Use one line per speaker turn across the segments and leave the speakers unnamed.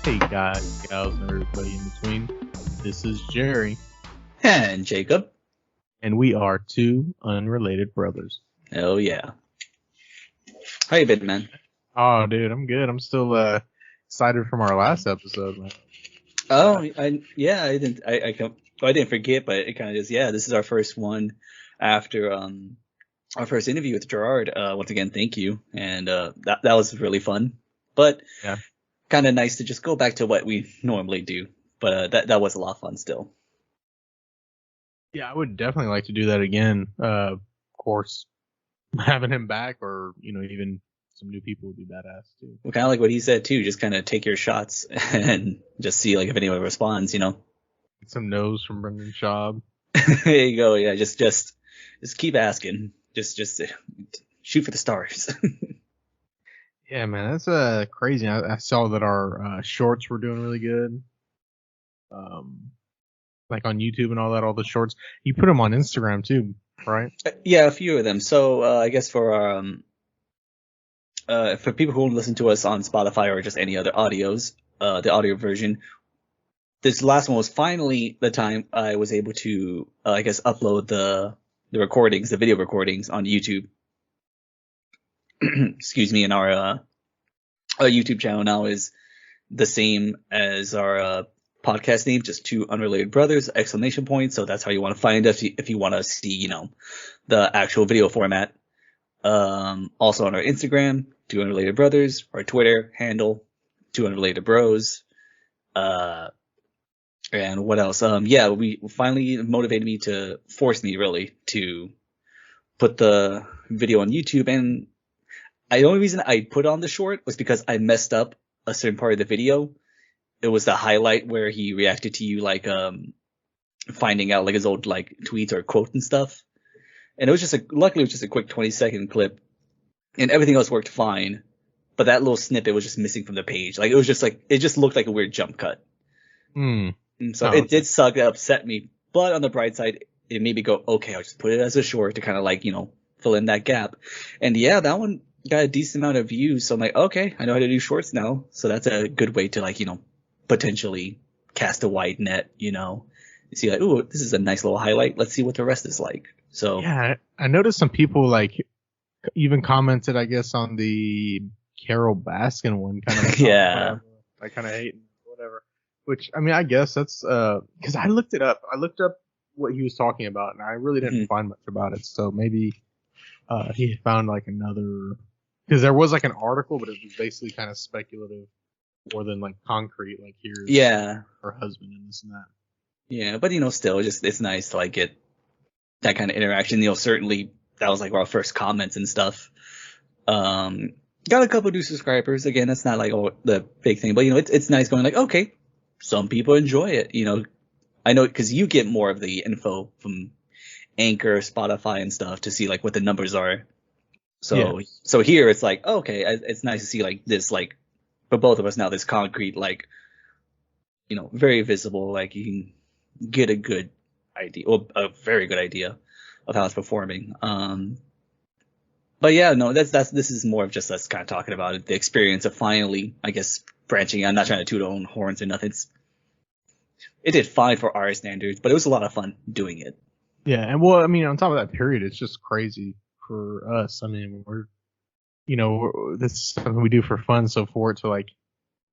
Hey guys, gals, and everybody in between. This is Jerry,
And Jacob.
and we are two unrelated brothers.
Oh yeah. How you been, man?
Oh, dude, I'm good. I'm still excited from our last episode, man.
Oh, I didn't forget, but it kind of just this is our first one after our first interview with Gerard. Once again, thank you, and that was really fun, but
Yeah,
kind of nice to just go back to what we normally do. But that was a lot of fun still.
yeah, I would definitely like to do that again. Of course, having him back, or even some new people would be badass too.
Well, kind of like what he said too, just kind of take your shots and just see like if anyone responds.
Get some no's from Brendan Schaub.
There you go. Yeah, just keep asking. Just shoot for the stars.
Yeah, man, that's crazy. I saw that our shorts were doing really good. Like on YouTube and all that, all the shorts. You put them on Instagram too, right?
Yeah, a few of them. So I guess for people who listen to us on Spotify or just any other audios, the audio version, this last one was finally the time I was able to, I guess, upload the recordings, the video recordings on YouTube. Excuse me. And our YouTube channel now is the same as our podcast name, just two unrelated brothers, exclamation point. So that's how you want to find us if you want to see, the actual video format. Also on our Instagram, two unrelated brothers, our Twitter handle, two unrelated bros. And what else? We finally motivated me force me really to put the video on YouTube. And the only reason I put on the short was because I messed up a certain part of the video. It was the highlight where he reacted to you like finding out like his old like tweets or quotes and stuff. And it was luckily it was just a quick 20-second clip, and everything else worked fine. But that little snippet was just missing from the page. Like it just looked like a weird jump cut. And so it did suck. That upset me. But on the bright side, it made me go, okay, I'll just put it as a short to kind of like fill in that gap. And yeah, that one got a decent amount of views. So I'm like, okay, I know how to do shorts now. So that's a good way to like potentially cast a wide net. You see like, ooh, this is a nice little highlight. Let's see what the rest is like. So
yeah, I noticed some people like even commented, I guess, on the Carol Baskin one, kind of like,
yeah,
I kind of hate whatever. Which I mean, I guess that's because I looked it up. I looked up what he was talking about, and I really didn't find much about it. So maybe he found like another, because there was like an article, but it was basically kind of speculative more than like concrete. Like here's her husband and this and that.
Yeah, but still, it's nice to like get that kind of interaction. Certainly that was like our first comments and stuff. Got a couple new subscribers. Again, that's not like the big thing, but it's nice going like, okay, some people enjoy it. I know because you get more of the info from Anchor, Spotify, and stuff to see like what the numbers are. So here it's like, okay, it's nice to see like this, like for both of us now, this concrete, like very visible, like you can get a good idea, or a very good idea of how it's performing. But yeah, no, this is more of just us kind of talking about it, the experience of finally, I guess, branching out. I'm not trying to toot our own horns or nothing. It did fine for our standards, but it was a lot of fun doing it.
Yeah, and well, I mean, on top of that period, it's just crazy for us. I mean, this is something we do for fun. So for it to like,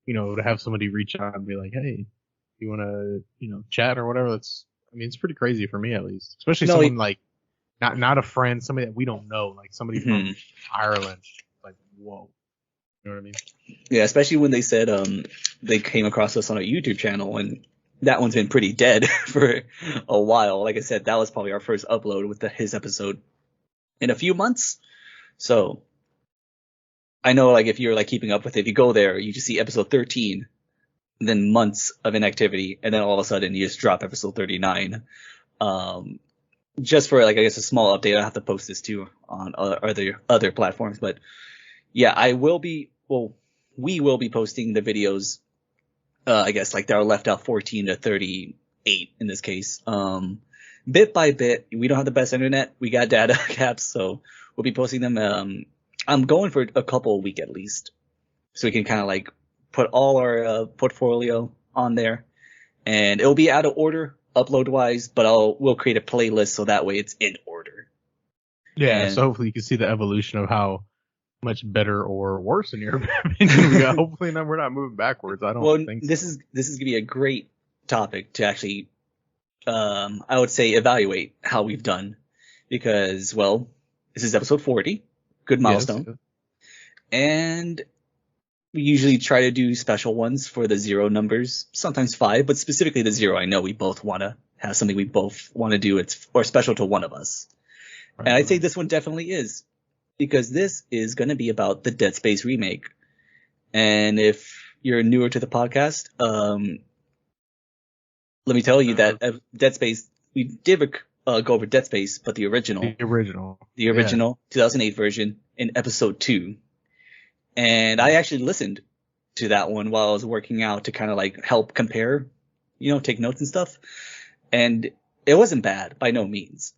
to have somebody reach out and be like, hey, you want to, chat or whatever, it's pretty crazy for me at least, especially someone like not a friend, somebody that we don't know, like somebody from Ireland. Like, whoa, you know what I mean?
Yeah, especially when they said they came across us on a YouTube channel, and that one's been pretty dead for a while. Like I said, that was probably our first upload with his episode in a few months. So I know, like, if you're like keeping up with it, if you go there, you just see episode 13, then months of inactivity, and then all of a sudden you just drop episode 39. Just for like, I guess, a small update, I have to post this too on other platforms. But yeah, we will be posting the videos. I guess like they're left out 14 to 38 in this case. Bit by bit. We don't have the best internet. We got data caps, so we'll be posting them. I'm going for a couple a week at least, so we can kind of like put all our portfolio on there, and it'll be out of order upload wise, but we'll create a playlist so that way it's in order.
Yeah,
And
so hopefully you can see the evolution of how much better or worse in your opinion we got. Hopefully we're not moving backwards. I don't think so.
this is gonna be a great topic to actually I would say evaluate how we've done, because this is episode 40, good milestone.
Yes.
And we usually try to do special ones for the 0 numbers, sometimes 5, but specifically the 0. I know we both want to have something we both want to do. Or special to one of us.
Right,
and I'd say this one definitely is, because this is going to be about the Dead Space remake. And if you're newer to the podcast, let me tell you that Dead Space, we did go over Dead Space, but the original 2008 version in episode 2. And I actually listened to that one while I was working out to kind of like help compare, take notes and stuff. And it wasn't bad by no means.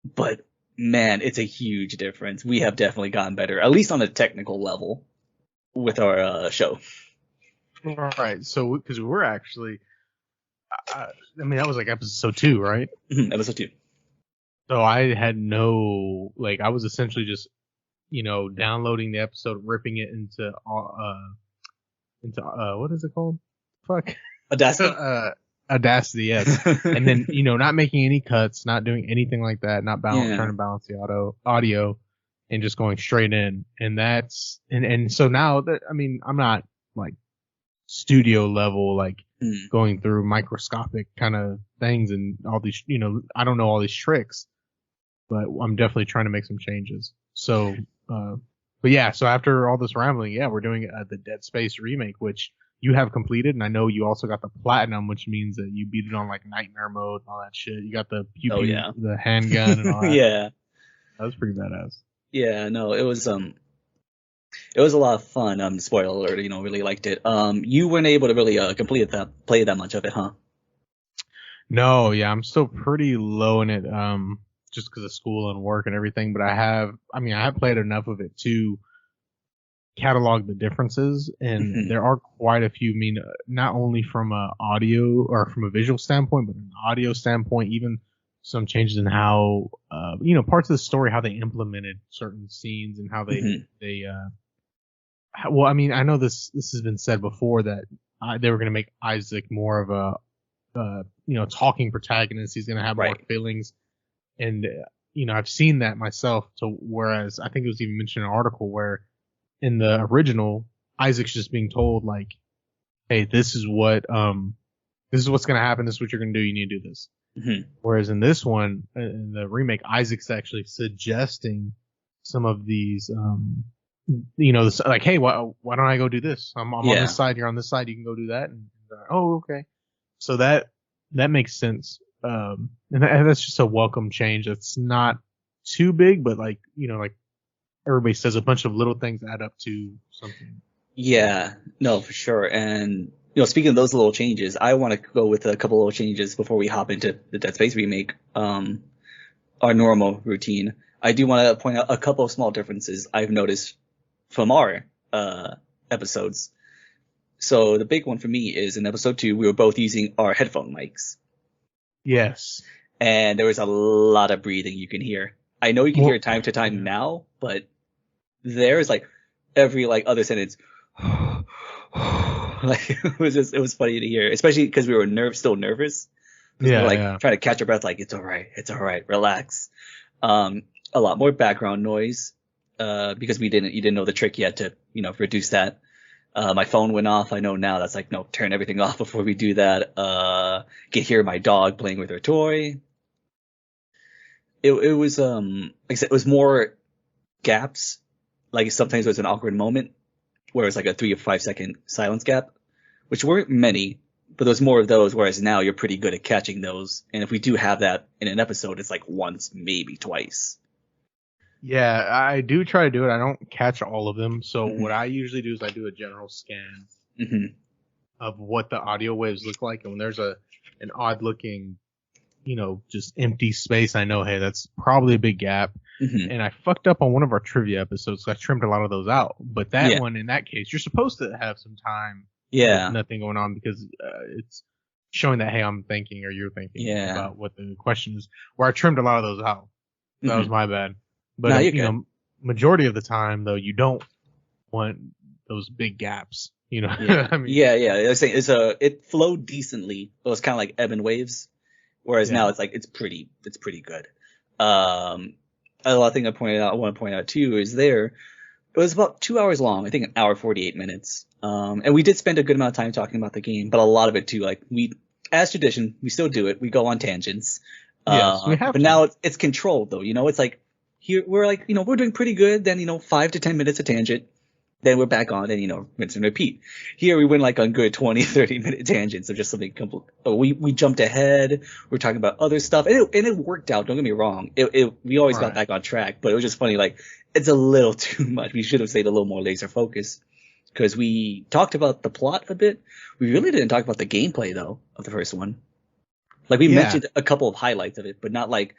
But man, it's a huge difference. We have definitely gotten better, at least on a technical level, with our show.
All right. So, because we're actually, that was like episode 2, right?
Episode 2.
So I had I was essentially just, downloading the episode, ripping it into what is it called? Fuck.
Audacity.
Audacity, yes. And then, not making any cuts, not doing anything like that, not trying to balance the audio, and just going straight in. And that's, and so now that, I'm not like studio level, like going through microscopic kind of things and all these, I don't know all these tricks, but I'm definitely trying to make some changes. So, but yeah, so after all this rambling, we're doing the Dead Space remake, which you have completed, and I know you also got the platinum, which means that you beat it on like nightmare mode and all that shit. You got the the handgun and all that.
Yeah,
that was pretty badass.
Yeah, no, it was a lot of fun. Spoiler alert, really liked it. You weren't able to really play that much of it, huh?
No, I'm still pretty low in it, just because of school and work and everything. But I have played enough of it to catalog the differences, and there are quite a few. Not only from a audio or from a visual standpoint, but an audio standpoint, even some changes in how parts of the story, how they implemented certain scenes and how they I know this has been said before that they were going to make Isaac more of a talking protagonist. He's going to have more feelings, and I've seen that myself. Whereas I think it was even mentioned in an article where in the original, Isaac's just being told like, "Hey, this is what's going to happen. This is what you're going to do. You need to do this." Whereas in this one, in the remake, Isaac's actually suggesting some of these, like, "Hey, why don't I go do this? I'm on this side. You're on this side. You can go do that." And oh, okay. So that makes sense. And that's just a welcome change. It's not too big, but like everybody says, a bunch of little things add up to something.
Yeah, no, for sure. And speaking of those little changes, I want to go with a couple little changes before we hop into the Dead Space remake. Our normal routine. I do want to point out a couple of small differences I've noticed from our episodes. So the big one for me is in episode 2, we were both using our headphone mics.
Yes.
And there was a lot of breathing you can hear. I know you can hear it time to time now, but there's like every other sentence. It was funny to hear, especially because we were still nervous.
Yeah,
we were trying to catch our breath, like it's all right, relax. A lot more background noise, because you didn't know the trick yet to reduce that. My phone went off. I know now that's like, no, turn everything off before we do that. Can hear my dog playing with her toy. It was like I said, it was more gaps. Like sometimes there's an awkward moment where it's like a 3 or 5 second silence gap, which weren't many, but there's more of those. Whereas now you're pretty good at catching those. And if we do have that in an episode, it's like once, maybe twice.
Yeah, I do try to do it. I don't catch all of them. So what I usually do is I do a general scan of what the audio waves look like. And when there's an odd looking, just empty space, I know, hey, that's probably a big gap.
Hmm.
And I fucked up on one of our trivia episodes, so I trimmed a lot of those out. But that
Yeah.
one, in that case, you're supposed to have some time with
Yeah.
nothing going on because it's showing that, hey, I'm thinking or you're thinking
Yeah.
about what the question is. Where I trimmed a lot of those out. That was
Hmm.
my bad. But
No, you're
you
good.
know, majority of the time though, you don't want those big gaps. You know,
Yeah.
I mean,
Yeah. Yeah. I was saying it flowed decently. It was kind of like ebb and waves. Whereas
yeah,
now it's like it's pretty good. Um, a lot of thing I want to point out too is it was about 2 hours long. I think an hour 48 minutes. And we did spend a good amount of time talking about the game, but a lot of it too, like as tradition, we still do it. We go on tangents.
yes, we have
But
to.
now it's controlled though. It's like here we're like we're doing pretty good. Then 5 to 10 minutes of tangent. Then we're back on and rinse and repeat. Here we went like on good 20, 30 minute tangents of just something complete. We jumped ahead. We're talking about other stuff and it worked out. Don't get me wrong. We always got
Right.
back on track, but it was just funny. Like it's a little too much. We should have stayed a little more laser focused because we talked about the plot a bit. We really didn't talk about the gameplay though of the first one. Like we
Yeah,
mentioned a couple of highlights of it, but not like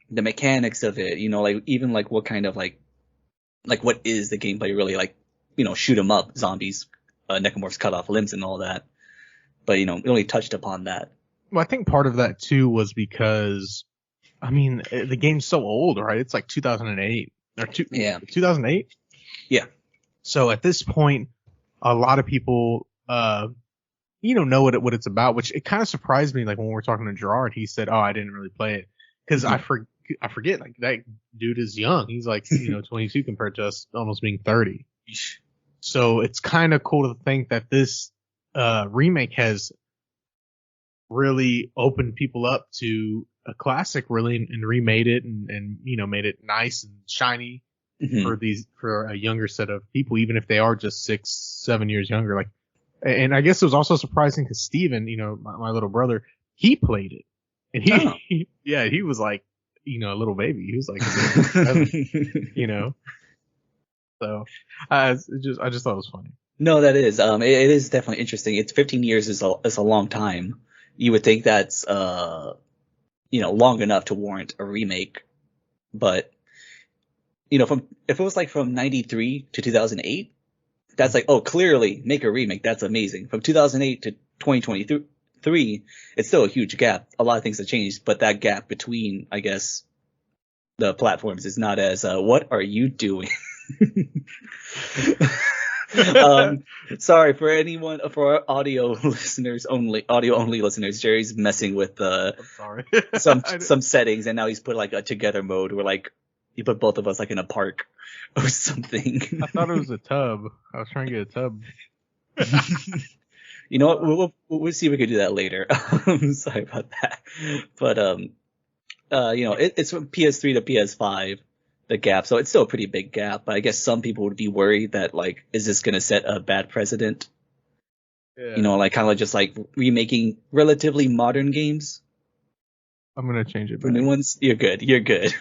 the mechanics of it. Like even like what kind of like what is the gameplay really like? Shoot 'em up, zombies, necromorphs cut off limbs and all that. But we only touched upon that.
well, I think part of that too was because, I mean, the game's so old, right? It's like 2008 or
Yeah,
2008.
yeah,
So at this point, a lot of people, know what it's about, which it kind of surprised me. Like when we were talking to Gerard, he said, "Oh, I didn't really play it because
hmm
I forget like that dude is young. He's like 22 compared to us almost being 30. So it's kind of cool to think that this remake has really opened people up to a classic, really, and remade it and made it nice and shiny
hmm
for a younger set of people, even if they are just 6, 7 years younger. Like, and I guess it was also surprising because Steven, my little brother, he played it, and
Oh.
he was like, a little baby. He was like, seven, you know. So I just thought it was funny.
No, that is. It is definitely interesting. It's 15 years is a long time. You would think that's long enough to warrant a remake, but from if it was like from 93 to 2008, that's like, oh, clearly make a remake. That's amazing. From 2008 to 2023, it's still a huge gap. A lot of things have changed, but that gap between, I guess, the platforms is not as, what are you doing? um, sorry for our audio only listeners. Jerry's messing with,
I'm sorry.
some settings and now he's put like a together mode where like, he put both of us like in a park or something.
I thought it was a tub. I was trying to get a tub.
You know what? We'll see if we could do that later. Sorry about that. But it's from PS3 to PS5, the gap. So it's still a pretty big gap. But I guess some people would be worried that like, is this going to set a bad precedent?
Yeah.
Like kind of like just like remaking relatively modern games
I'm gonna change it
for
back.
new ones. You're good. You're good.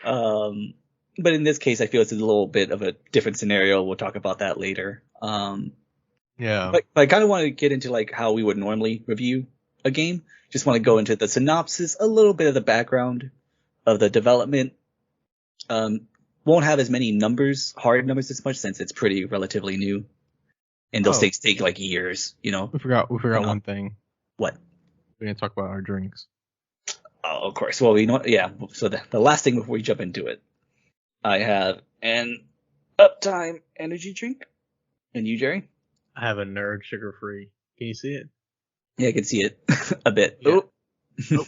But in this case, I feel it's a little bit of a different scenario. We'll talk about that later.
Yeah.
But I kind of want to get into like how we would normally review a game. Just want to go into the synopsis, a little bit of the background of the development. Won't have as many hard numbers as much since it's pretty relatively new, and those things take like years.
We forgot one thing.
What?
We didn't talk about our drinks.
Oh, of course. Well, yeah. So the last thing before we jump into it, I have an Uptime energy drink. And you, Jerry?
I have a nerd sugar free. Can you see it?
Yeah, I can see it a bit.
Yeah.
Oh.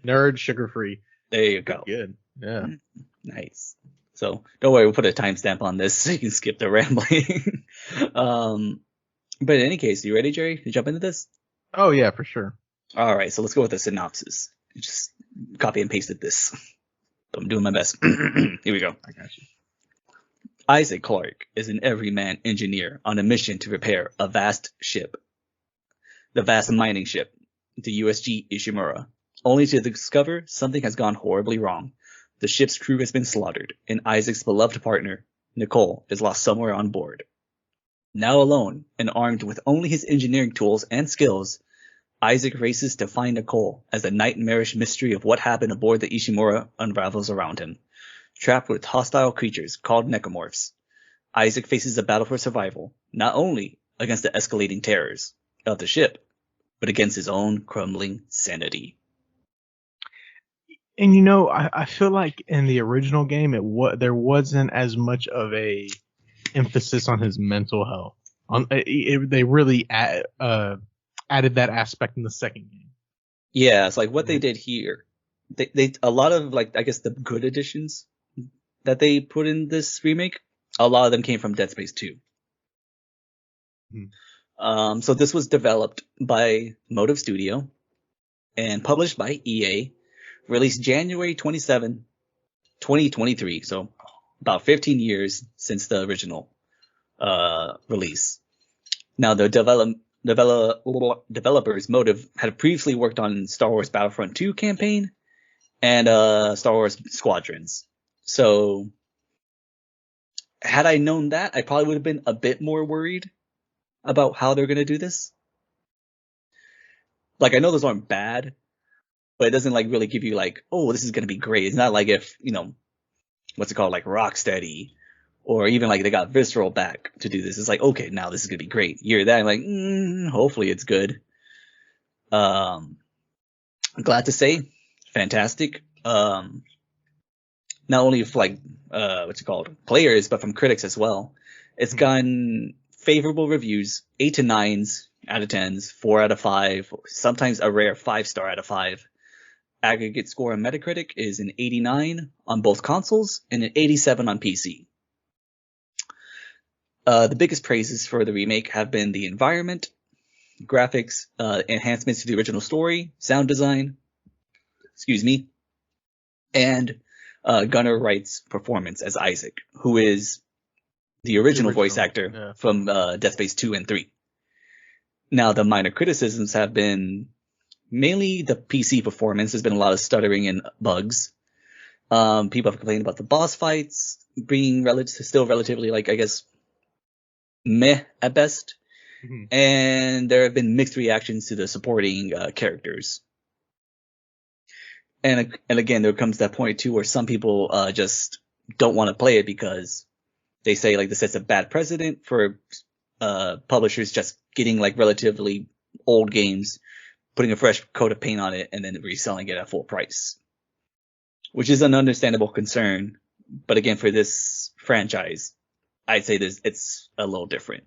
Nerd sugar free.
There you go.
Good. Yeah.
Nice. So don't worry, we'll put a timestamp on this so you can skip the rambling. But in any case, you ready, Jerry, to jump into this?
Oh yeah, for sure.
All right, so let's go with the synopsis. Just copy and pasted this. I'm doing my best. Here we go.
I got you.
Isaac Clarke is an everyman engineer on a mission to repair a vast ship. The vast mining ship, the USG Ishimura, only to discover something has gone horribly wrong. The ship's crew has been slaughtered, and Isaac's beloved partner, Nicole, is lost somewhere on board. Now alone, and armed with only his engineering tools and skills, Isaac races to find Nicole as the nightmarish mystery of what happened aboard the Ishimura unravels around him. Trapped with hostile creatures called necromorphs, Isaac faces a battle for survival, not only against the escalating terrors of the ship, but against his own crumbling sanity.
And I feel like in the original game, there wasn't as much of a emphasis on his mental health. They really added that aspect in the second game.
Yeah, it's like what they did here. They a lot of like I guess the good additions that they put in this remake, a lot of them came from Dead Space 2. So this was developed by Motive Studio and published by EA, released January 27, 2023. So about 15 years since the original release. Now the developers Motive had previously worked on Star Wars Battlefront 2 campaign and Star Wars Squadrons. So had I known that, I probably would have been a bit more worried about how they're going to do this. Like, I know those aren't bad, but it doesn't like really give you like, oh, this is going to be great. It's not like if, what's it called? Like Rocksteady or even like they got Visceral back to do this. It's like, okay, now this is going to be great. You hear that? I'm like, hopefully it's good. I'm glad to say, fantastic. Not only for like, players, but from critics as well. It's gotten favorable reviews, 8 to 9s out of 10s, 4 out of 5, sometimes a rare 5-star out of 5. Aggregate score on Metacritic is an 89 on both consoles and an 87 on PC. The biggest praises for the remake have been the environment, graphics, enhancements to the original story, sound design, and Gunnar Wright's performance as Isaac, who is the original voice actor from Dead Space 2 and 3. Now, the minor criticisms have been mainly the PC performance. There's been a lot of stuttering and bugs. People have complained about the boss fights being still relatively, like, I guess, meh at best. And there have been mixed reactions to the supporting characters. And again, there comes that point too where some people just don't want to play it because they say like this sets a bad precedent for publishers just getting like relatively old games, putting a fresh coat of paint on it, and then reselling it at full price, which is an understandable concern. But again, for this franchise, I'd say it's a little different.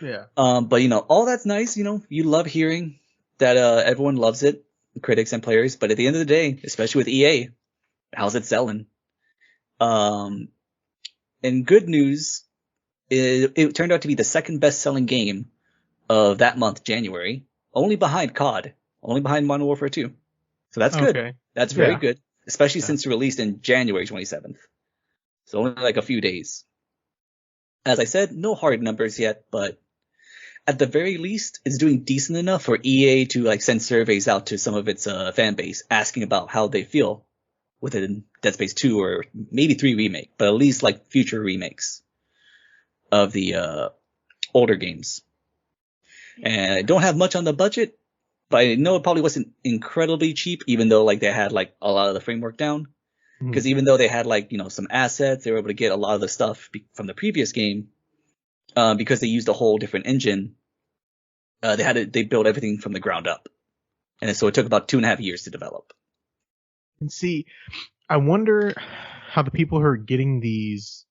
Yeah.
But all that's nice. You love hearing that everyone loves it, critics and players. But at the end of the day, especially with EA, how's it selling? And good news, it turned out to be the second best-selling game of that month, January, only behind COD, only behind Modern Warfare 2. So that's good.
Okay.
That's very good, especially since released in January 27th. So only like a few days. As I said, no hard numbers yet, but at the very least, it's doing decent enough for EA to like send surveys out to some of its fan base asking about how they feel within Dead Space 2 or maybe 3 remake, but at least like future remakes of the older games. And I don't have much on the budget, but I know it probably wasn't incredibly cheap, even though like they had like a lot of the framework down. Because even though they had like, some assets, they were able to get a lot of the stuff from the previous game. Because they used a whole different engine, they built everything from the ground up. And so it took about 2.5 years to develop.
And see, I wonder how the people who are getting these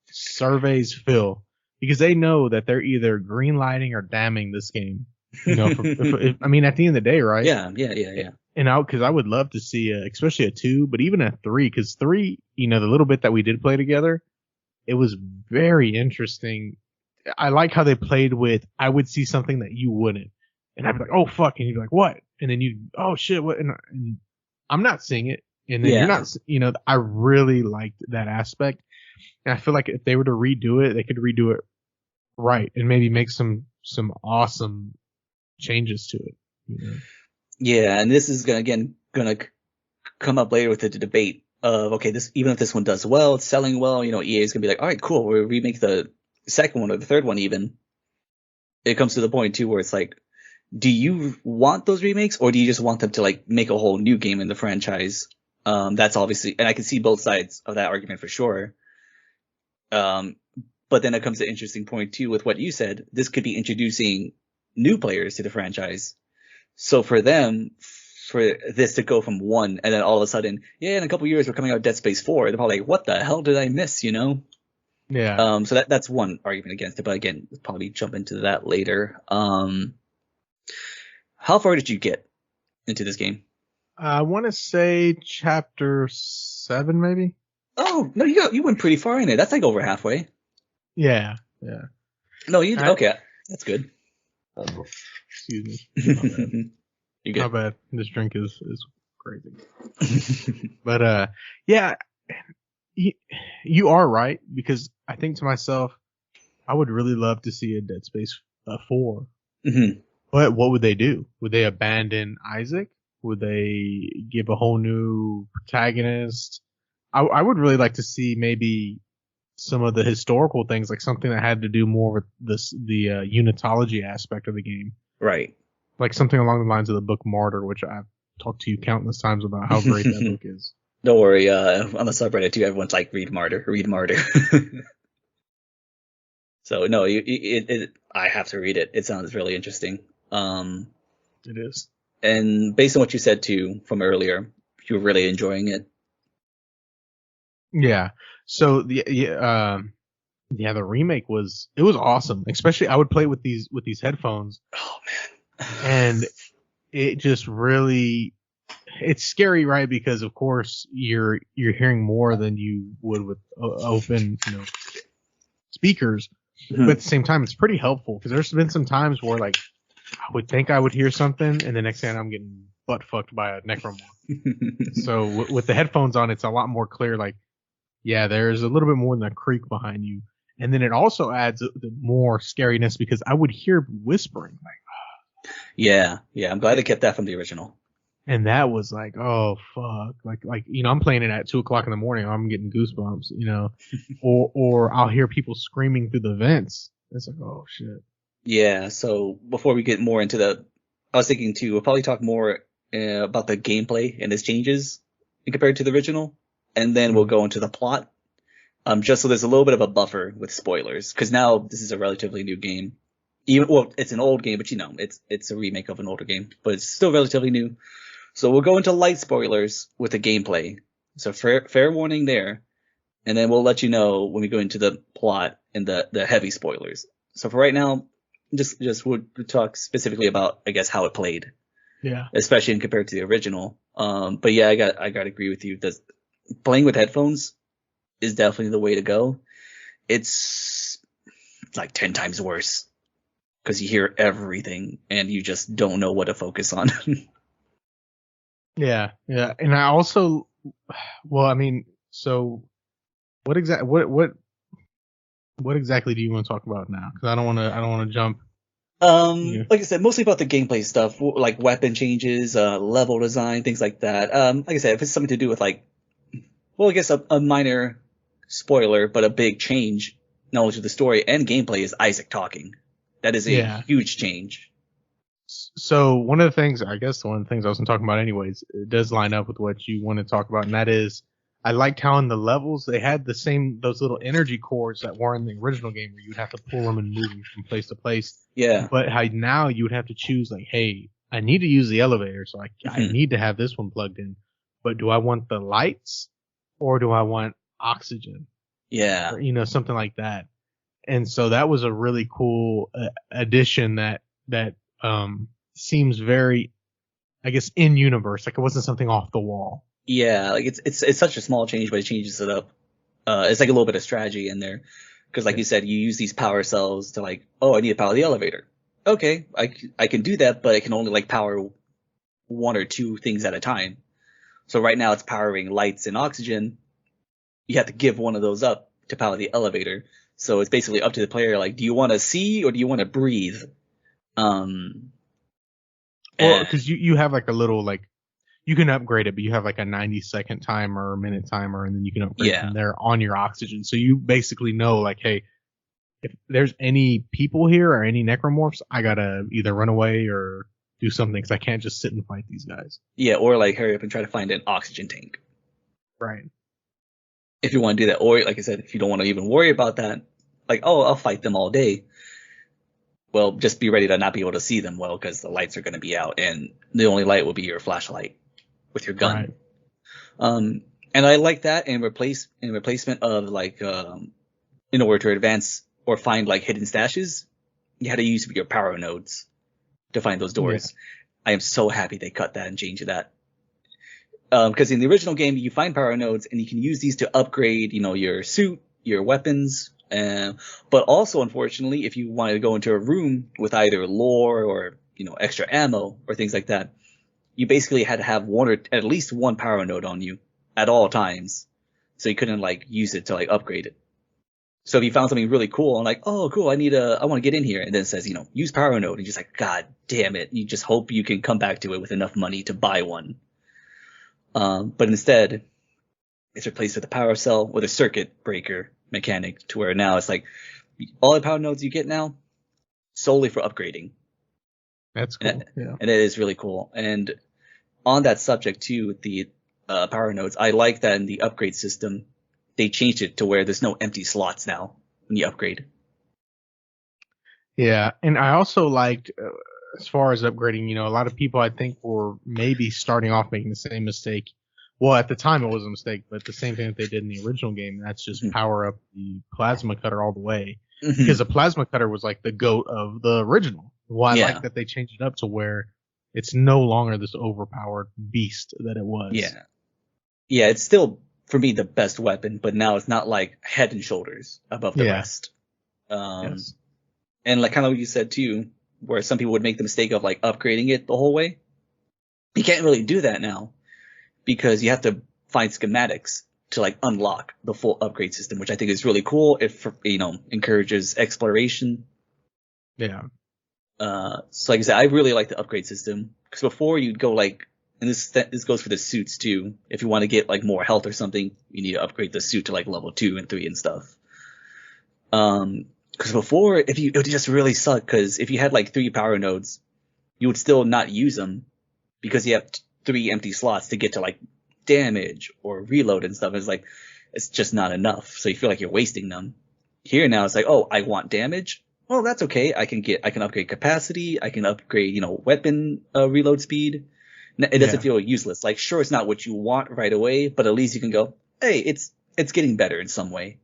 surveys feel, because they know that they're either green lighting or damning this game. I mean, at the end of the day, right?
Yeah.
And because I would love to see, especially a 2, but even a 3, because 3, the little bit that we did play together, it was very interesting. I like how they played with, I would see something that you wouldn't. And I'd be like, oh, fuck. And you'd be like, what? And then oh, shit, what? And I'm not seeing it. And then you're not, I really liked that aspect. And I feel like if they were to redo it, they could redo it right and maybe make some awesome changes to it.
Yeah, and this is gonna come up later with the debate of, okay, even if this one does well, it's selling well, EA is gonna be like, all right, cool, we'll remake the second one or the third one even. It comes to the point too where it's like, Do you want those remakes, or do you just want them to like make a whole new game in the franchise? That's obviously, and I can see both sides of that argument for sure. Um, but then it comes to an interesting point too with what you said. This could be introducing new players to the franchise. So for them, for this to go from one and then all of a sudden, yeah, in a couple years we're coming out Dead Space 4, they're probably like, what the hell did I miss, you know?
Yeah.
So that's one argument against it, but again, we'll probably jump into that later. How far did you get into this game?
I want to say chapter 7, maybe.
Oh no, you went pretty far in it. That's like over halfway.
Yeah. Yeah.
No, you okay? That's good.
Excuse me.
You're good.
My bad. This drink is crazy. But yeah, you are right, because I think to myself, I would really love to see a Dead Space 4.
Mm-hmm.
But what would they do? Would they abandon Isaac? Would they give a whole new protagonist? I would really like to see maybe some of the historical things, like something that had to do more with the unitology aspect of the game.
Right.
Like something along the lines of the book Martyr, which I've talked to you countless times about how great that book is.
Don't worry, on the subreddit too, everyone's like, read Martyr. So no, I have to read it. It sounds really interesting.
It is.
And based on what you said too from earlier, you're really enjoying it.
Yeah. So the remake was awesome. Especially I would play with these headphones.
Oh man.
And it just really, it's scary, right? Because of course you're hearing more than you would with open, speakers.
Mm-hmm.
But at the same time, it's pretty helpful, because there's been some times where like I would think I would hear something, and the next thing I'm getting butt fucked by a necromorph. So with the headphones on, it's a lot more clear. Like, yeah, there's a little bit more than a creak behind you, and then it also adds the more scariness, because I would hear whispering, like,
yeah. I'm glad they kept that from the original.
and that was like, oh fuck, like I'm playing it at 2:00 in the morning, I'm getting goosebumps, or I'll hear people screaming through the vents. It's like, oh shit.
Yeah. So before we get more into I was thinking too, we'll probably talk more about the gameplay and its changes compared to the original, and then we'll go into the plot. Just so there's a little bit of a buffer with spoilers, because now this is a relatively new game. It's an old game, but it's a remake of an older game, but it's still relatively new. So we'll go into light spoilers with the gameplay. So fair warning there, and then we'll let you know when we go into the plot and the heavy spoilers. So for right now, just we'll talk specifically about, I guess, how it played.
Yeah.
Especially compared to the original. But yeah, I got to agree with you. Playing with headphones is definitely the way to go. It's like 10 times worse, because you hear everything and you just don't know what to focus on.
Yeah. And I also, well, I mean, so what exactly do you want to talk about now? Because I don't want to jump.
Like I said, mostly about the gameplay stuff, like weapon changes, level design, things like that. Like I said, if it's something to do with I guess a minor spoiler, but a big change, knowledge of the story and gameplay, is Isaac talking. That is a huge change.
So one of the things I wasn't talking about anyways, it does line up with what you want to talk about, and that is, I liked how in the levels they had those little energy cords that were in the original game, where you would have to pull them and move them from place to place.
Yeah.
But how now you would have to choose, like, hey, I need to use the elevator, so I need to have this one plugged in. But do I want the lights, or do I want oxygen?
Yeah.
Or, something like that. And so that was a really cool addition that seems very, I guess, in universe. Like, it wasn't something off the wall.
Yeah, like it's such a small change, but it changes it up. It's like a little bit of strategy in there, because like you said, you use these power cells to I need to power the elevator. Okay, I can do that, but I can only power one or two things at a time. So right now it's powering lights and oxygen. You have to give one of those up to power the elevator. So it's basically up to the player, do you want to see or do you want to breathe?
Because you have a little you can upgrade it, but you have a 90-second timer or minute timer, and then you can upgrade from there on your oxygen. So you basically know hey, if there's any people here or any necromorphs, I gotta either run away or do something because I can't just sit and fight these guys.
Yeah, or like hurry up and try to find an oxygen tank
Right.
if you want to do that. Or like I said, if you don't want to even worry about that, like, oh, I'll fight them all day. Well, just be ready to not be able to see them well because the lights are going to be out, and the only light will be your flashlight with your gun.
Right.
And I like that in replacement of like in order to advance or find like hidden stashes, you had to use your power nodes to find those doors. I am so happy they cut that and changed that. Because in the original game, you find power nodes and you can use these to upgrade, your suit, your weapons. But also, unfortunately, if you wanted to go into a room with either lore or, extra ammo or things like that, you basically had to have one or at least one power node on you at all times. So you couldn't like use it to like upgrade it. So if you found something really cool and like, oh, cool, I want to get in here. And then it says, use power node. And you're just like, God damn it. You just hope you can come back to it with enough money to buy one. But instead, it's replaced with a power cell with a circuit breaker mechanic to where now it's like all the power nodes you get now solely for upgrading.
That's cool. Yeah.
And it is really cool. And on that subject too, with the power nodes, I like that in the upgrade system, they changed it to where there's no empty slots now when you upgrade.
Yeah, and I also liked, as far as upgrading, a lot of people I think were maybe starting off making the same mistake. Well, at the time it was a mistake, but the same thing that they did in the original game, that's just power up the plasma cutter all the way. Because the plasma cutter was like the GOAT of the original. Well, I like that they changed it up to where it's no longer this overpowered beast that it was.
Yeah. Yeah, it's still, for me, the best weapon, but now it's not like head and shoulders above the rest. Yes. And like kind of what you said too, where some people would make the mistake of like upgrading it the whole way. You can't really do that now because you have to find schematics to like unlock the full upgrade system, which I think is really cool. It encourages exploration.
Yeah.
So like I said, I really like the upgrade system because before you'd go like, and this goes for the suits too. If you want to get like more health or something, you need to upgrade the suit to like level 2 and 3 and stuff. Because before, it would just really suck. Because if you had like 3 power nodes, you would still not use them because you have 3 empty slots to get to like damage or reload and stuff. It's just not enough. So you feel like you're wasting them. Here now it's like, oh, I want damage. Well, that's okay. I can upgrade capacity. I can upgrade, weapon reload speed. It doesn't feel useless. Like, sure, it's not what you want right away, but at least you can go, hey, it's getting better in some way.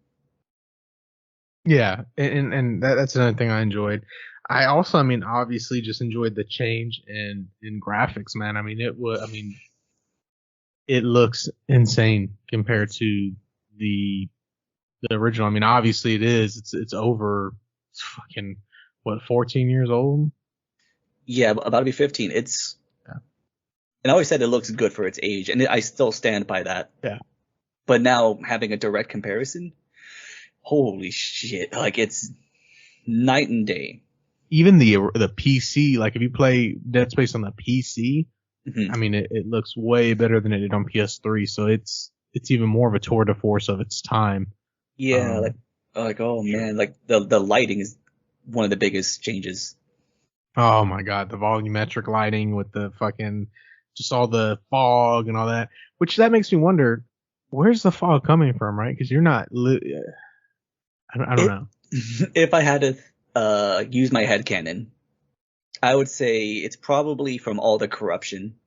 Yeah, and that's another thing I enjoyed. I also, obviously just enjoyed the change in graphics, man. It looks insane compared to the original. Obviously it is. It's over fucking, 14 years old?
Yeah, about to be 15. And I always said it looks good for its age, and I still stand by that.
Yeah.
But now having a direct comparison, holy shit, like it's night and day.
Even the PC, like if you play Dead Space on the PC, it looks way better than it did on PS3. So it's even more of a tour de force of its time.
Yeah, oh man, like the lighting is one of the biggest changes.
Oh my god, the volumetric lighting with the fucking just all the fog and all that, which that makes me wonder, where's the fog coming from, right? Because you're not. I don't know.
If I had to use my headcanon, I would say it's probably from all the corruption,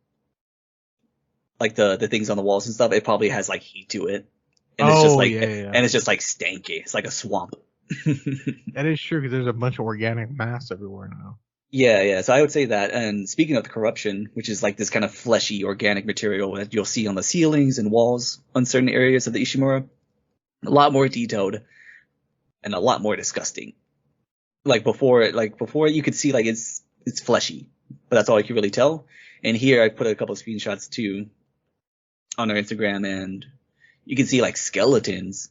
like the things on the walls and stuff. It probably has like heat to it, and it's just like, and it's just like stanky. It's like a swamp.
That is true because there's a bunch of organic mass everywhere now.
Yeah. So I would say that. And speaking of the corruption, which is like this kind of fleshy organic material that you'll see on the ceilings and walls on certain areas of the Ishimura, a lot more detailed and a lot more disgusting. Like before you could see like it's fleshy, but that's all you can really tell. And here I put a couple of screenshots too on our Instagram, and you can see like skeletons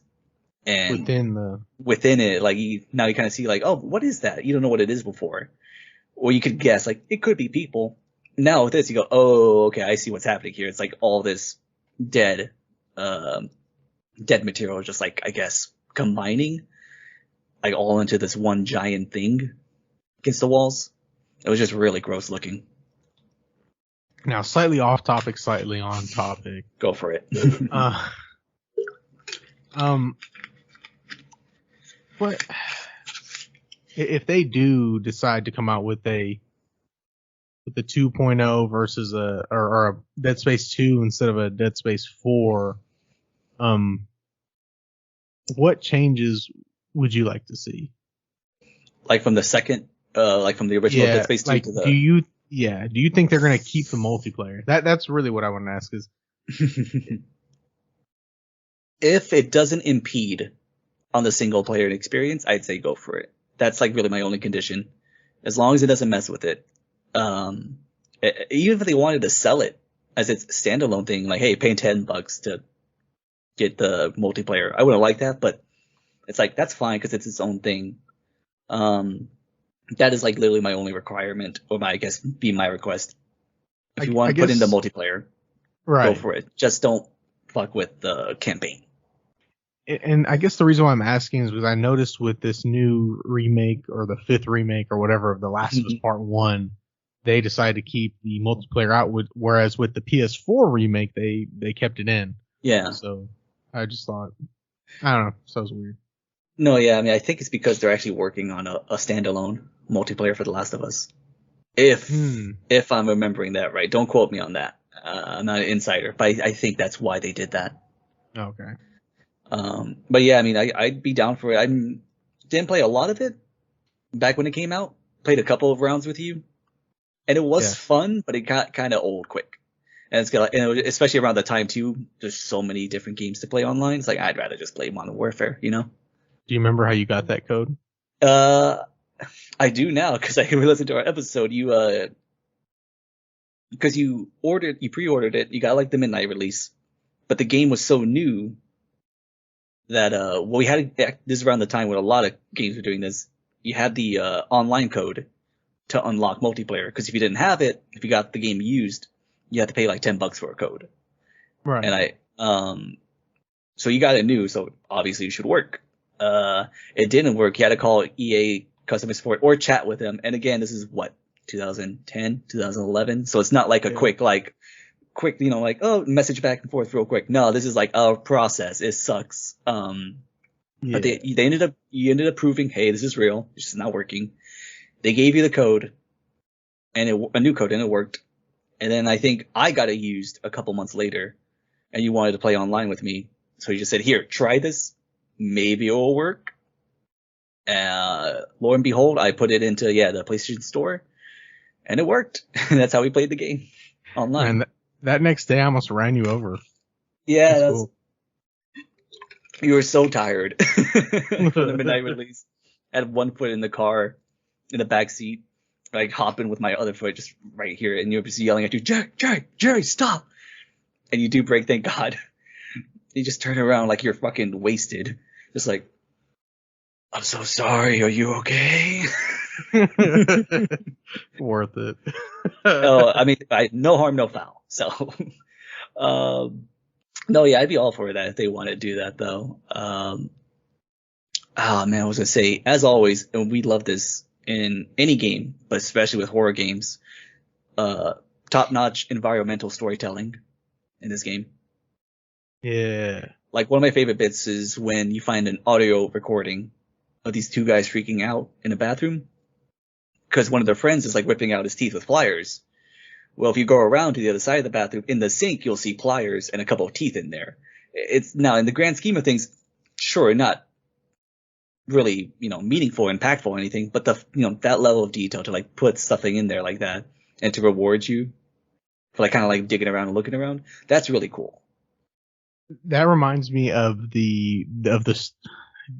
and within it, like now you kind of see like, oh, what is that? You don't know what it is before. Or you could guess, like, it could be people. Now with this, you go, oh, okay, I see what's happening here. It's like all this dead material, just like, I guess, combining. like all into this one giant thing against the walls. It was just really gross looking.
Now, slightly off topic, slightly on topic.
Go for it.
What if they do decide to come out with the 2.0 versus or a Dead Space 2 instead of a Dead Space 4? What changes would you like to see?
Like from the second, like from the original Dead Space 2
like,
to the.
Do you think they're gonna keep the multiplayer? That's really what I want to ask. Is
if it doesn't impede on the single player experience, I'd say go for it. That's like really my only condition. As long as it doesn't mess with it. Even if they wanted to sell it as its standalone thing, like, hey, pay $10 to get the multiplayer, I wouldn't like that, but it's like, that's fine because it's its own thing. That is like literally my only requirement, or I guess be my request. If you want to put in the multiplayer, go for it. Just don't fuck with the campaign.
And I guess the reason why I'm asking is because I noticed with this new remake, or the 5th remake or whatever of The Last of Us Part 1, they decided to keep the multiplayer out, whereas with the PS4 remake, they kept it in.
Yeah.
So I just thought, I don't know, so it was weird.
No, yeah, I mean, I think it's because they're actually working on a standalone multiplayer for The Last of Us. If I'm remembering that right. Don't quote me on that. I'm not an insider, but I think that's why they did that.
Okay.
But yeah, I mean, I'd be down for it. I didn't play a lot of it back when it came out. Played a couple of rounds with you, and it was fun, but it got kind of old quick. And especially around the time too. There's so many different games to play online. It's like I'd rather just play Modern Warfare, you know.
Do you remember how you got that code?
I do now because I listened to our episode. Because you pre-ordered it. You got like the midnight release, but the game was so new that we had this is around the time when a lot of games were doing this. You had the online code to unlock multiplayer, because if you didn't have it, if you got the game used, you had to pay like $10 for a code.
Right.
And so you got it new, so obviously it should work. It didn't work. You had to call EA customer support or chat with them. And again, this is what, 2010, 2011. So it's not like a quick, you know, like, oh, message back and forth real quick. No, this is like a process. It sucks. But you ended up proving, hey, this is real. It's just not working. They gave you the code and a new code, and it worked. And then I think I got it used a couple months later, and you wanted to play online with me. So you just said, here, try this. Maybe it will work. Lo and behold, I put it into, the PlayStation Store, and it worked. And that's how we played the game online.
And that next day I almost ran you over.
Yeah, that's cool. You were so tired for the midnight release. I had one foot in the car, in the back seat, like hopping with my other foot just right here, and you're just yelling at you, Jerry, stop! And you do break, thank God. You just turn around like you're fucking wasted. Just like, I'm so sorry, are you okay?
Worth it.
Oh, I mean, no harm, no foul. So, no, yeah, I'd be all for that if they want to do that, though. Oh, man, I was going to say, as always, and we love this in any game, but especially with horror games, top-notch environmental storytelling in this game.
Yeah.
Like, one of my favorite bits is when you find an audio recording of these two guys freaking out in a bathroom because one of their friends is like ripping out his teeth with pliers. Well, if you go around to the other side of the bathroom, in the sink, you'll see pliers and a couple of teeth in there. It's now, in the grand scheme of things, sure, not really, meaningful, impactful or anything, but that level of detail to like put something in there like that and to reward you for like kind of like digging around and looking around, that's really cool.
That reminds me of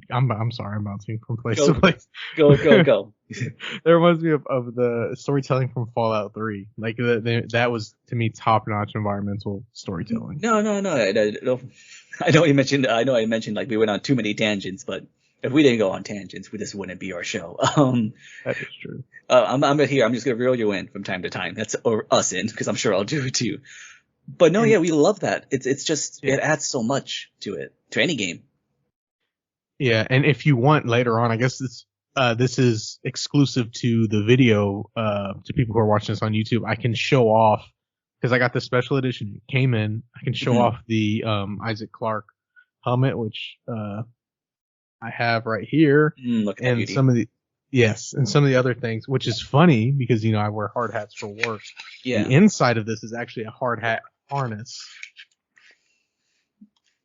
I'm sorry, I'm bouncing from place to place.
Go.
That reminds me of the storytelling from Fallout 3. Like that was, to me, top-notch environmental storytelling.
No. I know I mentioned like we went on too many tangents, but if we didn't go on tangents, this wouldn't be our show.
That is true.
I'm here. I'm just gonna reel you in from time to time. That's us in, because I'm sure I'll do it too. But no, we love that. It's just it adds so much to it, to any game.
Yeah, and if you want later on, I guess this is exclusive to the video to people who are watching this on YouTube. I can show off because I got the special edition. It came in. I can show
Mhm.
off the Isaac Clarke helmet, which I have right here,
Look at that
and
beauty.
some of the yes, and some of the other things, which is funny because I wear hard hats for work.
Yeah.
The inside of this is actually a hard hat harness.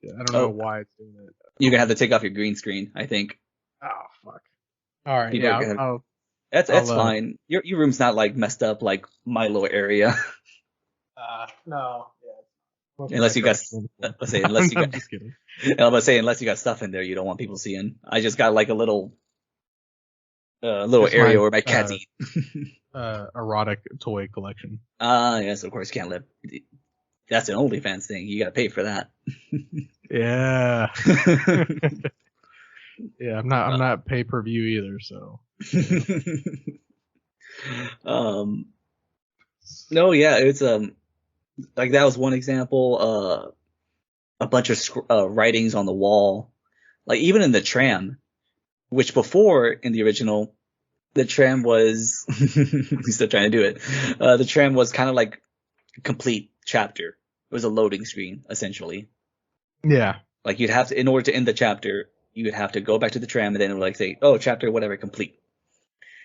I don't know
Oh,
why it's doing that.
you're gonna have to take off your green screen, I think.
Oh fuck. All right,
People are
yeah,
gonna.
I'll
That's fine. Your room's not like messed up like my little area.
no, yeah, most of my
Unless you got,
trash is on the floor.
let's say, unless you got,
I'm just kidding.
I'm gonna say, unless you got stuff in there you don't want people seeing. I just got like a little
It's
area
my
where my cats eat.
erotic toy collection.
Yes, of course, you can't live. That's an OnlyFans thing. You gotta pay for that.
Yeah, yeah. I'm not pay per view either. So.
um, no, yeah, it's like that was one example. A bunch of writings on the wall, like even in the tram, which before in the original, the tram was he's still trying to do it. The tram was kind of like a complete chapter. It was a loading screen essentially.
Yeah.
Like you'd have to, in order to end the chapter, you would have to go back to the tram and then it would like say, oh, chapter whatever complete.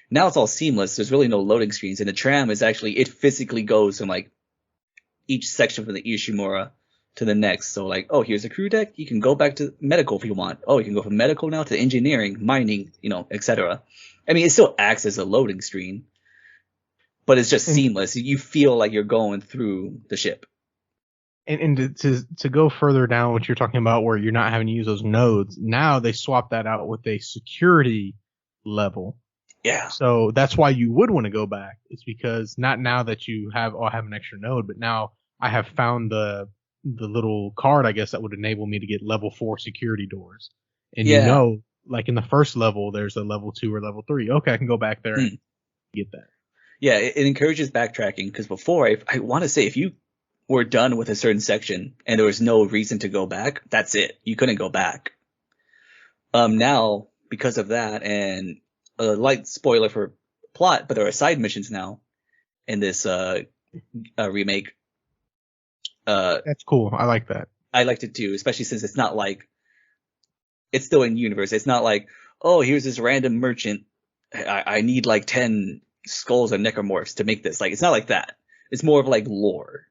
Now it's all seamless. There's really no loading screens, and the tram is actually it physically goes from like each section from the Ishimura to the next. So like, oh, here's a crew deck. You can go back to medical if you want. Oh, you can go from medical now to engineering, mining, etc. I mean, it still acts as a loading screen, but it's just
And
seamless. You feel like you're going through the ship.
and to go further down what you're talking about where you're not having to use those nodes, now they swap that out with a security level.
Yeah.
So that's why you would want to go back. It's because not now that you have I have an extra node, but now I have found the little card I guess that would enable me to get level 4 security doors. And
Yeah.
like in the first level there's a level 2 or level 3. Okay, I can go back there and get that.
Yeah, it encourages backtracking because before, I want to say if you were done with a certain section and there was no reason to go back, that's it. You couldn't go back. Now, because of that, and a light spoiler for plot, but there are side missions now in this remake.
That's cool. I like that.
I liked it too, especially since it's not like it's still in universe. It's not like, oh, here's this random merchant. I need like 10 skulls and necromorphs to make this. Like, it's not like that. It's more of like lore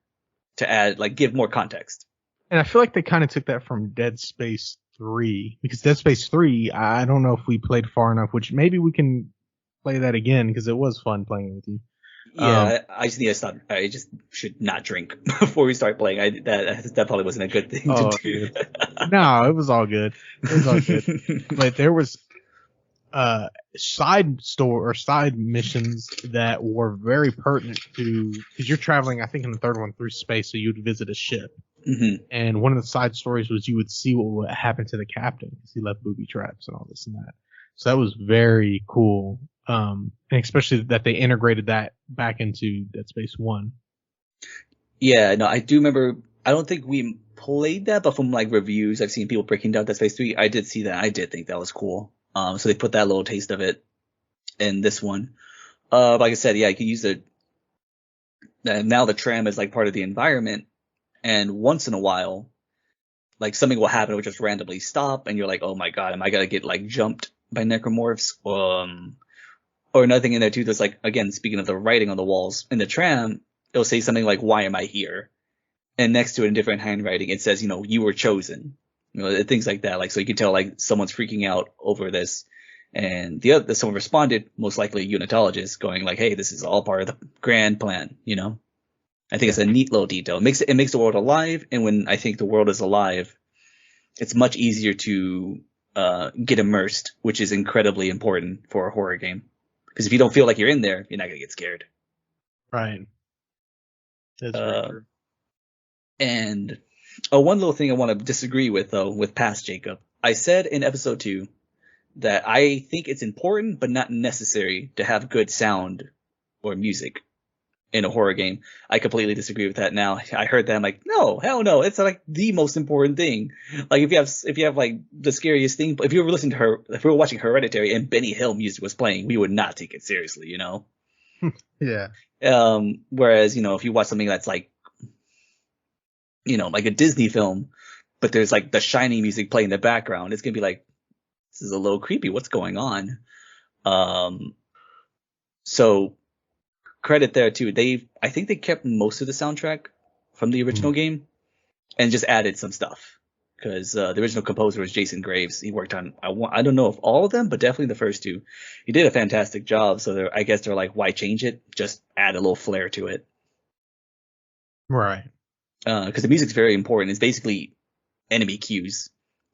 to add, like, give more context.
And I feel like they kind of took that from Dead Space 3 because Dead Space 3, I don't know if we played far enough, which maybe we can play that again because it was fun playing with you.
Yeah, I just need to stop. I just should not drink before we start playing. That probably wasn't a good thing to do.
No, it was all good. It was all good. But there was side missions that were very pertinent to because you're traveling. I think in the third one through space, so you'd visit a ship.
Mm-hmm.
And one of the side stories was you would see what would happen to the captain because he left booby traps and all this and that. So that was very cool. And especially that they integrated that back into Dead Space 1.
Yeah, no, I do remember. I don't think we played that, but from like reviews, I've seen people breaking down Dead Space 3. I did see that. I did think that was cool. So they put that little taste of it in this one. Like I said, yeah, you can use now the tram is like part of the environment, and once in a while, like something will happen, which just randomly stop, and you're like, oh my god, am I gonna get like jumped by necromorphs? Or another thing in there too, that's like, again, speaking of the writing on the walls in the tram, it'll say something like, why am I here? And next to it in different handwriting, it says, you were chosen. Things like that. Like, so you can tell like someone's freaking out over this. And someone responded, most likely a unitologist, going like, hey, this is all part of the grand plan, I think it's a neat little detail. It makes the world alive. And when I think the world is alive, it's much easier to get immersed, which is incredibly important for a horror game. Because if you don't feel like you're in there, you're not going to get scared.
Right. That's very true.
And one little thing I want to disagree with, though, with past Jacob. I said in episode 2 that I think it's important but not necessary to have good sound or music in a horror game. I completely disagree with that now. I heard that, I'm like, no, hell no. It's like the most important thing. Like if you have like the scariest thing, if you were listening to if we were watching Hereditary and Benny Hill music was playing, we would not take it seriously, you know?
Yeah.
Whereas, you know, if you watch something that's like, you know, like a Disney film, but there's like the Shining music playing in the background, it's gonna be like, this is a little creepy. What's going on? So credit there too. I think they kept most of the soundtrack from the original game and just added some stuff because the original composer was Jason Graves. He worked on I don't know if all of them, but definitely the first two. He did a fantastic job. So I guess they're like, why change it? Just add a little flair to it.
Right.
Because the music's very important. It's basically enemy cues.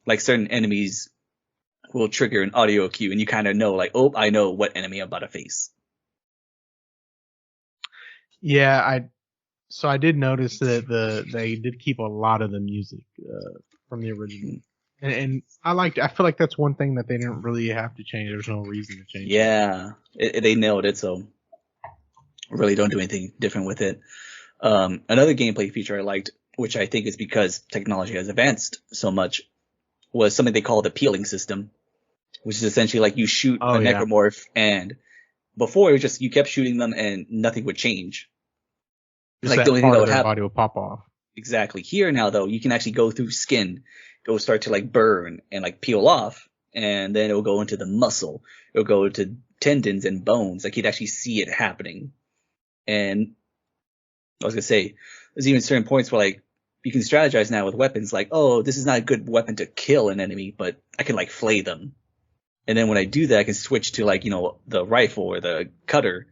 Like certain enemies will trigger an audio cue, and you kind of know, like, oh, I know what enemy I'm about to face.
Yeah, I did notice that they did keep a lot of the music from the original, and I feel like that's one thing that they didn't really have to change. There's no reason to change.
Yeah, they nailed it. So really, don't do anything different with it. Another gameplay feature I liked, which I think is because technology has advanced so much, was something they call the peeling system, which is essentially like you shoot a necromorph, and before it was just you kept shooting them and nothing would change.
Just like the only thing that would happen, body will pop off.
Exactly. Here now though, you can actually go through skin, it'll start to like burn and like peel off, and then it'll go into the muscle, it'll go into tendons and bones. Like you'd actually see it happening. And I was gonna say, there's even certain points where like you can strategize now with weapons, like, oh, this is not a good weapon to kill an enemy, but I can like flay them. And then when I do that, I can switch to like, you know, the rifle or the cutter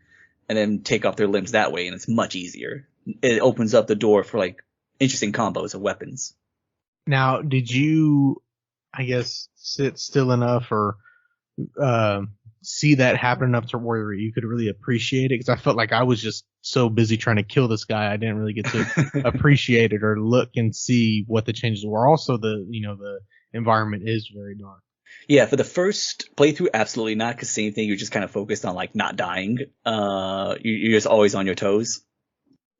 and then take off their limbs that way. And it's much easier. It opens up the door for like interesting combos of weapons.
Now, did you, I guess, sit still enough or see that happen enough to where you could really appreciate it? Because I felt like I was just so busy trying to kill this guy, I didn't really get to appreciate it or look and see what the changes were. Also, the environment is very dark.
Yeah, for the first playthrough, absolutely not, because same thing, you're just kind of focused on like not dying. You're just always on your toes.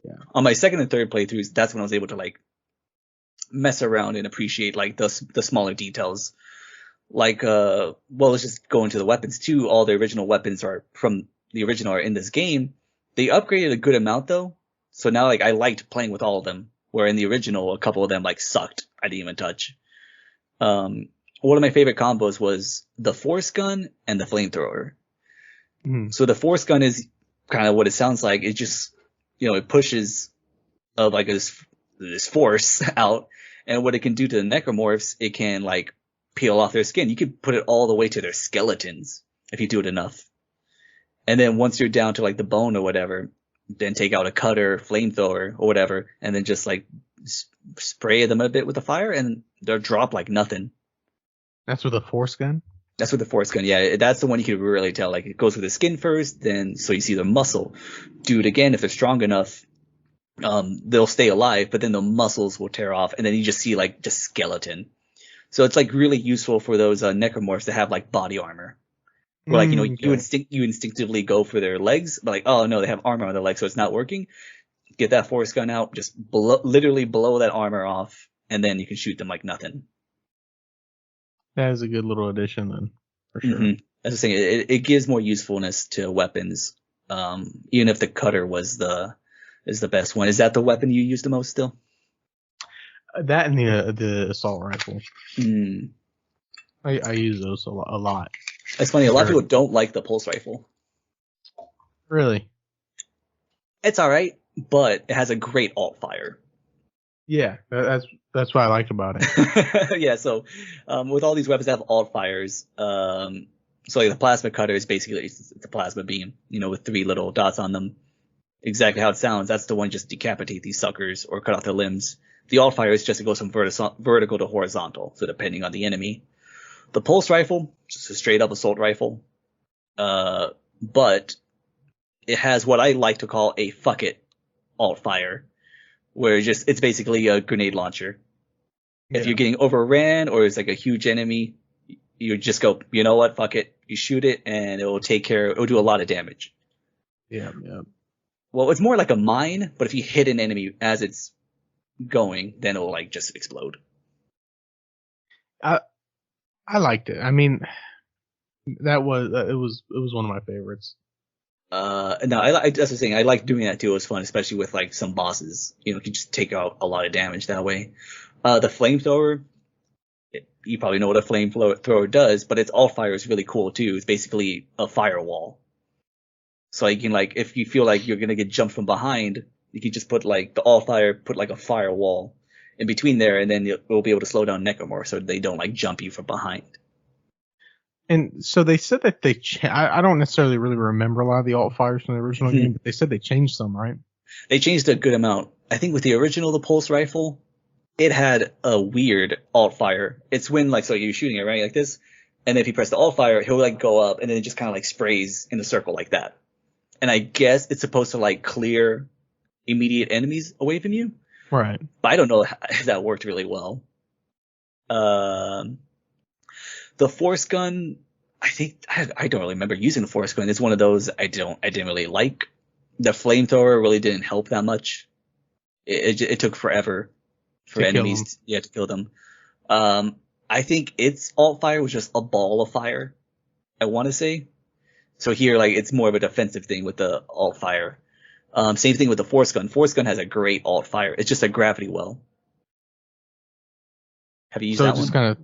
Yeah.
On my second and third playthroughs, that's when I was able to like mess around and appreciate like the smaller details. Like, let's just go into the weapons too. All the original weapons from the original are in this game. They upgraded a good amount though, so now like I liked playing with all of them. Where in the original, a couple of them like sucked. I didn't even touch. One of my favorite combos was the force gun and the flamethrower. So the force gun is kind of what it sounds like. It just, it pushes like this force out, and what it can do to the necromorphs, it can like peel off their skin. You could put it all the way to their skeletons if you do it enough. And then once you're down to like the bone or whatever, then take out a cutter, flamethrower or whatever, and then just like spray them a bit with the fire, and they'll drop like nothing.
That's with a force gun?
That's with the force gun, yeah. That's the one you can really tell. Like, it goes with the skin first, then so you see the muscle. Do it again if they're strong enough. They'll stay alive, but then the muscles will tear off, and then you just see like just skeleton. So it's like really useful for those necromorphs to have like body armor. Where like, you instinctively go for their legs, but like, oh no, they have armor on their legs, so it's not working. Get that force gun out, just literally blow that armor off, and then you can shoot them like nothing.
That is a good little addition then, for sure.
Mm-hmm. As I was saying, it gives more usefulness to weapons. Even if the cutter is the best one. Is that the weapon you use the most still?
That and the assault rifle.
Mm.
I use those a lot.
It's funny, a lot of people don't like the pulse rifle.
Really?
It's alright, but it has a great alt fire.
Yeah, that's what I liked about it.
Yeah, so with all these weapons that have alt fires, so like the plasma cutter is basically it's a plasma beam, with 3 little dots on them. Exactly how it sounds. That's the one just decapitate these suckers or cut off their limbs. The alt fire is just it goes from vertical to horizontal, so depending on the enemy. The pulse rifle, just a straight up assault rifle, but it has what I like to call a fuck it alt fire, where it's basically a grenade launcher. Yeah. If you're getting overran or it's like a huge enemy, you just go, you know what, fuck it. You shoot it and it'll do a lot of damage.
Yeah.
Well, it's more like a mine, but if you hit an enemy as it's going, then it'll like just explode.
I I liked it. I mean, that was it was one of my favorites.
No, that's the thing. I like doing that too. It was fun, especially with like some bosses. You know, you can just take out a lot of damage that way. The flamethrower, you probably know what a flamethrower does, but its all fire is really cool too. It's basically a firewall. So you can like, if you feel like you're gonna get jumped from behind, you can just put like the all fire, put like a firewall in between there, and then you'll be able to slow down necromorphs so they don't like jump you from behind.
And so they said that I don't necessarily really remember a lot of the alt fires from the original game, but they said they changed some, right?
They changed a good amount. I think with the original, the pulse rifle, it had a weird alt fire. It's when like, so you're shooting it right like this, and if you press the alt fire, he'll like go up, and then it just kind of like sprays in a circle like that. And I guess it's supposed to like clear immediate enemies away from you.
Right.
But I don't know if that worked really well. The force gun, I think I don't really remember using the force gun. It's one of those I didn't really like. The flamethrower really didn't help that much. It took forever for enemies to kill them. I think its alt fire was just a ball of fire, I want to say. So here, like, it's more of a defensive thing with the alt fire. Same thing with the force gun. Force gun has a great alt fire. It's just a gravity well. Have you used that one? So it
just kind of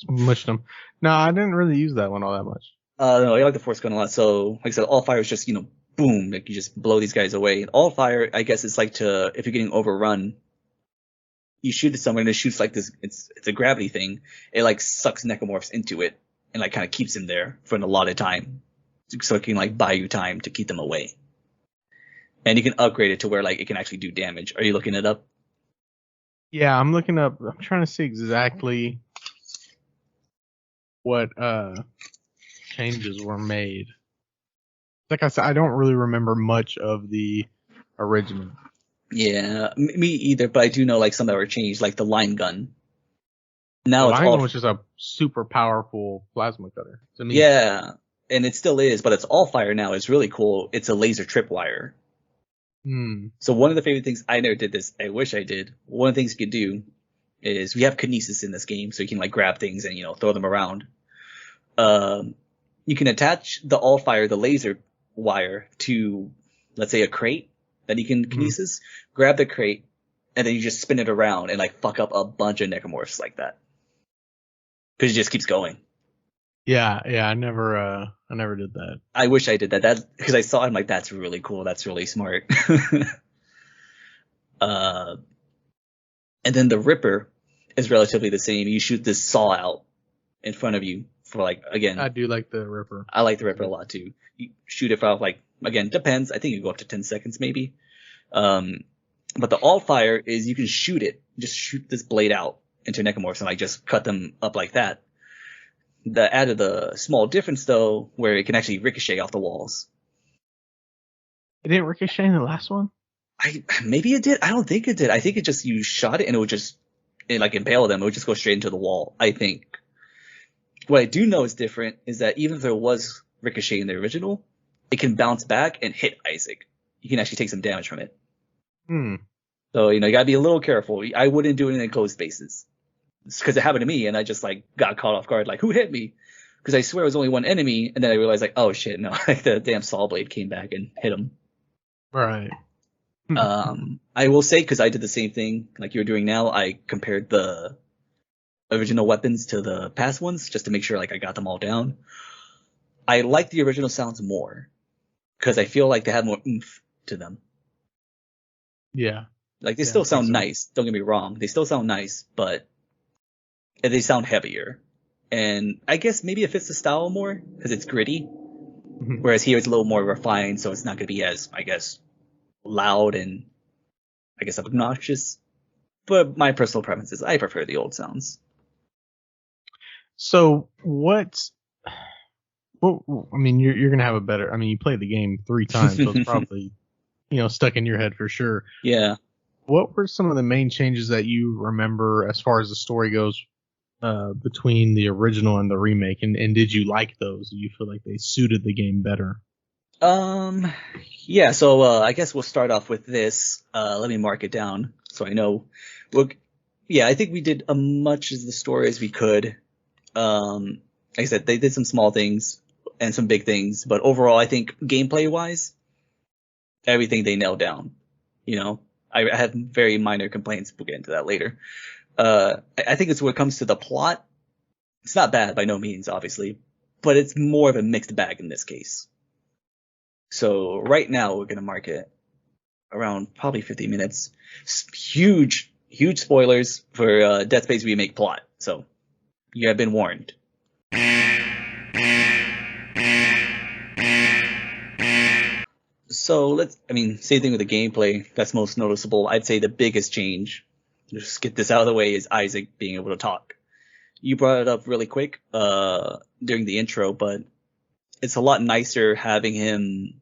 smushed them. No, I didn't really use that one all that much.
No, I like the force gun a lot. So, like I said, alt fire is just, you know, boom, like you just blow these guys away. And alt fire, I guess, is like if you're getting overrun, you shoot at someone and it shoots like this. It's a gravity thing. It like sucks necromorphs into it and like kind of keeps them there for an allotted time. So it can like buy you time to keep them away. And you can upgrade it to where like it can actually do damage. Are you looking it up?
Yeah, I'm looking up. I'm trying to see exactly what changes were made. Like I said, I don't really remember much of the original.
Yeah, me either, but I do know like some that were changed, like the line gun. Now
the line gun was just a super powerful plasma cutter to me.
Yeah, and it still is, but it's all fire now. It's really cool. It's a laser tripwire. So one of the favorite things, I never did this, I wish I did. One of the things you could do is we have kinesis in this game, so you can like grab things and, you know, throw them around. You can attach the all fire, the laser wire, to, let's say, a crate that you can kinesis, grab the crate, and then you just spin it around and like fuck up a bunch of necromorphs like that. Because it just keeps going.
Yeah, I never did that.
I wish I did that. Because I saw it, I'm like, that's really cool. That's really smart. And then the Ripper is relatively the same. You shoot this saw out in front of you for like, again.
I do like the Ripper.
I like the Ripper a lot too. You shoot it for like, again, depends. I think you go up to 10 seconds maybe. But the alt fire is you can shoot it, just shoot this blade out into necromorphs and like just cut them up like that. The added the small difference though, where it can actually ricochet off the walls.
It didn't ricochet in the last one?
Maybe it did. I don't think it did. I think it just, you shot it and it would just, like impale them. It would just go straight into the wall, I think. What I do know is different is that even if there was ricochet in the original, it can bounce back and hit Isaac. You can actually take some damage from it. So, you know, you gotta be a little careful. I wouldn't do it in enclosed spaces. Because it happened to me and I just like got caught off guard, like, who hit me? Because I swear it was only one enemy, and then I realized like, oh shit, no, like the damn saw blade came back and hit him.
Right.
I will say, because I did the same thing like you're doing now, I compared the original weapons to the past ones just to make sure like I got them all down. I like the original sounds more because I feel like they have more oomph to them.
Yeah.
Like they still sound nice. Don't get me wrong. They still sound nice, but they sound heavier. And I guess maybe it fits the style more because it's gritty. Whereas here it's a little more refined, so it's not going to be as, I guess, loud and, I guess, obnoxious. But my personal preference is I prefer the old sounds.
So I mean, you're going to have a better, I mean, you played the game 3 times, so it's probably, you know, stuck in your head for sure.
Yeah.
What were some of the main changes that you remember as far as the story goes between the original and the remake? And did you like those? Do you feel like they suited the game better?
Yeah. So I guess we'll start off with this. Let me mark it down so I know. We'll, yeah, I think we did as much as the story as we could. Like I said, they did some small things and some big things, but overall, I think gameplay wise, everything they nailed down. You know, I have very minor complaints. We'll get into that later. I think it's when it comes to the plot, it's not bad by no means, obviously, but it's more of a mixed bag in this case. So right now we're gonna mark it around probably 50 minutes. Huge, huge spoilers for Dead Space remake plot. So you have been warned. So same thing with the gameplay. That's most noticeable. I'd say the biggest change, just get this out of the way, is Isaac being able to talk. You brought it up really quick during the intro, but it's a lot nicer having him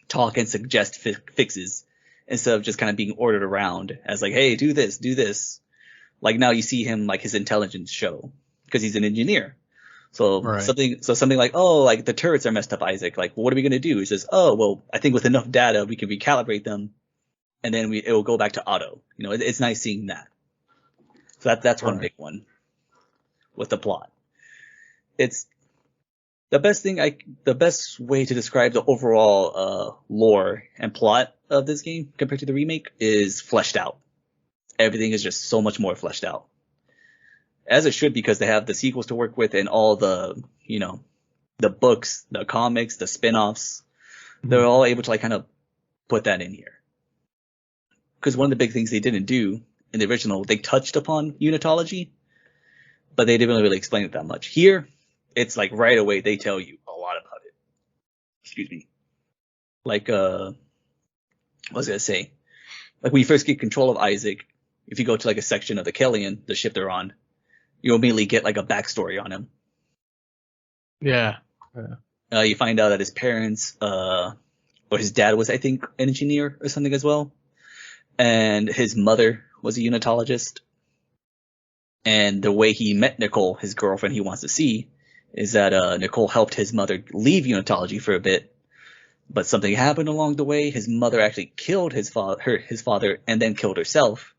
talk and suggest fixes instead of just kind of being ordered around as like, hey, do this, do this. Like now you see him like his intelligence show because he's an engineer. So
Right.
something like, oh, like the turrets are messed up, Isaac. Like, what are we gonna do? He says, oh, well, I think with enough data we can recalibrate them, and then it will go back to auto. You know, it's nice seeing that. So that's one big one with the plot. It's the best way to describe the overall lore and plot of this game compared to the remake is fleshed out. Everything is just so much more fleshed out. As it should, because they have the sequels to work with and all the, the books, the comics, the spin-offs. They're all able to like kind of put that in here. Because one of the big things they didn't do in the original, they touched upon unitology, but they didn't really explain it that much. Here, it's like right away they tell you a lot about it. Excuse me. Like, what was I gonna say? Like when you first get control of Isaac, if you go to like a section of the Kellion, the ship they're on, you immediately get like a backstory on him.
Yeah.
You find out that his parents, or his dad was, I think, an engineer or something as well. And his mother was a unitologist. And the way he met Nicole, his girlfriend he wants to see, is that Nicole helped his mother leave unitology for a bit. But something happened along the way. His mother actually killed his father and then killed herself.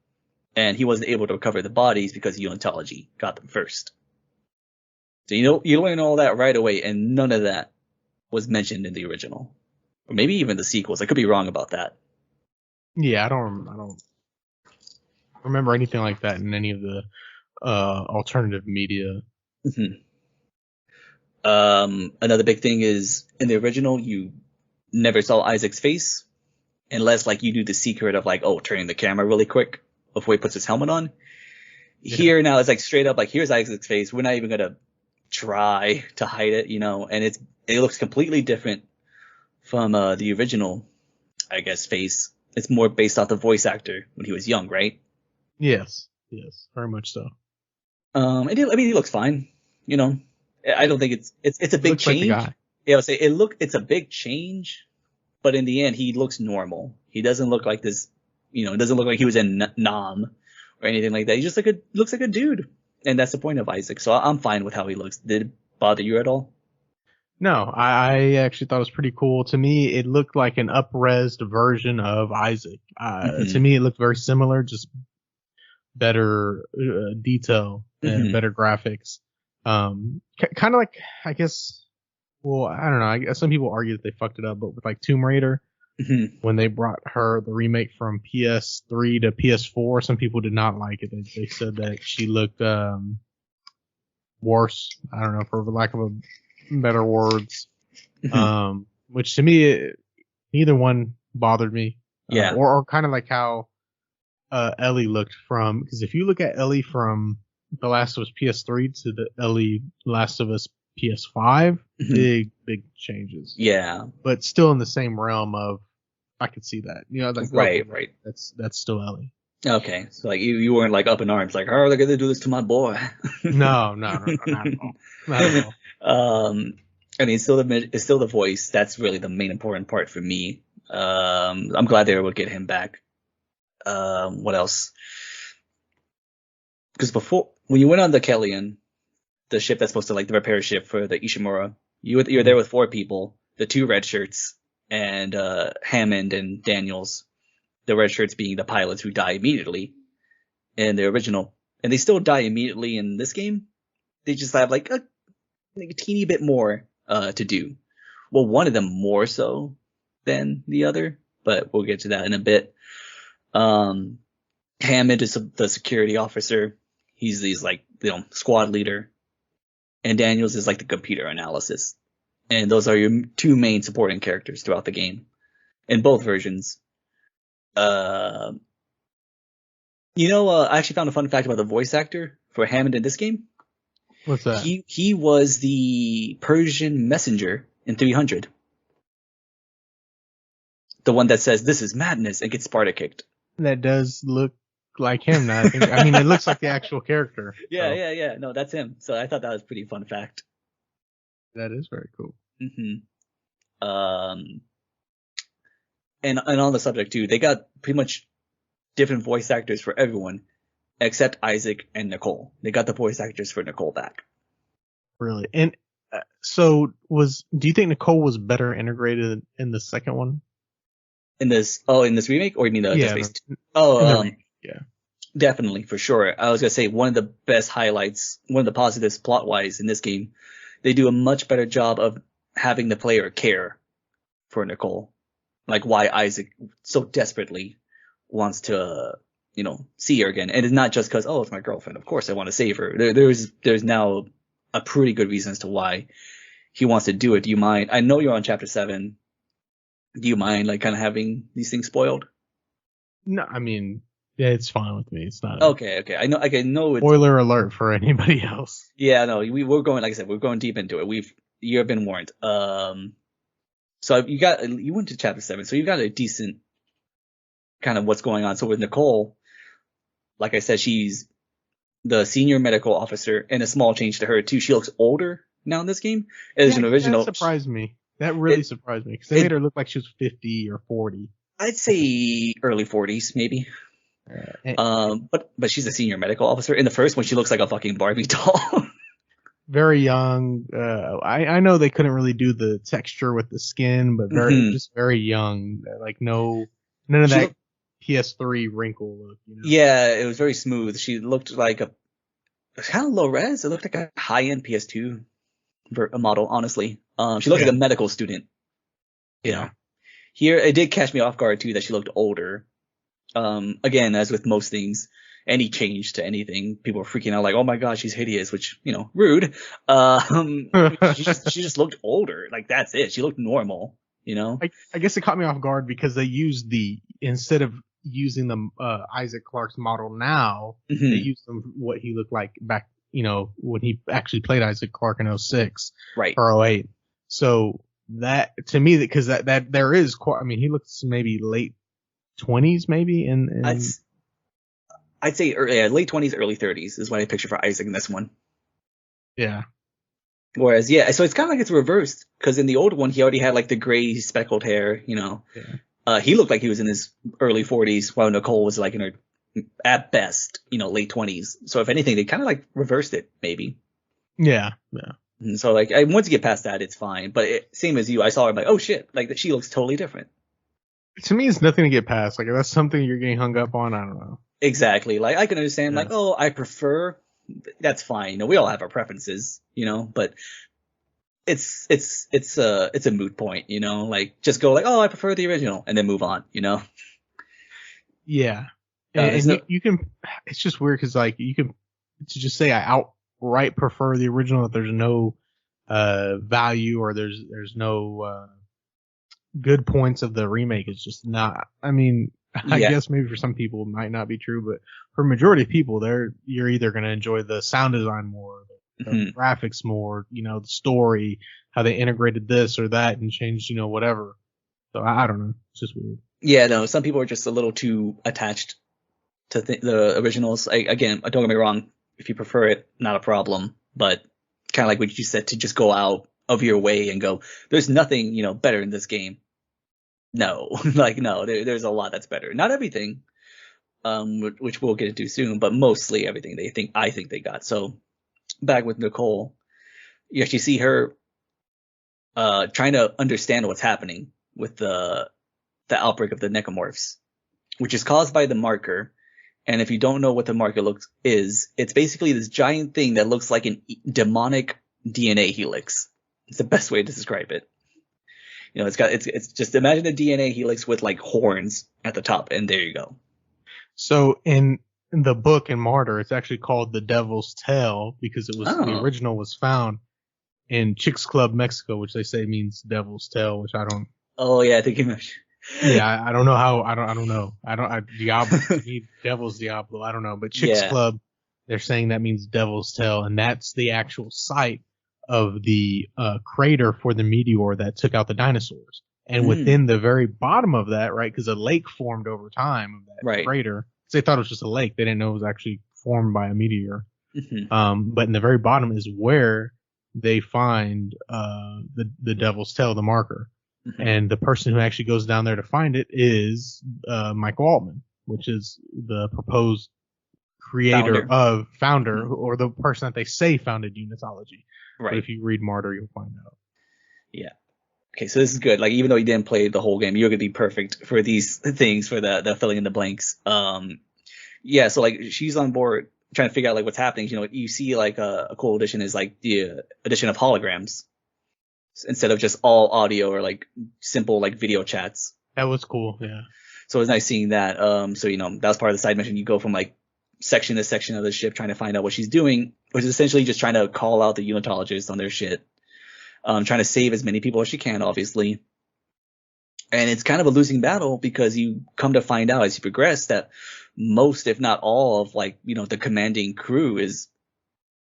And he wasn't able to recover the bodies because unitology got them first. So you learn all that right away, and none of that was mentioned in the original, or maybe even the sequels. I could be wrong about that.
Yeah, I don't remember anything like that in any of the alternative media.
Mm-hmm. Another big thing is in the original, you never saw Isaac's face, unless like you do the secret of like, oh, turning the camera really quick before he puts his helmet on. Yeah. Here now it's like straight up like, here's Isaac's face. We're not even gonna try to hide it, and it looks completely different from the original, I guess, face. It's more based off the voice actor when he was young, right?
Yes, very much so.
He looks fine. I don't think it's a big change.
Like the guy.
Yeah, I would say it's a big change, but in the end, he looks normal. He doesn't look like this, it doesn't look like he was in Nam or anything like that. He just looks like a dude. And that's the point of Isaac. So I'm fine with how he looks. Did it bother you at all?
No, I actually thought it was pretty cool. To me, it looked like an up-resed version of Isaac. To me, it looked very similar, just better detail and better graphics. Kind of like, I guess, well, I don't know. I guess some people argue that they fucked it up, but with like Tomb Raider, when they brought the remake from PS3 to PS4, some people did not like it. They said that she looked worse. I don't know, for lack of better words. Which to me, neither one bothered me.
Yeah.
Or kind of like how Ellie looked from, because if you look at Ellie from The Last of Us PS3 to the Ellie Last of Us PS5, big changes.
Yeah.
But still in the same realm of, I could see that. Like,
right.
That's still Ellie.
Okay. So like you weren't like up in arms like, oh, they're gonna do this to my boy.
No, not at all. Not at all.
It's still the voice. That's really the main important part for me. I'm glad they were able to get him back. What else? Because before, when you went on the Kellion, the ship that's supposed to like the repair ship for the Ishimura, you're there with 4 people. the two red shirts, and Hammond and Daniels, the red shirts being the pilots who die immediately in the original, and they still die immediately in this game. They just have like a teeny bit more to do. Well, one of them more so than the other, but we'll get to that in a bit. Hammond is the security officer. He's like, squad leader. And Daniels is like the computer analysis. And those are your two main supporting characters throughout the game in both versions. I actually found a fun fact about the voice actor for Hammond in this game.
What's that?
He was the Persian messenger in 300. The one that says, "This is madness," and gets Sparta kicked.
That does look like him now. I mean, it looks like the actual character.
Yeah, so. Yeah. No, that's him. So I thought that was a pretty fun fact.
That is very cool.
And on the subject too, they got pretty much different voice actors for everyone except Isaac and Nicole. They got the voice actors for Nicole back.
Really? And do you think Nicole was better integrated in the second one?
In this remake, or you mean the Space?
Yeah.
Definitely, for sure. I was gonna say one of the best highlights, one of the positives plot-wise in this game, they do a much better job of having the player care for Nicole, like why Isaac so desperately wants to, see her again, and it's not just because it's my girlfriend. Of course, I want to save her. There's now a pretty good reason as to why he wants to do it. Do you mind? I know you're on chapter 7. Do you mind like kind of having these things spoiled?
No, I mean, yeah, it's fine with me. It's not
okay. I know it's
spoiler alert for anybody else.
Yeah, no, we're going, like I said, we're going deep into it. You've been warned. So you went to chapter 7, so you've got a decent kind of what's going on. So with Nicole, like I said, she's the senior medical officer, and a small change to her too. She looks older now in this game. As an original,
that surprised me. That really surprised me because they made her look like she was 50 or 40.
I'd say early 40s, maybe. But she's a senior medical officer. In the first one, she looks like a fucking Barbie doll.
Very young. I know they couldn't really do the texture with the skin, but just very young. Like none of that PS3 wrinkle look.
Yeah, it was very smooth. She looked like a kind of low res. It looked like a high end PS2 model, honestly. She looked like a medical student.
Yeah.
Here, it did catch me off guard too that she looked older. Again, as with most things, any change to anything, people are freaking out like, "Oh my god, she's hideous," which, rude. She just looked older. Like, that's it. She looked normal,
I guess it caught me off guard because they used instead of using the Isaac Clarke's model now, they used what he looked like back, when he actually played Isaac Clarke in 06 or 08. So that, to me, because that there is quite, he looks maybe late 20s, maybe.
I'd say late 20s, early 30s is what I picture for Isaac in this one.
Yeah.
Whereas, so it's kind of like it's reversed, because in the old one, he already had like the gray speckled hair,
Yeah.
He looked like he was in his early 40s, while Nicole was like in her, at best, late 20s. So if anything, they kind of like reversed it, maybe.
Yeah.
And so like, once you get past that, it's fine. But same as you, I saw her, I'm like, oh shit, like she looks totally different.
To me, it's nothing to get past. Like, if that's something you're getting hung up on, I don't know.
Exactly. Like, I can understand, like, I prefer, that's fine. We all have our preferences, but it's a moot point, like, just go like, I prefer the original, and then move on,
Yeah. You can, it's just weird because, like, you can just say I outright prefer the original if there's no value or there's no good points of the remake. It's just not, I guess maybe for some people it might not be true, but for a majority of people, you're either going to enjoy the sound design more, the graphics more, the story, how they integrated this or that and changed, whatever. So I don't know. It's just weird.
Yeah, no, some people are just a little too attached to the originals. Again, don't get me wrong. If you prefer it, not a problem. But kind of like what you said, to just go out of your way and go, there's nothing, better in this game. No, there's a lot that's better. Not everything, which we'll get into soon, but mostly everything I think they got. So back with Nicole, you actually see her trying to understand what's happening with the outbreak of the necromorphs, which is caused by the marker. And if you don't know what the marker is, it's basically this giant thing that looks like an demonic DNA helix. It's the best way to describe it. You know, it's just imagine a DNA helix with like horns at the top, and there you go.
So in the book in Martyr, it's actually called the Devil's Tail because it was the original was found in Chicks Club, Mexico, which they say means Devil's Tail, which I don't.
Oh yeah, I think you mentioned.
Yeah, I don't know how. I don't know. Diablo. Devil's Diablo. I don't know. But Chicks Club, they're saying that means Devil's Tail, and that's the actual site of the crater for the meteor that took out the dinosaurs. And within the very bottom of that, right, because a lake formed over time of that crater. So they thought it was just a lake. They didn't know it was actually formed by a meteor. But in the very bottom is where they find the Devil's Tail, the marker. And the person who actually goes down there to find it is Michael Altman, which is the proposed founder, or the person that they say founded unitology. Right. But if you read Martyr, you'll find out.
Yeah. Okay, so this is good. Like, even though you didn't play the whole game, you're gonna be perfect for these things, for the filling in the blanks. Yeah. So like, she's on board trying to figure out like what's happening. You know, you see like a cool addition is like the addition of holograms instead of just all audio or like simple like video chats.
That was cool. Yeah.
So it was nice seeing that. So, you know, that was part of the side mission. You go from like section to section of the ship trying to find out what she's doing, which is essentially just trying to call out the unitologists on their shit. Trying to save as many people as she can, obviously. And it's kind of a losing battle because you come to find out as you progress that most, if not all of like, you know, the commanding crew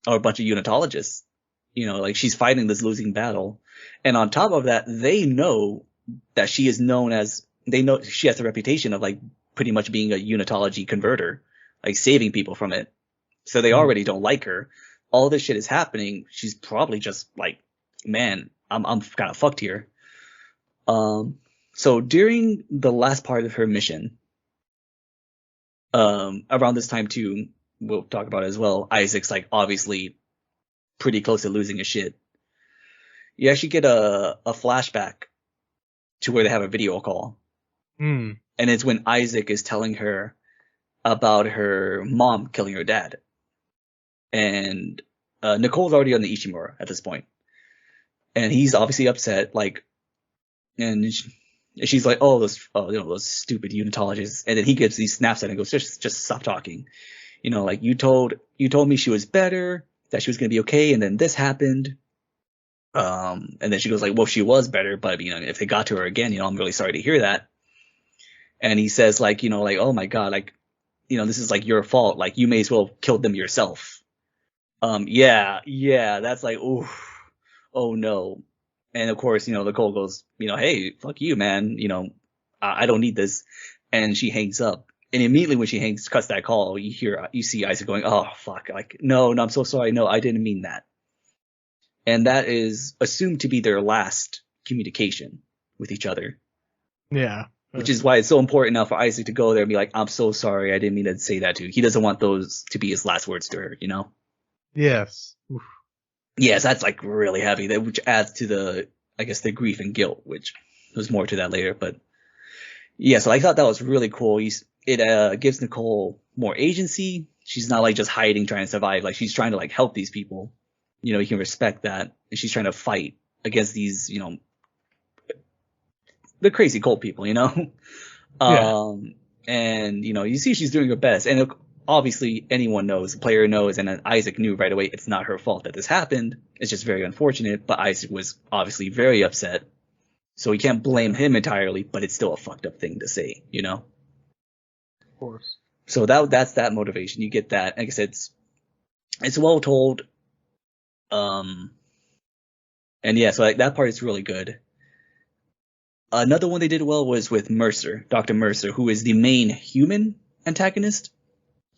are a bunch of unitologists. You know, like she's fighting this losing battle. And on top of that, they know that she is known as, they know she has the reputation of like pretty much being a unitology converter, like saving people from it. So they already don't like her. All this shit is happening. She's probably just like, man, I'm kind of fucked here. So during the last part of her mission, around this time too, we'll talk about it as well, Isaac's like obviously pretty close to losing his shit. You actually get a flashback to where they have a video call. And it's when Isaac is telling her about her mom killing her dad. And Nicole's already on the Ishimura at this point. And he's obviously upset, like, and she's like, oh, those stupid unitologists. And then he gives these snaps at it and goes, just stop talking. You know, like, you told me she was better, that she was going to be okay, and then this happened. And then she goes like, well, she was better, but, you know, if they got to her again, you know, I'm really sorry to hear that. And he says like, you know, like, oh my God, like, you know, this is like your fault. Like, you may as well kill them yourself. Yeah, that's like, oof, oh no. And of course, you know, Nicole goes, you know, hey, fuck you, man. You know, I don't need this. And she hangs up. And immediately when she cuts that call, you see Isaac going, oh fuck, like, no, I'm so sorry. No, I didn't mean that. And that is assumed to be their last communication with each other.
Yeah.
Which is why it's so important now for Isaac to go there and be like, I'm so sorry, I didn't mean to say that to you. He doesn't want those to be his last words to her, you know?
Yes. Oof.
Yes, that's like really heavy, which adds to the grief and guilt, which there's more to that later. But yeah, so I thought that was really cool. It gives Nicole more agency. She's not like just hiding, trying to survive. Like, she's trying to like help these people. You know, you can respect that. And she's trying to fight against these, you know, the crazy cult people, you know?
Yeah.
And, you know, you see she's doing her best. And obviously anyone knows, the player knows, and then Isaac knew right away it's not her fault that this happened. It's just very unfortunate, but Isaac was obviously very upset. So we can't blame him entirely, but it's still a fucked up thing to say, you know?
Of course.
So that's that motivation. You get that. Like I said, it's well told. And yeah, so like, that part is really good. Another one they did well was with Mercer, Dr. Mercer, who is the main human antagonist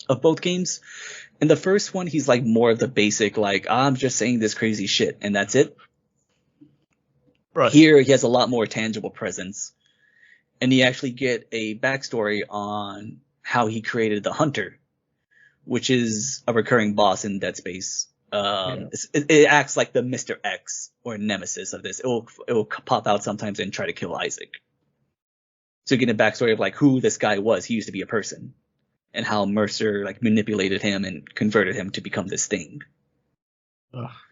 of both games. In the first one, he's like more of the basic, like, I'm just saying this crazy shit, and that's it. Right. Here, he has a lot more tangible presence. And you actually get a backstory on how he created the Hunter, which is a recurring boss in Dead Space.
Yeah.
It acts like the Mr. X or nemesis of this. It will pop out sometimes and try to kill Isaac. So you get a backstory of like who this guy was. He used to be a person, and how Mercer like manipulated him and converted him to become this thing.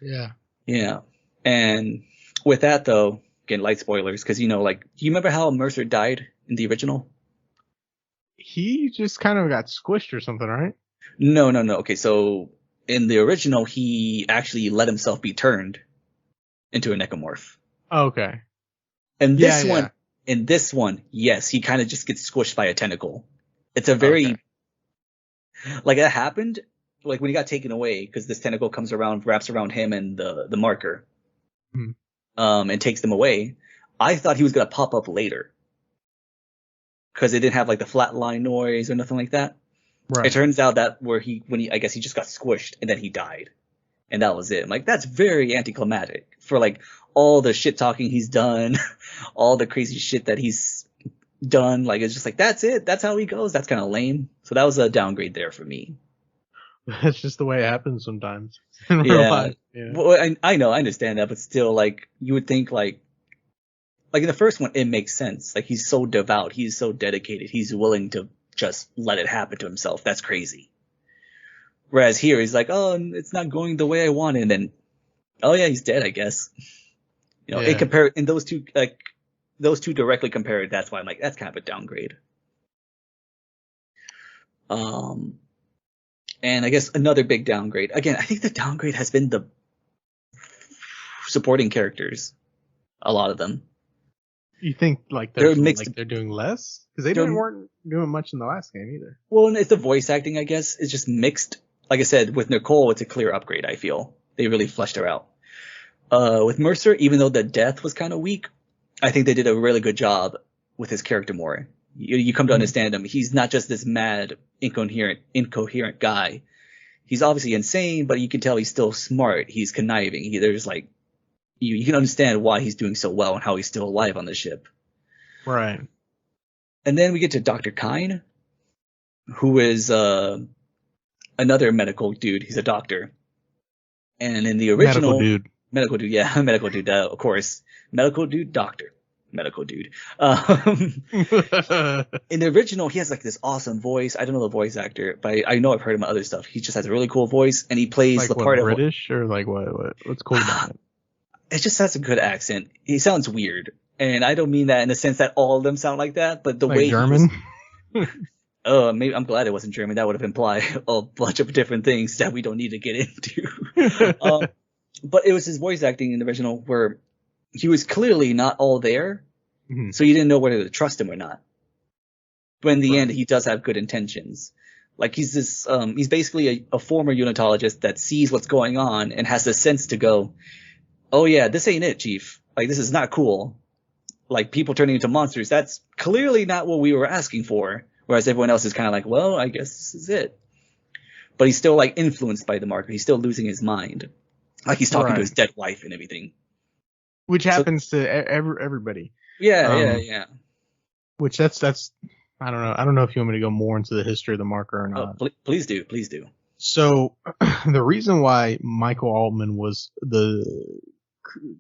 Yeah.
Yeah. And with that though, again, light spoilers, because like, do you remember how Mercer died in the original?
He just kind of got squished or something, right?
No, no, no. Okay, so in the original, he actually let himself be turned into a necromorph.
Okay.
And
Yeah,
this
yeah.
one, in this one, yes, he kind of just gets squished by a tentacle. It's a
Okay.
very like that happened like when he got taken away because this tentacle comes around, wraps around him and the marker,
Hmm.
and takes them away. I thought he was gonna pop up later because it didn't have like the flat line noise or nothing like that. It
Right.
turns out that when he I guess he just got squished and then he died. And that was it. I'm like, that's very anticlimactic for like all the shit talking he's done, all the crazy shit that he's done. Like, it's just like, that's it. That's how he goes. That's kind of lame. So that was a downgrade there for me.
That's just the way it happens sometimes in real
Yeah.
life. Yeah.
Well, I know, I understand that, but still, like, you would think like in the first one, it makes sense. Like, he's so devout. He's so dedicated. He's willing to just let it happen to himself. That's crazy. Whereas here, he's like, oh, it's not going the way I wanted. And then, oh yeah, he's dead, I guess. It
Yeah.
compared in those two directly compared. That's why I'm like, that's kind of a downgrade. Um, and I guess another big downgrade. Again, I think the downgrade has been the supporting characters. A lot of them.
You think like
They're mixed.
they're doing less because they
They're,
weren't doing much in the last game either.
well, it's the voice acting, I guess. It's just mixed. Like I said, with Nicole, it's a clear upgrade. I feel they really fleshed her out. With Mercer, even though the death was kind of weak, I think they did a really good job with his character more. You come to understand him. He's not just this mad, incoherent guy. He's obviously insane, but you can tell he's still smart. He's conniving. There's like, you can understand why he's doing so well and how he's still alive on the ship.
Right.
And then we get to Dr. Kine, who is another medical dude. He's a doctor. And in the
Medical
original,
dude.
medical dude, yeah, medical dude, of course. Medical dude, doctor. Medical dude. In the original, he has like this awesome voice. I don't know the voice actor, but I know I've heard him in other stuff. He just has a really cool voice, and he plays
Like
the
what,
part of.
British or like what's cool about it?
It just has a good accent. He sounds weird, and I don't mean that in the sense that all of them sound like that, but the
Like
way
German?
maybe I'm glad it wasn't German. That would have implied a bunch of different things that we don't need to get into. But it was his voice acting in the original where he was clearly not all there, so you didn't know whether to trust him or not. But in the end, he does have good intentions. Like he's he's basically a former unitologist that sees what's going on and has the sense to go, oh yeah, this ain't it, Chief. Like this is not cool. Like people turning into monsters, that's clearly not what we were asking for. Whereas everyone else is kind of like, well, I guess this is it. But he's still like influenced by the marker. He's still losing his mind. Like he's talking to his dead wife and everything.
Which happens to everybody.
Yeah.
Which that's I don't know. I don't know if you want me to go more into the history of the marker or not.
Please do.
So the reason why Michael Altman was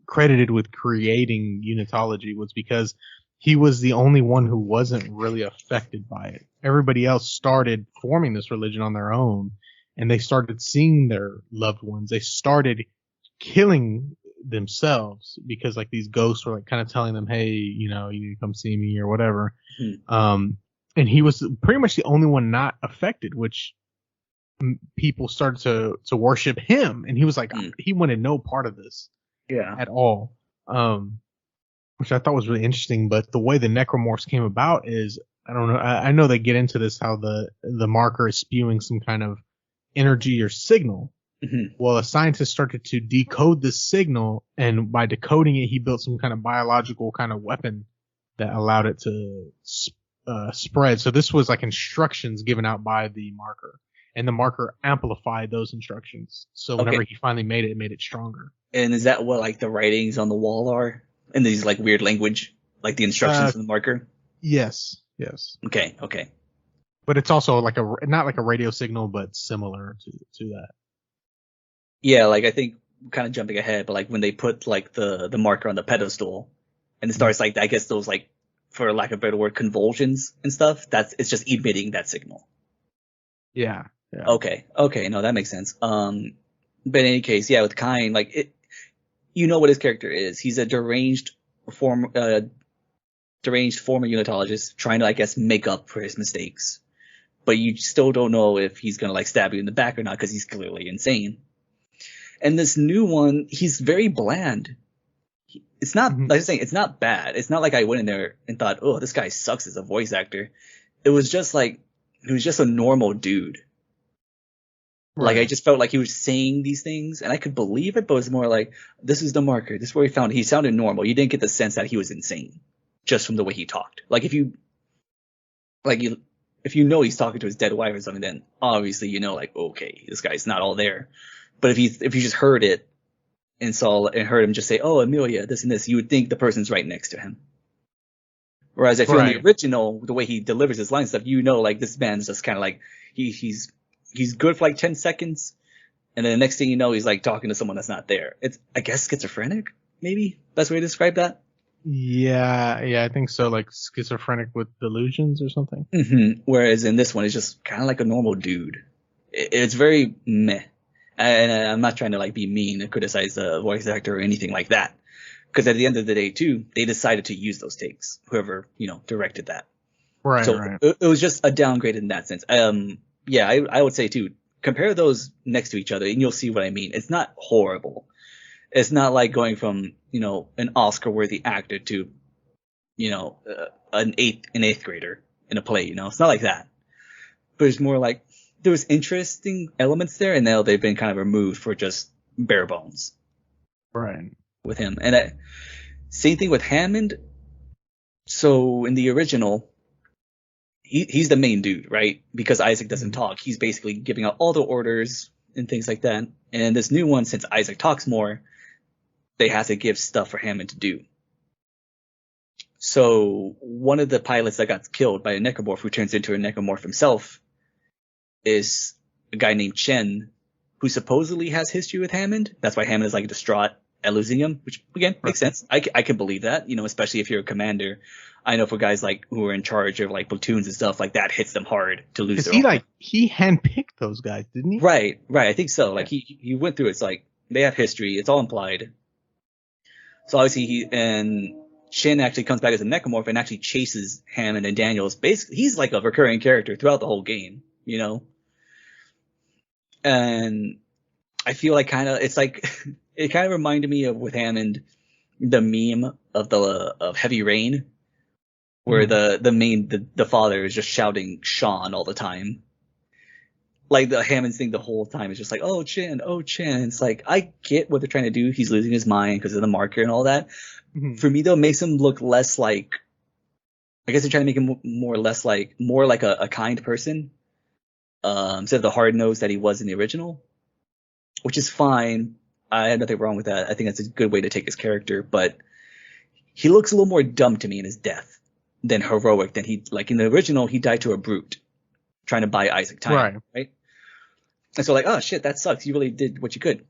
credited with creating unitology was because he was the only one who wasn't really affected by it. Everybody else started forming this religion on their own, and they started seeing their loved ones. They started killing themselves because like these ghosts were like kind of telling them, hey, you need to come see me or whatever. And he was pretty much the only one not affected, which people started to worship him. And he was like, he wanted no part of this at all. Which I thought was really interesting. But the way the necromorphs came about is, I don't know. I know they get into this, how the marker is spewing some kind of energy or signal. Well, a scientist started to decode this signal, and by decoding it, he built some kind of biological kind of weapon that allowed it to spread. So this was like instructions given out by the marker, and the marker amplified those instructions. So whenever he finally made it made it stronger.
And is that what like the writings on the wall are? In these like weird language, like the instructions from the marker?
Yes.
Okay.
But it's also like not like a radio signal, but similar to that.
Yeah, like I think kind of jumping ahead, but like when they put like the marker on the pedestal and it
Mhm.
starts like I guess those like for lack of a better word convulsions and stuff, that's it's just emitting that signal.
Yeah, yeah.
Okay, no, that makes sense. But in any case, yeah, with Kain, like it, you know what his character is. He's a form, uh, deranged former unitologist trying to, I guess, make up for his mistakes. But you still don't know if he's gonna like stab you in the back or not because he's clearly insane. And this new one, he's very bland. It's not
Mhm.
like I'm saying, it's not bad. It's not like I went in there and thought, oh, this guy sucks as a voice actor. It was just like he was just a normal dude. Like I
Right.
just felt like he was saying these things and I could believe it, but it was more like this is the marker. This is where he found it. He sounded normal. You didn't get the sense that he was insane just from the way he talked. Like like you if you know he's talking to his dead wife or something, then obviously you know like okay, this guy's not all there. But if you just heard it and saw and heard him just say, "Oh, Amelia, this and this," you would think the person's right next to him. Whereas I feel in the
Right.
original, the way he delivers his lines and stuff, you know, like this man's just kind of like he's good for like 10 seconds, and then the next thing you know, he's like talking to someone that's not there. It's I guess schizophrenic, maybe best way to describe that.
Yeah, yeah, I think so. Like schizophrenic with delusions or something.
Whereas in this one, it's just kind of like a normal dude. It's very meh. And I'm not trying to like be mean and criticize the voice actor or anything like that. Because at the end of the day, too, they decided to use those takes. Whoever directed that.
Right,
So
right.
it was just a downgrade in that sense. Yeah, I would say too. Compare those next to each other, and you'll see what I mean. It's not horrible. It's not like going from an Oscar-worthy actor to an eighth grader in a play. It's not like that. But it's more like there was interesting elements there, and now they've been kind of removed for just bare bones
Right.
with him. And same thing with Hammond. So in the original, he's the main dude, right? Because Isaac doesn't
Mhm.
talk, he's basically giving out all the orders and things like that. And this new one, since Isaac talks more, they have to give stuff for Hammond to do. So one of the pilots that got killed by a necromorph who turns into a necromorph himself is a guy named Chen, who supposedly has history with Hammond. That's why Hammond is like distraught at losing him, which again makes
Right.
sense. I can believe that, especially if you're a commander. I know for guys like who are in charge of like platoons and stuff like that hits them hard to lose
Because
their own.
he handpicked those guys, didn't he?
Right, right. I think so. Like
Yeah.
he went through it. It's like they have history. It's all implied. So obviously he and Shin actually comes back as a necromorph and actually chases Hammond and Daniels. Basically, he's like a recurring character throughout the whole game. And I feel like kind of it's like it kind of reminded me of with Hammond the meme of Heavy Rain, where
Mhm.
the father is just shouting Sean all the time. Like the Hammond thing the whole time is just like, oh Chin, oh Chin. It's like I get what they're trying to do. He's losing his mind because of the marker and all that.
Mhm.
For me though, it makes him look less like I guess they're trying to make him more like a kind person, instead of the hard nose that he was in the original, which is fine. I have nothing wrong with that. I think that's a good way to take his character, but he looks a little more dumb to me in his death than heroic. Than he like in the original, he died to a brute trying to buy Isaac time,
Right.
right? And so like, oh shit, that sucks. You really did what you could.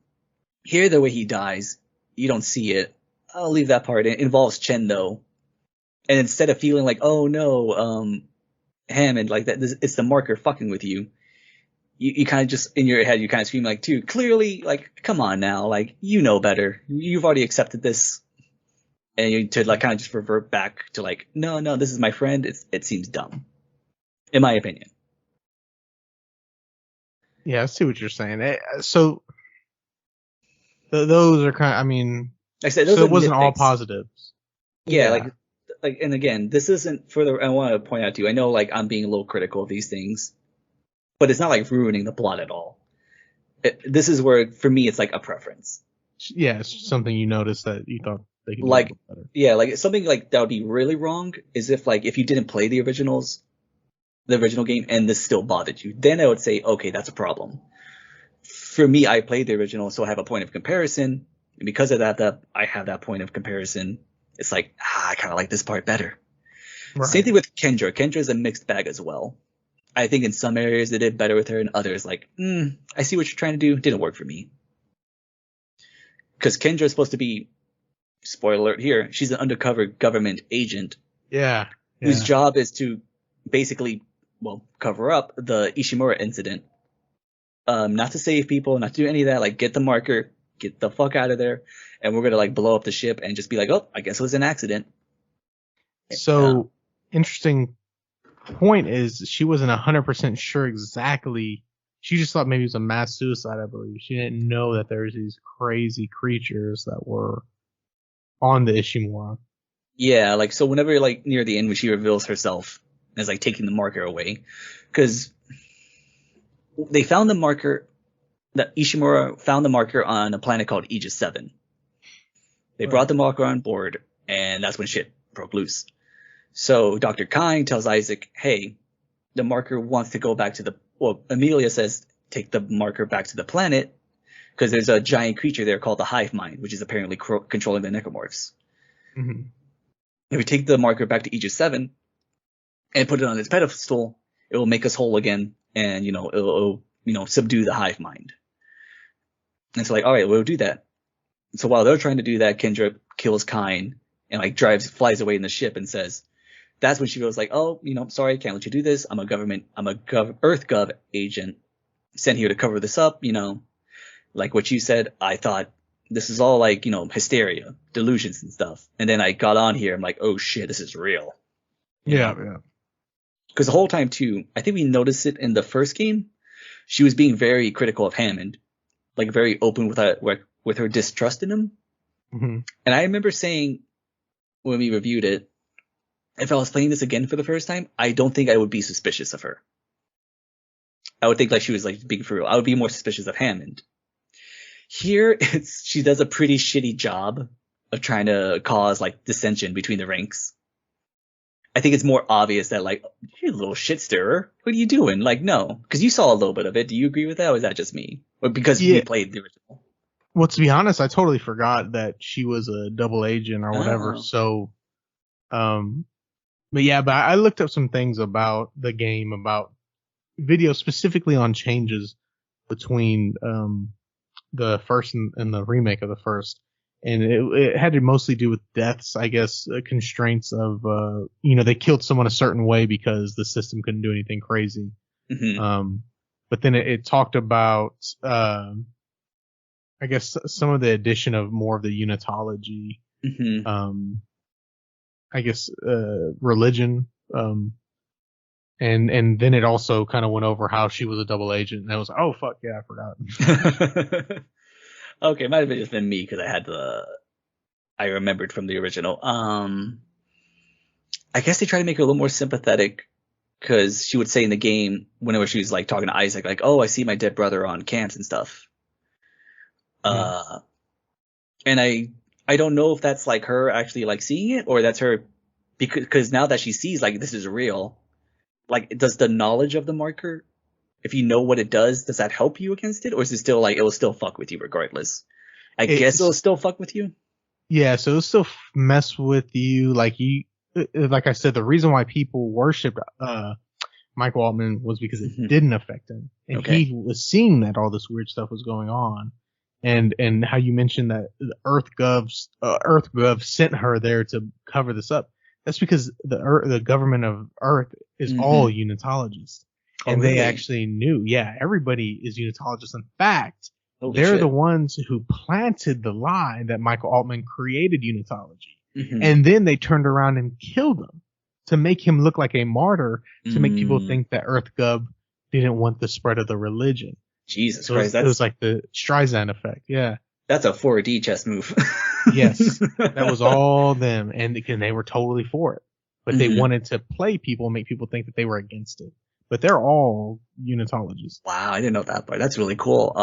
Here, the way he dies, you don't see it. I'll leave that part. It involves Chen though, and instead of feeling like, oh no, Hammond, like that, it's the marker fucking with you. You kind of just in your head, you kind of scream like, dude, clearly, like, come on now, like, you know better. You've already accepted this, and you to like kind of just revert back to like, no, no, this is my friend. It seems dumb, in my opinion.
Yeah, I see what you're saying. So those are kind. I mean,
Like I said, those
so
are
it wasn't all
nitpicks.
positives.
Yeah,
Yeah.
and again, this isn't for the. I want to point out to you. I know like I'm being a little critical of these things, but it's not like ruining the plot at all. This is where for me it's like a preference.
Yeah, it's something you noticed that you thought they could do a
Like
little better.
yeah, like something like that would be really wrong is if you didn't play the original game, and this still bothered you, then I would say, okay, that's a problem. For me, I played the original, so I have a point of comparison, and because of that I have that point of comparison. It's like, I kind of like this part better. Same
Right.
thing with Kendra. Kendra is a mixed bag as well. I think in some areas they did better with her, and others like, I see what you're trying to do. Didn't work for me. because Kendra is supposed to be, spoiler alert here, she's an undercover government agent
Yeah.
whose job is to basically, well, cover up the Ishimura incident. Not to save people, not to do any of that. Like, get the marker, get the fuck out of there, and we're gonna like blow up the ship and just be like, oh, I guess it was an accident.
So interesting point is she wasn't 100% sure exactly. She just thought maybe it was a mass suicide, I believe. She didn't know that there was these crazy creatures that were on the Ishimura.
Yeah, like, so whenever like near the end when she reveals herself as like taking the marker away, because they found the marker, that Ishimura found the marker on a planet called Aegis 7. They brought the marker on board, and that's when shit broke loose. So Dr. Kyne tells Isaac, hey, the marker wants to go back to the, well, Amelia says take the marker back to the planet because there's a giant creature there called the Hive Mind, which is apparently controlling the necromorphs.
Mm-hmm.
If we take the marker back to Aegis 7 and put it on its pedestal, it will make us whole again, and, it'll subdue the Hive Mind. And it's like, all right, we'll do that. So while they're trying to do that, Kendra kills Kyne and like flies away in the ship and says, that's when she goes like, oh, sorry, I can't let you do this. I'm a Earth Gov agent sent here to cover this up. Like what you said, I thought this is all like, hysteria, delusions and stuff. And then I got on here. I'm like, oh shit, this is real.
Yeah.
Because the whole time too, I think we noticed it in the first game. She was being very critical of Hammond, like very open with her distrust in him.
Mm-hmm.
And I remember saying when we reviewed it, if I was playing this again for the first time, I don't think I would be suspicious of her. I would think like she was like being for real. I would be more suspicious of Hammond. Here, she does a pretty shitty job of trying to cause like dissension between the ranks. I think it's more obvious that like, you little shit stirrer, what are you doing? Like, no, because you saw a little bit of it. Do you agree with that, or is that just me? Or because we played the original?
Well, to be honest, I totally forgot that she was a double agent or whatever.
Oh.
So, but I looked up some things about the game, about videos specifically on changes between the first and the remake of the first, and it had to mostly do with deaths, I guess, constraints of they killed someone a certain way because the system couldn't do anything crazy.
Mm-hmm.
But then it talked about I guess some of the addition of more of the unitology.
Mm-hmm.
I guess religion. And then it also kind of went over how she was a double agent, and I was like, oh fuck yeah, I forgot.
Okay, might have just been me because I remembered from the original. I guess they tried to make her a little more sympathetic because she would say in the game whenever she was like talking to Isaac, like, oh, I see my dead brother on camps and stuff. And I don't know if that's like her actually like seeing it, or that's her because now that she sees like this is real, like does the knowledge of the marker, if you know what it does that help you against it, or is it still like it will still fuck with you regardless? I guess it'll still fuck with you. Yeah,
so it'll still mess with you. Like I said, the reason why people worshipped Michael Altman was because it didn't affect him, and he was seeing that all this weird stuff was going on. And how you mentioned that the Earth Gov sent her there to cover this up. That's because the government of Earth is all Unitologists. And really? They actually knew. Yeah, everybody is Unitologist. In fact, they're the ones who planted the lie that Michael Altman created Unitology. And then they turned around and killed him to make him look like a martyr, to make people think that Earth Gov didn't want the spread of the religion.
Jesus Christ.
It was like the Streisand effect. Yeah.
That's a 4D chess move.
Yes. That was all them. And they were totally for it. But they wanted to play people and make people think that they were against it. But they're all Unitologists.
Wow. I didn't know that part. That's really cool.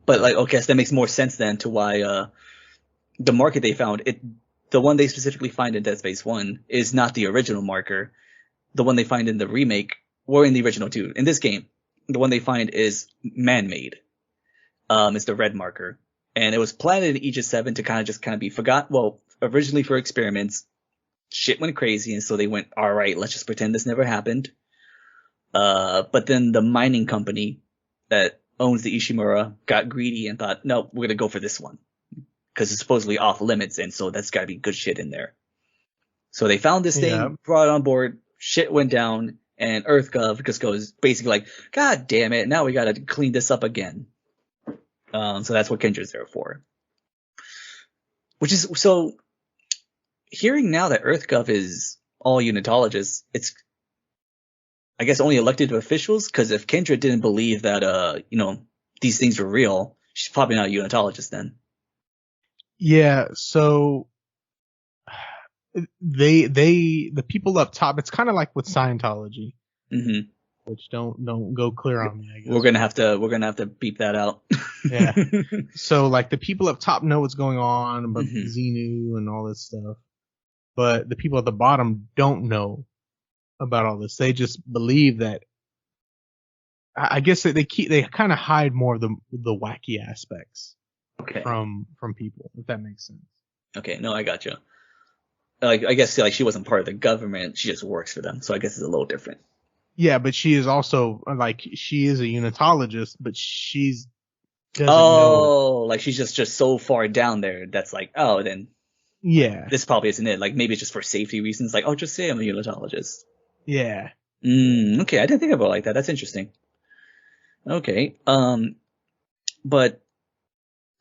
But like, okay, so that makes more sense then to why, the marker they found, the one they specifically find in Dead Space 1 is not the original marker. The one they find in the remake, or in the original too. In this game, the one they find is man-made. It's the red marker. And it was planted in Aegis 7 to kind of be forgot. Well, originally for experiments, shit went crazy. And so they went, all right, let's just pretend this never happened. But then the mining company that owns the Ishimura got greedy and thought, no, we're going to go for this one. because it's supposedly off limits, and so that's got to be good shit in there. So they found this
Yeah.
thing, brought it on board, shit went down, and EarthGov just goes basically like, God damn it, now we got to clean this up again. So that's what Kendra's there for. Which is, so hearing now that EarthGov is all unitologists, it's, I guess, only elected officials, because if Kendra didn't believe that, these things were real, she's probably not a unitologist then.
Yeah, so the people up top, it's kind of like with Scientology,
Mm-hmm.
which don't go clear on me, I guess.
We're gonna have to beep that out.
Yeah. So like the people up top know what's going on about
Mhm.
Xenu and all this stuff, but the people at the bottom don't know about all this. They just believe that. I guess that they kind of hide more of the wacky aspects
Okay.
from people, if that makes sense.
Okay. No, I got you. Like, I guess like she wasn't part of the government. She just works for them. So I guess it's a little different.
Yeah, but she is also like she is a unitologist, but she's doesn't know.
Oh, like she's just so far down there. That's like, oh, then
Yeah.
this probably isn't it. Like maybe it's just for safety reasons. Like, oh, just say I'm a unitologist.
Yeah.
Okay, I didn't think about it like that. That's interesting. Okay. But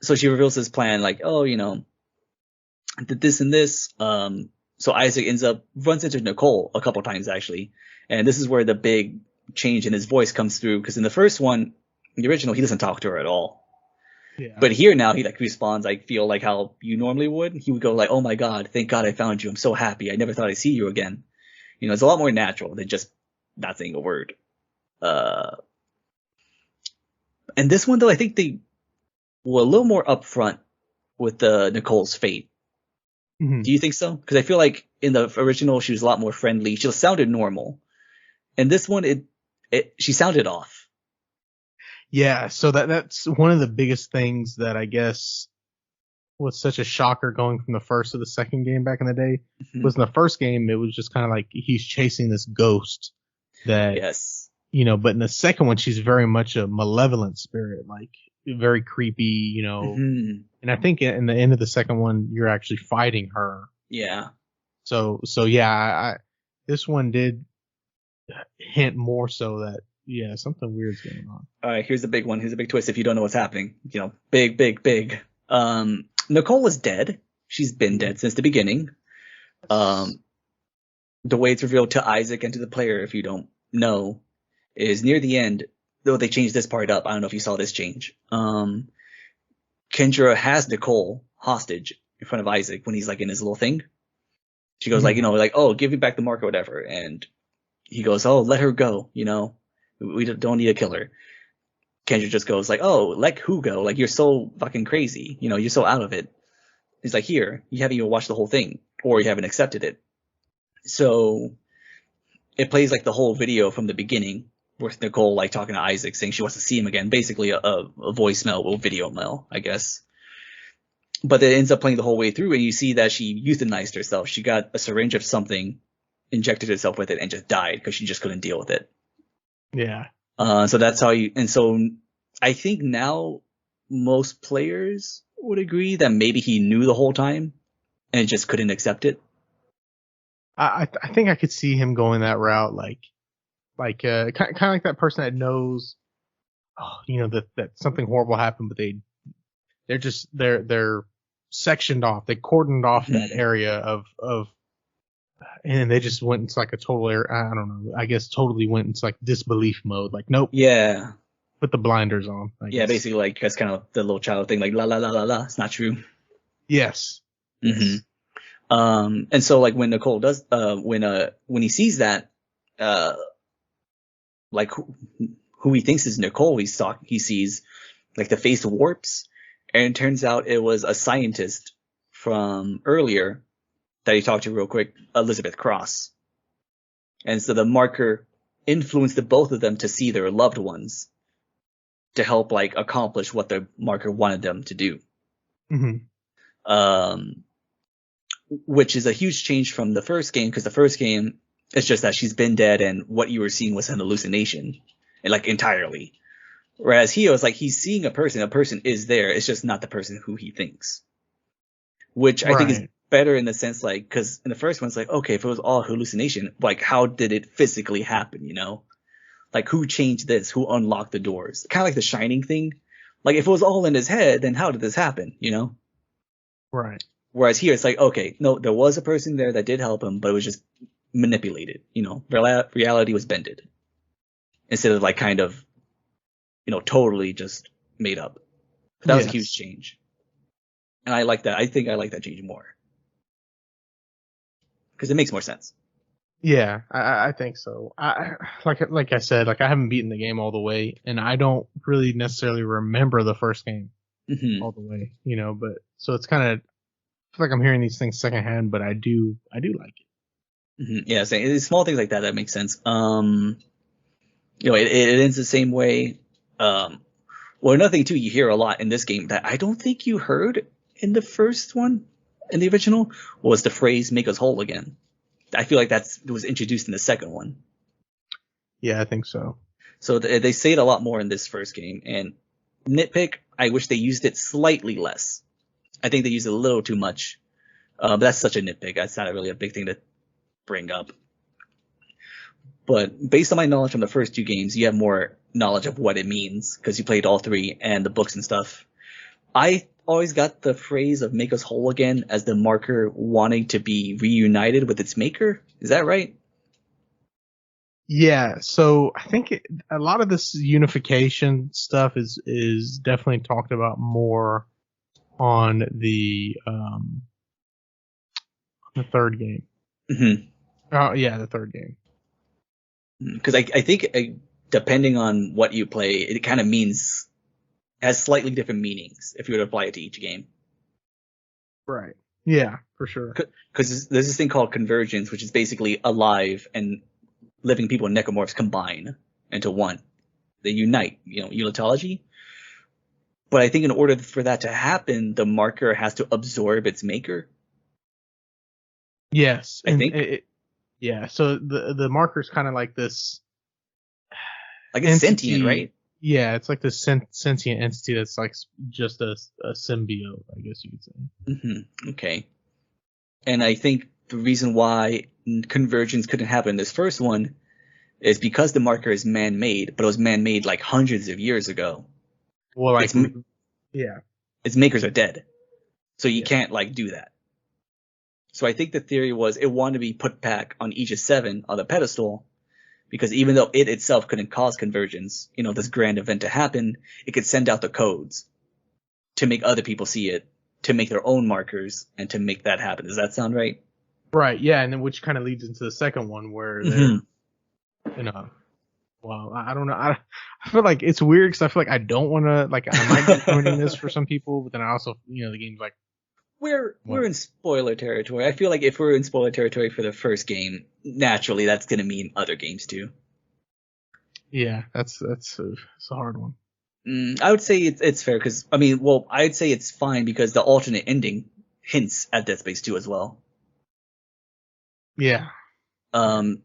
so she reveals this plan, like, oh, did this and this. So Isaac runs into Nicole a couple times actually, and this is where the big change in his voice comes through. Because in the first one, the original, he doesn't talk to her at all.
Yeah.
But here now he like responds, I feel like how you normally would. He would go like, "Oh my God, thank God I found you. I'm so happy. I never thought I'd see you again." It's a lot more natural than just not saying a word. And this one though, I think they were a little more upfront with Nicole's fate.
Mhm.
Do you think so? Because I feel like in the original she was a lot more friendly. She sounded normal. And this one, she sounded off.
Yeah, so that's one of the biggest things that I guess was such a shocker going from the first to the second game back in the day.
Mhm.
Was in the first game it was just kind of like he's chasing this ghost that
Yes.
but in the second one she's very much a malevolent spirit, like very creepy,
Mhm.
and I think in the end of the second one you're actually fighting her.
Yeah.
So yeah, this one did hint more so that something weird's going on.
All right, here's the big one. Here's the big twist if you don't know what's happening. Big. Nicole is dead. She's been dead since the beginning. The way it's revealed to Isaac and to the player, if you don't know, is near the end, though they changed this part up. I don't know if you saw this change. Kendra has Nicole hostage in front of Isaac when he's like in his little thing. She goes like, oh, give me back the mark or whatever. And he goes, oh, let her go. We don't need to kill her. Kendra just goes like, oh, let who go? Like, you're so fucking crazy. You're so out of it. He's like, here, you haven't even watched the whole thing, or you haven't accepted it. So it plays like the whole video from the beginning with Nicole like talking to Isaac saying she wants to see him again. Basically a voicemail or video mail, I guess. But it ends up playing the whole way through, and you see that she euthanized herself. She got a syringe of something, injected herself with it, and just died because she just couldn't deal with it.
Yeah.
So that's how and so I think now most players would agree that maybe he knew the whole time and just couldn't accept it.
I think I could see him going that route, kind of like that person that knows, that something horrible happened, but they're sectioned off, they cordoned off that area of, and they just went into like a total I don't know, I guess totally went into like disbelief mode, like nope.
Yeah.
Put the blinders on.
Yeah, basically like that's kind of the little child thing, like la la la la la. It's not true.
Yes.
Mm-hmm. And so like when Nicole does, when he sees that, like who he thinks is Nicole, he sees like the face warps, and it turns out it was a scientist from earlier that he talked to real quick, Elizabeth Cross. And so the marker influenced the both of them to see their loved ones to help like accomplish what the marker wanted them to do.
Mm-hmm.
Which is a huge change from the first game, because the first game, it's just that she's been dead and what you were seeing was an hallucination, and like entirely. Whereas here, it's like he's seeing a person is there, it's just not the person who he thinks. which I think is
Right.
better in the sense like, because in the first one it's like, okay, if it was all hallucination, like how did it physically happen? You know, like who changed this? Who unlocked the doors? Kind of like the Shining thing. Like if it was all in his head, then how did this happen? You know.
Right.
Whereas here it's like, okay, no, there was a person there that did help him, but it was just manipulated. You know, reality was bended instead of like kind of, totally just made up. That was a huge
Yes.
change, and I like that. I think I like that change more because it makes more sense.
Yeah, I think so. Like I said, like I haven't beaten the game all the way, and I don't really necessarily remember the first game
Hmm.
all the way, But so it's kind of I feel like I'm hearing these things secondhand, but I do like it.
Yeah, so it's small things like that that make sense. It ends the same way. Well, another thing too, you hear a lot in this game that I don't think you heard in the first one, in the original, was the phrase "make us whole again." I feel like that was introduced in the second one.
Yeah, I think so.
So they say it a lot more in this first game. And nitpick, I wish they used it slightly less. I think they used it a little too much. But that's such a nitpick. That's not really a big thing to bring up. But based on my knowledge from the first two games, you have more knowledge of what it means because you played all three and the books and stuff. I always got the phrase of "make us whole again" as the marker wanting to be reunited with its maker. Is that right?
Yeah, so I think a lot of this unification stuff is definitely talked about more on the third game.
Mm-hmm.
Oh yeah, the third game.
Because I think depending on what you play, it kind of means has slightly different meanings if you were to apply it to each game.
Right. Yeah, for sure.
Because there's this thing called convergence, which is basically alive and living people and necromorphs combine into one. They unite, unitology. But I think in order for that to happen, the marker has to absorb its maker.
Yes,
I
and
think,
yeah. So the marker's kind of like this
like it's sentient,
entity.
right?
Yeah, it's like this sentient entity that's like just a symbiote, I guess you could say.
Okay. And I think the reason why convergence couldn't happen in this first one is because the marker is man-made, but it was man-made like hundreds of years ago.
Well,
Its
like, yeah,
its makers are dead, so you
yeah,
can't like do that. So I think the theory was it wanted to be put back on Aegis 7 on the pedestal because even though it itself couldn't cause convergence, this grand event to happen, it could send out the codes to make other people see it, to make their own markers, and to make that happen. Does that sound right?
right, yeah, and then which kind of leads into the second one where they're,
Mm-hmm.
you know, well, I don't know, I feel like it's weird because I feel like I don't want to, like, I might be ruining this for some people, but then I also, the game's like,
We're
what?
in spoiler territory. I feel like if we're in spoiler territory for the first game, naturally that's going to mean other games too.
Yeah, it's a hard one.
I would say it's fair because I'd say it's fine because the alternate ending hints at Dead Space 2 as well.
Yeah, yeah,
Um,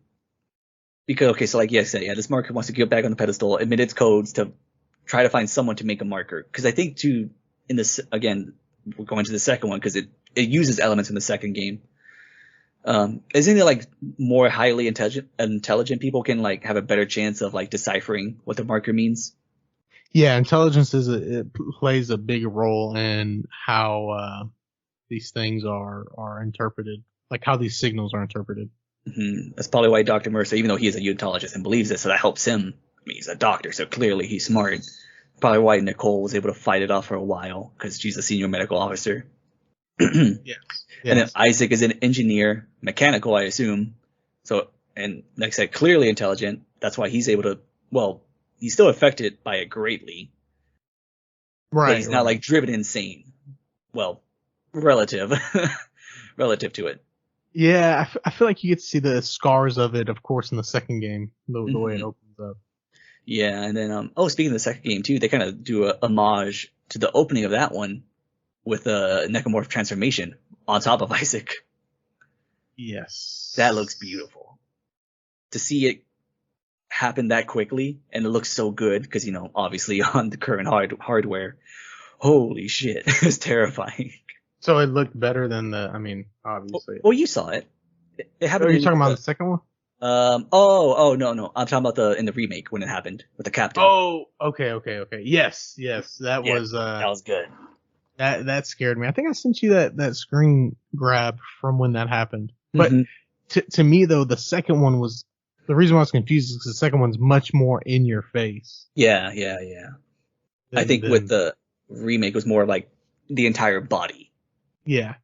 because okay, so like yes, yeah, this marker wants to get back on the pedestal, admit its codes to try to find someone to make a marker. Because I think too, in this again, we're going to the second one because it uses elements in the second game. Isn't it like more highly intelligent people can like have a better chance of like deciphering what the marker means?
yeah. Intelligence it plays a big role in how these things are interpreted, like how these signals are interpreted.
That's probably why Dr. Mercer, even though he is a unitologist and believes this, so that helps him. I mean, he's a doctor, so clearly he's smart. Probably why Nicole was able to fight it off for a while because she's a senior medical officer. And
Yes,
then
yes,
Isaac is an engineer, mechanical, I assume. So, and like I said, clearly intelligent. That's why he's able to. Well, he's still affected by it greatly, but
right,
he's not
right.
like driven insane. Well, relative, relative to it.
Yeah, I feel like you get to see the scars of it, of course, in the second game, the way it
Hmm.
opens up.
Yeah, and then speaking of the second game too, they kind of do a homage to the opening of that one with a necromorph transformation on top of Isaac. That looks
Yes.
beautiful. To see it happen that quickly and it looks so good because obviously on the current hardware, holy shit, it's terrifying.
So it looked better than the. I mean, obviously.
Well, you saw it. It
Are
happened
you
in
talking about
the
the second one?
no. I'm talking about in the remake when it happened with the captain.
Oh, okay. Yes. That
Yeah,
was
that was good.
that scared me. I think I sent you that screen grab from when that happened. But
Hmm.
to me though, the second one was the reason why I was confused is because the second one's much more in your face
Yeah. I think with
than
the remake it was more like the entire body.
yeah.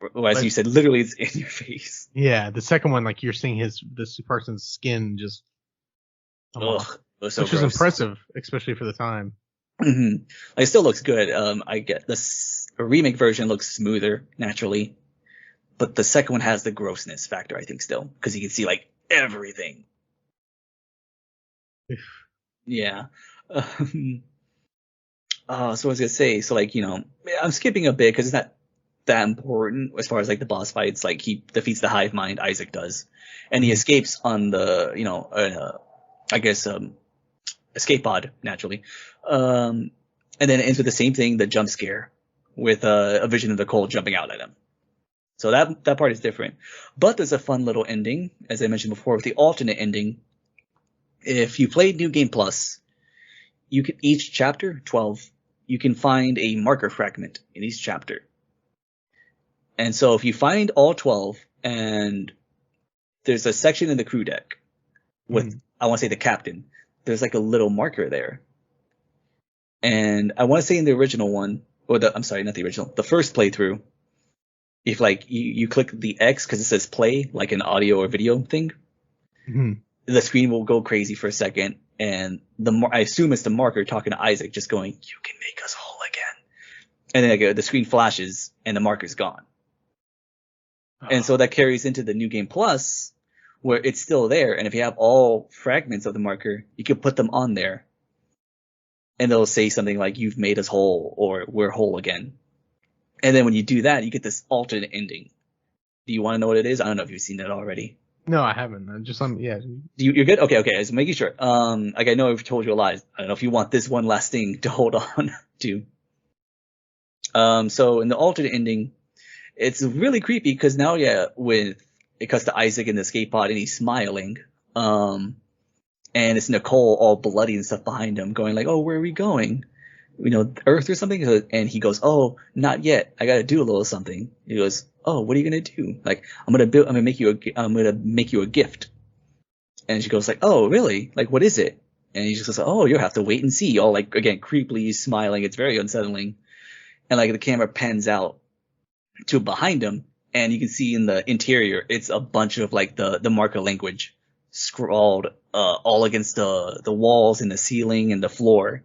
As
But
you said, literally it's in your face.
yeah, the second one, like you're seeing this person's skin just come
Ugh,
off,
it was so
which was
gross.
impressive, especially for the time.
Hmm. It still looks good. I get this remake version looks smoother naturally, but the second one has the grossness factor. I think still because you can see like everything. Yeah. Um, so I was gonna say, so like I'm skipping a bit because it's not that important as far as like the boss fights. Like he defeats the hive mind, Isaac does, and he
Mhm.
escapes on the I guess escape pod naturally, um, and then it ends with the same thing, the jump scare with a vision of the cold jumping out at him. So that part is different, but there's a fun little ending, as I mentioned before, with the alternate ending. If you played New Game Plus, you can each chapter 12, you can find a marker fragment in each chapter. And so if you find all 12 and there's a section in the crew deck with,
Mhm.
I want to say the captain, there's like a little marker there. And I want to say in the original one, I'm sorry, not the original, the first playthrough, if like you click the X because it says play, like an audio or video thing,
Mhm.
the screen will go crazy for a second. And I assume it's the marker talking to Isaac, just going, "You can make us whole again." And then like, the screen flashes and the marker's gone. And so that carries into the New Game Plus, where it's still there. And if you have all fragments of the marker, you can put them on there, and they'll say something like "You've made us whole" or "We're whole again." And then when you do that, you get this alternate ending. Do you want to know what it is? I don't know if you've seen it already.
No, I haven't. I just yeah.
You're good? Okay. Just making sure. Like I know I've told you a lot. I don't know if you want this one last thing to hold on to. So in the alternate ending, it's really creepy because now, yeah, with it cuts to Isaac in the skate pod and he's smiling. And it's Nicole all bloody and stuff behind him, going like, "Oh, where are we going? Earth or something?" And he goes, "Oh, not yet. I got to do a little something." He goes, "Oh, what are you gonna do?" Like, I'm gonna make you a gift." And she goes like, "Oh, really? Like, what is it?" And he just goes, "Oh, you'll have to wait and see." All like again, creepily smiling. It's very unsettling. And like the camera pans out to behind him, and you can see in the interior, it's a bunch of like the marker language scrawled all against the walls and the ceiling and the floor.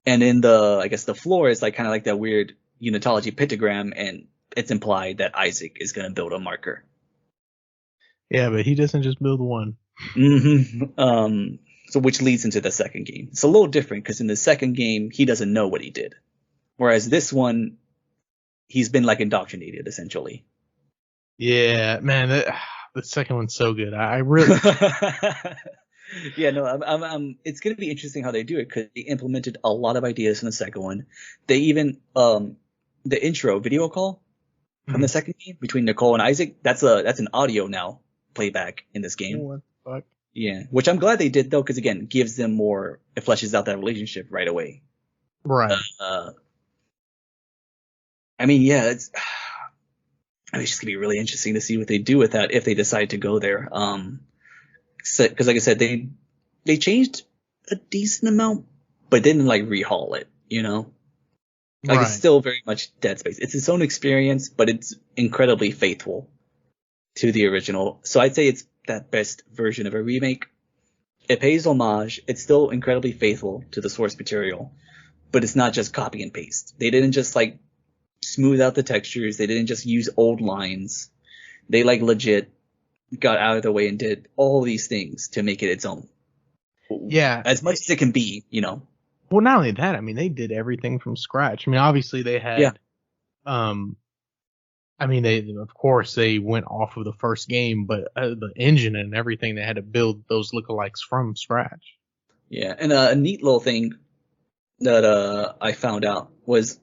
And in I guess the floor is like kind of like that weird unitology pentagram, and it's implied that Isaac is gonna build a marker.
Yeah, but he doesn't just build one.
So which leads into the second game. It's a little different because in the second game he doesn't know what he did, whereas this one he's been like indoctrinated essentially.
Yeah, man, the second one's so good. I really
Yeah, no, it's gonna be interesting how they do it because they implemented a lot of ideas in the second one. They even the intro video call from the
Mhm.
second game between Nicole and Isaac, that's an audio now playback in this game.
What the fuck?
Yeah, which I'm glad they did though, because again, gives them more, it fleshes out that relationship right away.
Right.
Uh, I mean, yeah, it's just gonna be really interesting to see what they do with that if they decide to go there. Because like I said, they changed a decent amount, but didn't like rehaul it. Like it's
Right.
still very much Dead Space. It's its own experience, but it's incredibly faithful to the original. So I'd say it's that best version of a remake. It pays homage. It's still incredibly faithful to the source material, but it's not just copy and paste. They didn't just like smooth out the textures. They didn't just use old lines. They like legit got out of the way and did all these things to make it its own.
Yeah.
As much as it can be.
Well, not only that, I mean, they did everything from scratch. I mean, obviously they
Yeah.
had, um, I mean, of course they went off of the first game, but the engine and everything, they had to build those lookalikes from scratch.
Yeah. And a neat little thing that I found out was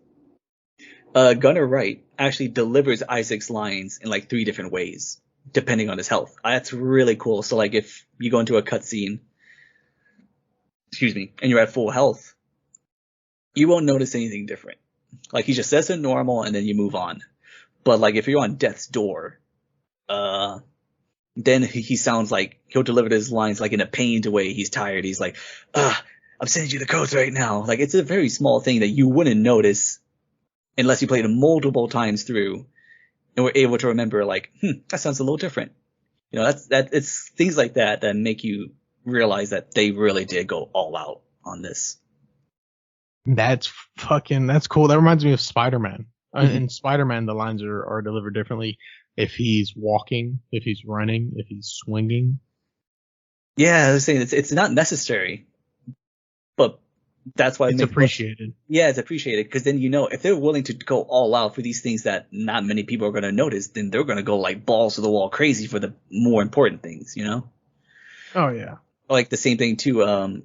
Gunnar Wright actually delivers Isaac's lines in like 3 different ways, depending on his health. That's really cool. So like if you go into a cutscene, and you're at full health, you won't notice anything different. Like he just says it normal and then you move on. But like if you're on death's door, then he sounds like he'll deliver his lines like in a pained way. He's tired. He's like, I'm sending you the codes right now. Like it's a very small thing that you wouldn't notice unless you played it multiple times through and were able to remember like, that sounds a little different. You know, it's things like that that make you realize that they really did go all out on this.
That's cool. That reminds me of Spider-Man. In Spider-Man, the lines are delivered differently. If he's walking, if he's running, if he's swinging.
Yeah, I was saying it's not necessary, but that's why
it's appreciated.
Yeah, it's appreciated because then if they're willing to go all out for these things that not many people are going to notice, then they're going to go like balls to the wall crazy for the more important things, you know?
Oh yeah.
Like the same thing too.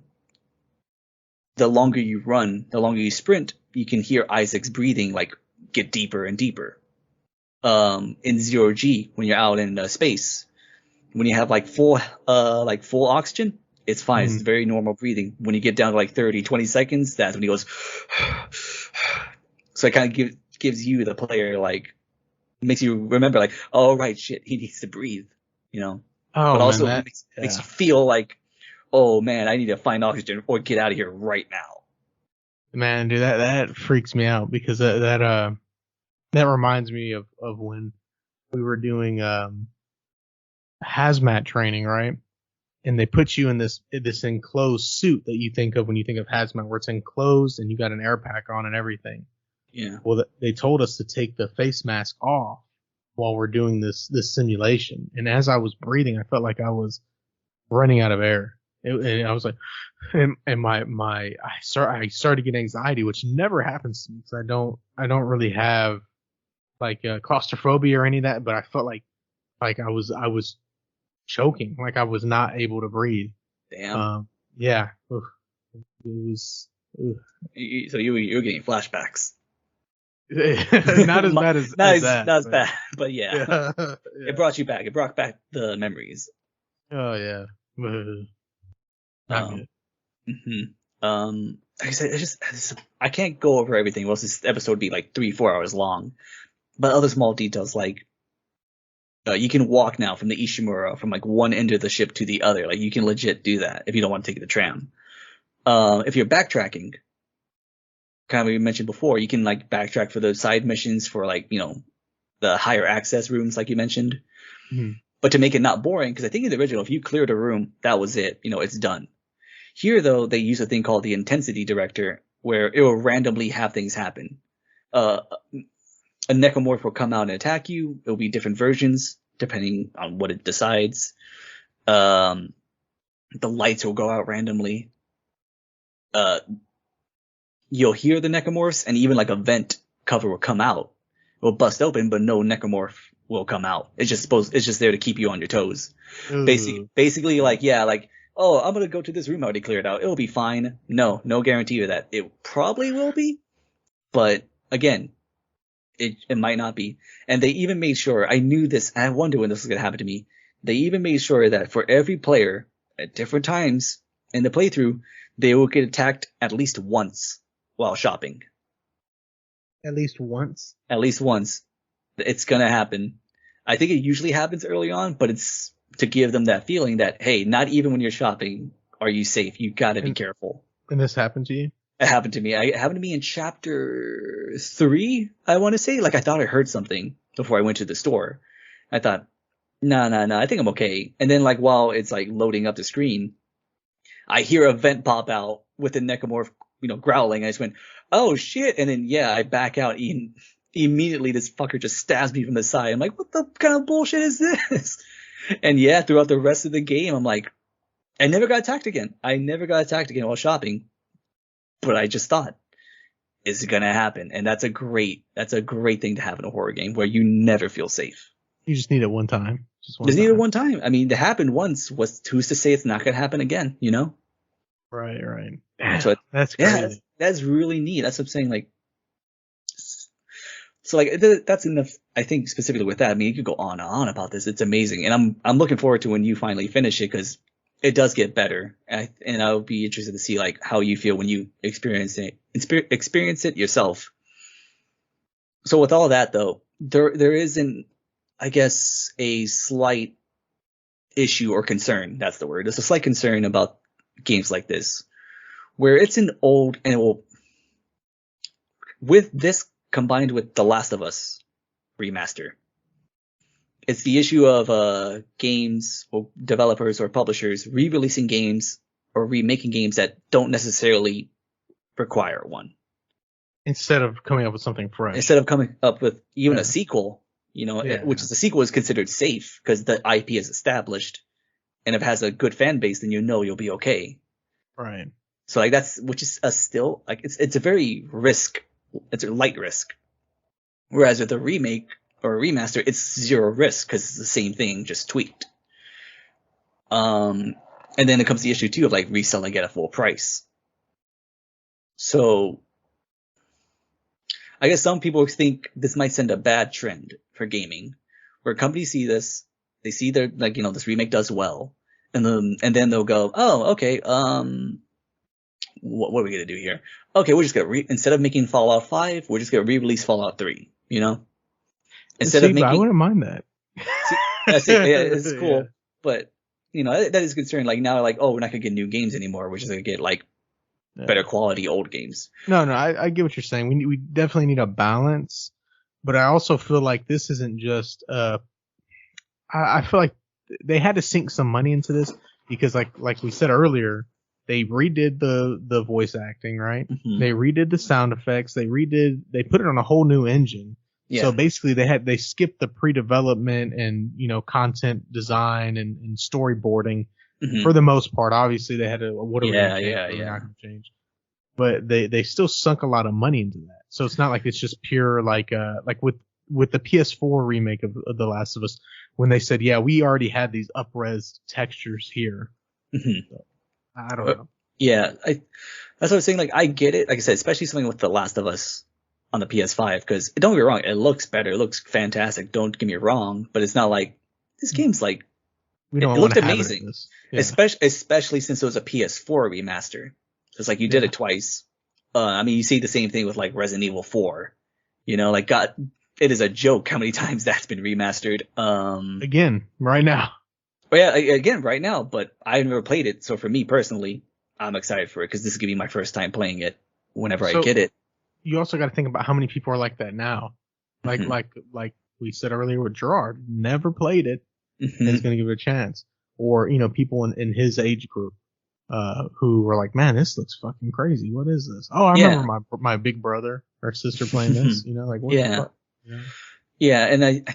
The longer you run, the longer you sprint, you can hear Isaac's breathing like get deeper and deeper. In 0G, when you're out in space, when you have like full oxygen, it's fine. It's very normal breathing. When you get down to like 30, 20 seconds, that's when he goes. So it kind of gives you, the player, like, makes you remember like, oh right, shit, he needs to breathe, you know.
Oh,
but also
man,
makes you feel like, oh man, I need to find oxygen or get out of here right now.
Man, dude, that freaks me out because that reminds me of when we were doing hazmat training, right? And they put you in this enclosed suit that you think of when you think of hazmat, where it's enclosed and you got an air pack on and everything.
Yeah.
Well, they told us to take the face mask off while we're doing this simulation. And as I was breathing, I felt like I was running out of air. And I was like, and I started to get anxiety, which never happens to me because I don't really have like claustrophobia or any of that. But I felt like I was choking, like I was not able to breathe.
Damn.
Yeah. Oof. It was. Oof.
So you were getting flashbacks.
Not as bad as that.
Not as bad, but yeah.
Yeah.
It brought you back. It brought back the memories.
Oh yeah. Not good.
Like I said, I can't go over everything. Well, this episode would be like 3-4 hours long. But other small details like you can walk now from the Ishimura from like one end of the ship to the other. Like you can legit do that if you don't want to take the tram. If you're backtracking, kind of what you mentioned before, you can like backtrack for those side missions for like, the higher access rooms like you mentioned.
Mm-hmm.
But to make it not boring, because I think in the original, if you cleared a room, that was it. It's done. Here, though, they use a thing called the intensity director, where it will randomly have things happen. A necromorph will come out and attack you. It'll be different versions, depending on what it decides. The lights will go out randomly. You'll hear the necromorphs, and even like a vent cover will come out. It will bust open, but no necromorph will come out. It's just there to keep you on your toes. Basically, like, yeah, like, oh, I'm gonna go to this room I already cleared out. It'll be fine. No guarantee of that. It probably will be, but again, it might not be. And they even made sure, I knew this, and I wonder when this was gonna happen to me. They even made sure that for every player at different times in the playthrough, they will get attacked at least once while shopping.
At least once?
At least once. It's gonna happen. I think it usually happens early on, but it's to give them that feeling that, hey, not even when you're shopping are you safe. You gotta be careful.
And this happened to you?
It happened to me. It happened to me in chapter 3, I want to say. Like, I thought I heard something before I went to the store. I thought, no, I think I'm okay. And then, like, while it's, like, loading up the screen, I hear a vent pop out with the necromorph, growling. I just went, oh, shit. And then, yeah, I back out. Immediately, this fucker just stabs me from the side. I'm like, what the kind of bullshit is this? And, yeah, throughout the rest of the game, I'm like, I never got attacked again. While shopping. But I just thought, is it gonna happen? And that's a great thing to have in a horror game where you never feel safe.
You just need it one time.
Need it one time. I mean, it happened once. Who's to say it's not gonna happen again?
Right.
So
that's crazy.
Yeah, that's really neat. That's what I'm saying. Like, So like that's enough. I think specifically with that, I mean, you could go on and on about this. It's amazing, and I'm looking forward to when you finally finish it because it does get better. And I'll be interested to see like how you feel when you experience it yourself. So with all that though, there is I guess a slight issue or concern. That's the word. There's a slight concern about games like this, where it's an old and with this combined with The Last of Us remaster. It's the issue of games or developers or publishers re-releasing games or remaking games that don't necessarily require one.
Instead of coming up with something fresh.
Instead of coming up with even a sequel, which is a sequel is considered safe because the IP is established, and if it has a good fan base, then you'll be okay.
Right.
So like which is still like it's a very it's a light risk. Whereas with a remake or a remaster, it's zero risk because it's the same thing, just tweaked. And then it comes the issue too of like reselling at a full price. So I guess some people think this might send a bad trend for gaming, where companies see this, they see their this remake does well, and then they'll go, oh, okay, what are we gonna do here? Okay, we're just gonna instead of making Fallout 5, we're just gonna re-release Fallout 3. Instead of making,
I wouldn't mind that.
That's it. Yeah, it's cool, yeah. But that is concerning. Like now, like we're not gonna get new games anymore. We're just gonna get like better quality old games.
No, I get what you're saying. We definitely need a balance, but I also feel like this isn't just. I feel like they had to sink some money into this because, like we said earlier, they redid the voice acting, right? Mm-hmm. They redid the sound effects. They put it on a whole new engine. Yeah. So basically, they skipped the pre-development and content design and storyboarding for the most part. Obviously, they had to what are we going to change? We're not going to change. But they still sunk a lot of money into that. So it's not like it's just pure like with the PS4 remake of The Last of Us when they said, yeah, we already had these up-res textures here. Mm-hmm. So, I don't know.
Yeah, that's what I was saying. Like I get it. Like I said, especially something with The Last of Us on the PS5, because don't get me wrong, it looks better, it looks fantastic. Don't get me wrong, but it's not like this game's like it looked amazing, especially since it was a PS4 remaster. It's like you did it twice. I mean, you see the same thing with like Resident Evil 4. Like God, it is a joke how many times that's been remastered.
Again, right now.
Oh yeah, again, right now. But I've never played it, so for me personally, I'm excited for it because this is gonna be my first time playing it. Whenever I get it.
You also got to think about how many people are like that now. Like we said earlier with Gerard, never played it, and is going to give it a chance. Or people in his age group who were like, man, this looks fucking crazy. What is this? Oh, I remember my big brother or sister playing this. Like what the fuck?
Yeah, and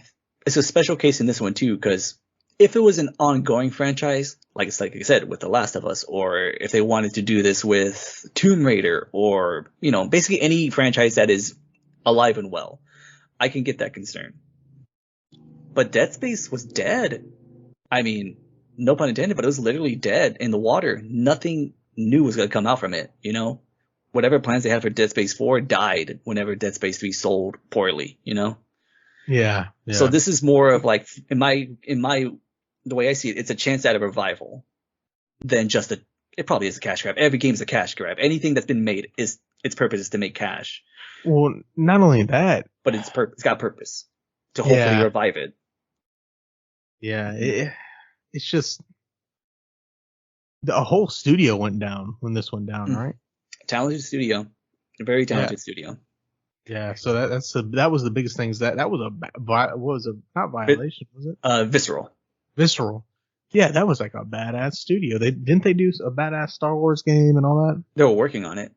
it's a special case in this one too, because if it was an ongoing franchise, like I said, with The Last of Us, or if they wanted to do this with Tomb Raider, or, basically any franchise that is alive and well, I can get that concern. But Dead Space was dead. I mean, no pun intended, but it was literally dead in the water. Nothing new was going to come out from it, Whatever plans they had for Dead Space 4 died whenever Dead Space 3 sold poorly,
Yeah.
So this is more of like, in my the way I see it, it's a chance at a revival than just it probably is a cash grab. Every game is a cash grab. Anything that's been made its purpose is to make cash.
Well, not only that,
but it's got purpose to hopefully revive it.
Yeah, it's just a whole studio went down when this went down, right?
Talented studio, a very talented studio.
Yeah, so that was the biggest thing. That was not violation, was it? Visceral. Yeah, that was like a badass studio. Didn't they do a badass Star Wars game and all that?
They were working on it,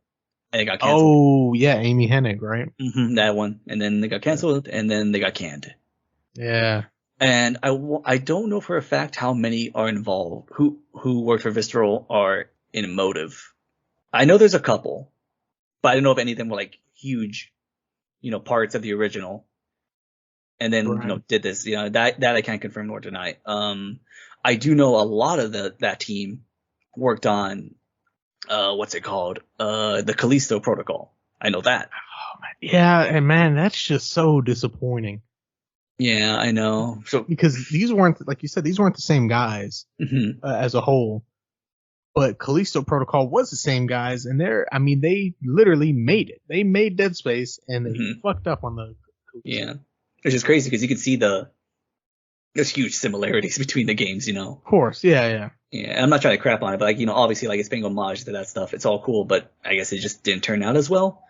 and it got canceled.
Oh yeah, Amy Hennig, right?
Mm-hmm, that one, and then they got canceled, and then they got canned.
Yeah.
And I don't know for a fact how many are involved who work for Visceral are in Motive. I know there's a couple, but I don't know if any of them were like huge, parts of the original. And then, did this, that I can't confirm nor deny. I do know a lot of that team worked on, what's it called? The Callisto Protocol. I know that.
Yeah, and man, that's just so disappointing.
Yeah, I know. So,
Because these weren't, like you said, these weren't the same guys
mhm.
as a whole. But Callisto Protocol was the same guys, and they literally made it. They made Dead Space, and they
Mhm.
fucked up on the Callisto.
Yeah, which is crazy because you can see there's huge similarities between the games, you know.
Of course, yeah.
Yeah, and I'm not trying to crap on it, but like, you know, obviously like it's paying homage to that stuff. It's all cool, but I guess it just didn't turn out as well.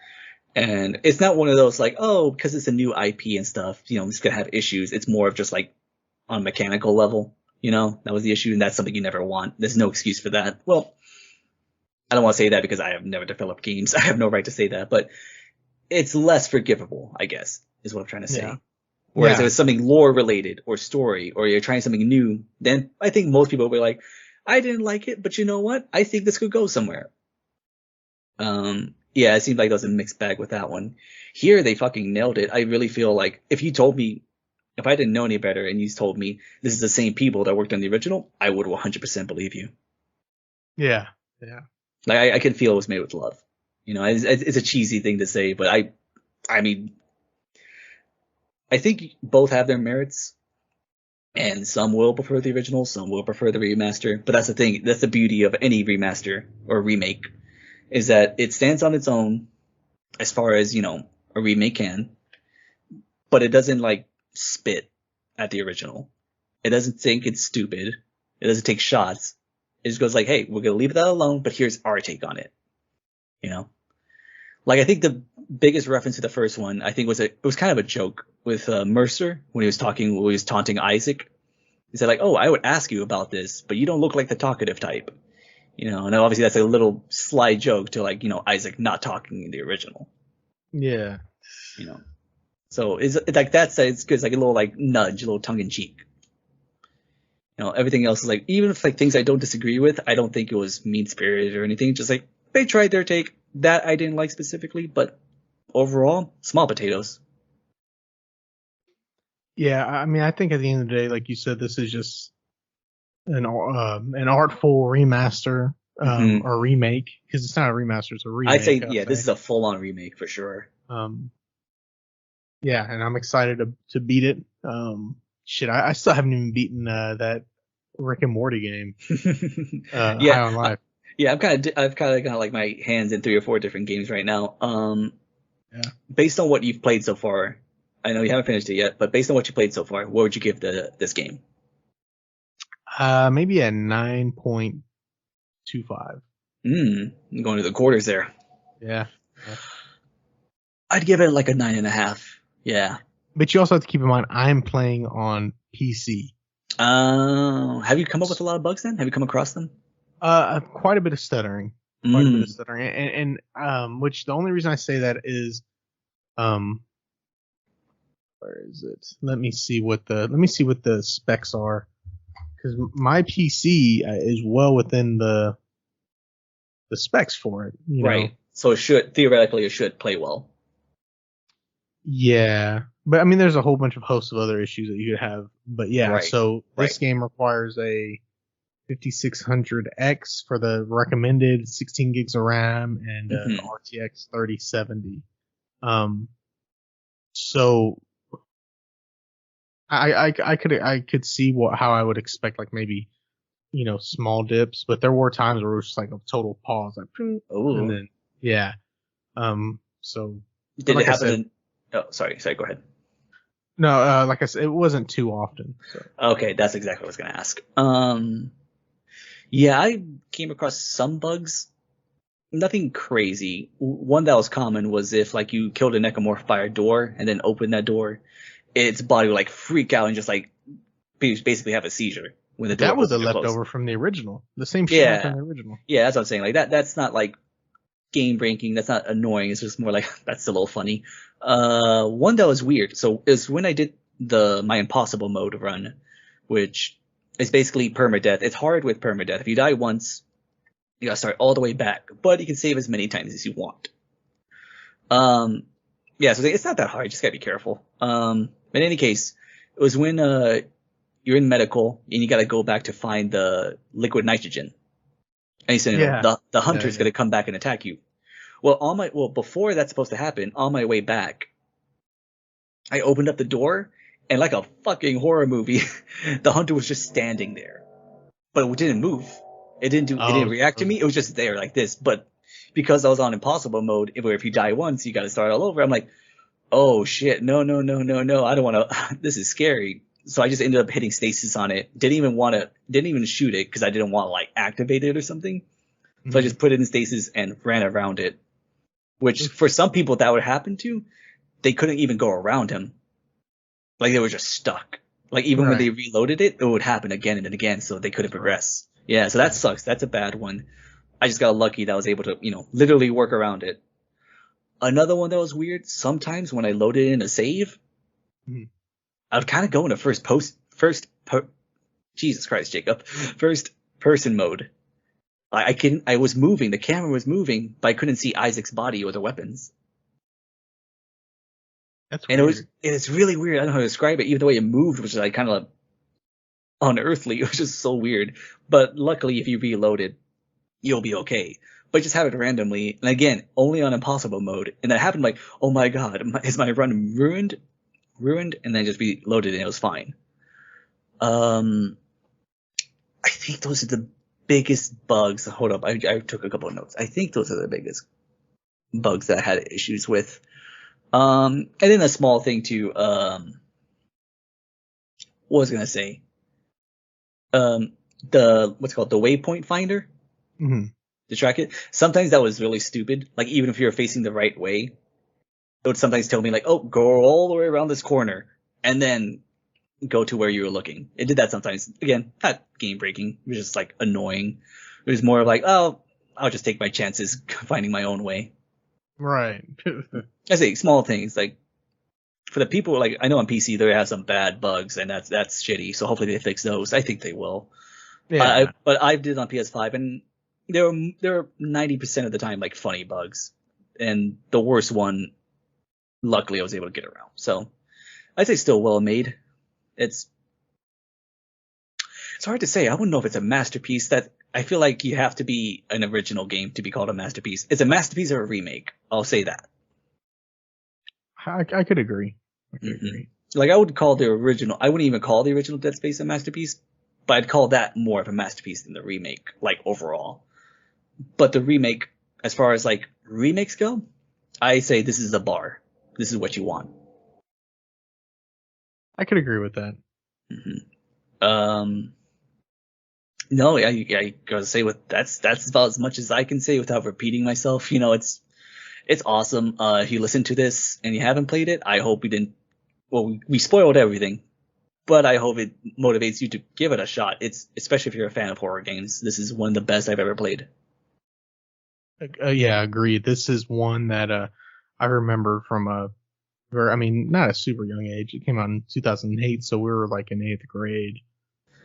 And it's not one of those like, oh, because it's a new IP and stuff, you know, it's gonna have issues. It's more of just like on a mechanical level, you know, that was the issue, and that's something you never want. There's no excuse for that. Well, I don't want to say that because I have never developed games. I have no right to say that, but it's less forgivable, I guess, is what I'm trying to say.
Yeah.
Whereas
Yeah.
if it's something lore related or story, or you're trying something new, then I think most people will be like, I didn't like it, but you know what? I think this could go somewhere. Yeah, it seemed like there was a mixed bag with that one. Here, they fucking nailed it. I really feel like if I didn't know any better and you told me this is the same people that worked on the original, I would 100% believe you.
Yeah.
Like, I can feel it was made with love. You know, it's a cheesy thing to say, but I mean, I think both have their merits. And some will prefer the original, some will prefer the remaster. But that's the thing. That's the beauty of any remaster or remake, is that it stands on its own as far as, you know, a remake can, but it doesn't like spit at the original. It doesn't think it's stupid. It doesn't take shots. It just goes like, hey, we're gonna leave that alone, but here's our take on it. You know, like I think the biggest reference to the first one, I think it was kind of a joke with Mercer when when he was taunting Isaac. He said like, "Oh, I would ask you about this, but you don't look like the talkative type." You know, and obviously that's a little sly joke to like, you know, Isaac not talking in the original.
Yeah.
You know, so it's like that's it's good. It's like a little like nudge, a little tongue in cheek. You know, everything else is like, even if like things I don't disagree with, I don't think it was mean spirited or anything. Just like they tried their take that I didn't like specifically, but overall, small potatoes.
Yeah, I mean, I think at the end of the day, like you said, this is just an artful remaster
Hmm.
or remake, because it's not a remaster, it's a
I'd say,
remake. I'd
yeah, this
say.
is a full on remake for sure.
Um, yeah, and I'm excited to beat it. Shit, I still haven't even beaten that Rick and Morty game,
Yeah,
High on Life.
yeah, I've kind of got like my hands in 3 or 4 different games right now.
Yeah.
Based on what you've played so far, I know you haven't finished it yet, but based on what you played so far, what would you give this game?
Maybe a 9.25.
I'm going to the quarters there.
Yeah. Yeah.
I'd give it like a 9.5. Yeah.
But you also have to keep in mind, I'm playing on PC.
Have you come up with a lot of bugs then? Have you come across them?
Quite a bit of stuttering. Quite a bit of stuttering. And which the only reason I say that is, um, where is it? Let me see what the specs are. Because my PC is well within the specs for it, you know.
Right. So theoretically it should play well.
Yeah, but I mean, there's a whole bunch of hosts of other issues that you could have. But yeah,
Right.
so this
Right.
game requires a 5600X for the recommended 16 gigs of RAM and
Hmm.
RTX 3070. So I could see how I would expect, like, maybe, you know, small dips, but there were times where it was just like a total pause, like, and
Oh.
then yeah. So, but
Did it
like I
happen
said,
in Oh, sorry, go ahead.
no, like I said, it wasn't too often. So
Okay, that's exactly what I was gonna ask. Yeah, I came across some bugs. Nothing crazy. One that was common was if like you killed a necromorph by a door and then opened that door, its body would like freak out and just like basically have a seizure when the door
that was a
opened or closed.
leftover from the original. The same shit happened
Yeah,
in the original.
yeah, that's what I'm saying. Like that's not like game breaking. That's not annoying. It's just more like that's a little funny. One that was weird. So is when I did my impossible mode run, which is basically permadeath. It's hard with permadeath. If you die once, you gotta start all the way back, but you can save as many times as you want. Um, yeah, so it's not that hard. You just gotta be careful. In any case, it was when you're in medical and you gotta go back to find the liquid nitrogen, and you said, you know,
Yeah,
the
yeah,
hunter's
yeah.
gonna come back and attack you. Well, before that's supposed to happen, on my way back, I opened up the door, and like a fucking horror movie, the hunter was just standing there, but it didn't move. It didn't
Oh,
react to me. It was just there like this. But because I was on impossible mode, where if you die once, you got to start all over. I'm like, oh shit, no, no, no, no, no. I don't want to. This is scary. So I just ended up hitting stasis on it. Didn't even shoot it because I didn't want to like activate it or something. So I
mhm.
just put it in stasis and ran around it. Which for some people that would happen to, they couldn't even go around him. Like they were just stuck. Like even when
Right.
they reloaded it, it would happen again and again, so they couldn't
Right.
progress. Yeah, so that
Right.
sucks. That's a bad one. I just got lucky that I was able to, literally work around it. Another one that was weird. Sometimes when I loaded in a save,
Mhm.
I would kind of go into Jesus Christ, Jacob, first person mode. I was moving, the camera was moving, but I couldn't see Isaac's body or the weapons.
That's
And
weird.
it's really weird. I don't know how to describe it. Even the way it moved was like kind of unearthly. It was just so weird. But luckily, if you reload it, you'll be okay. But just have it randomly, and again, only on impossible mode. And that happened like, oh my god, is my run ruined? Ruined, and then just reloaded and it was fine. Um, I think those are the biggest bugs. Hold up, I took a couple of notes. I think those are the biggest bugs that I had issues with. And then a small thing too. What was I gonna say? Um, the what's it called, the waypoint finder
Mhm.
to track it. Sometimes that was really stupid. Like even if you're facing the right way, it would sometimes tell me like, "Oh, go all the way around this corner and then go to where you were looking." It did that sometimes. Again, not game breaking. It was just like annoying. It was more of like, "Oh, I'll just take my chances finding my own way."
Right.
I say small things like for the people like I know on PC there has some bad bugs and that's shitty. So hopefully they fix those. I think they will.
Yeah.
But I did it on PS5 and there are 90% of the time like funny bugs, and the worst one, luckily I was able to get around. So I'd say still well made. It's it's hard to say. I wouldn't know if it's a masterpiece. That I feel like you have to be an original game to be called a masterpiece. It's a masterpiece or a remake. I'll say that.
I could agree. I could
hmm
agree.
Like I would call the original. I wouldn't even call the original Dead Space a masterpiece, but I'd call that more of a masterpiece than the remake. Like overall, but the remake, as far as like remakes go, I say this is the bar. This is what you want.
I could agree with that.
hmm Um, no, I gotta say that's about as much as I can say without repeating myself. It's awesome. If you listen to this and you haven't played it, I hope we didn't. Well, we spoiled everything, but I hope it motivates you to give it a shot. It's especially if you're a fan of horror games. This is one of the best I've ever played.
Yeah, agreed. This is one that I remember from I mean, not a super young age. It came out in 2008, so we were like in eighth grade.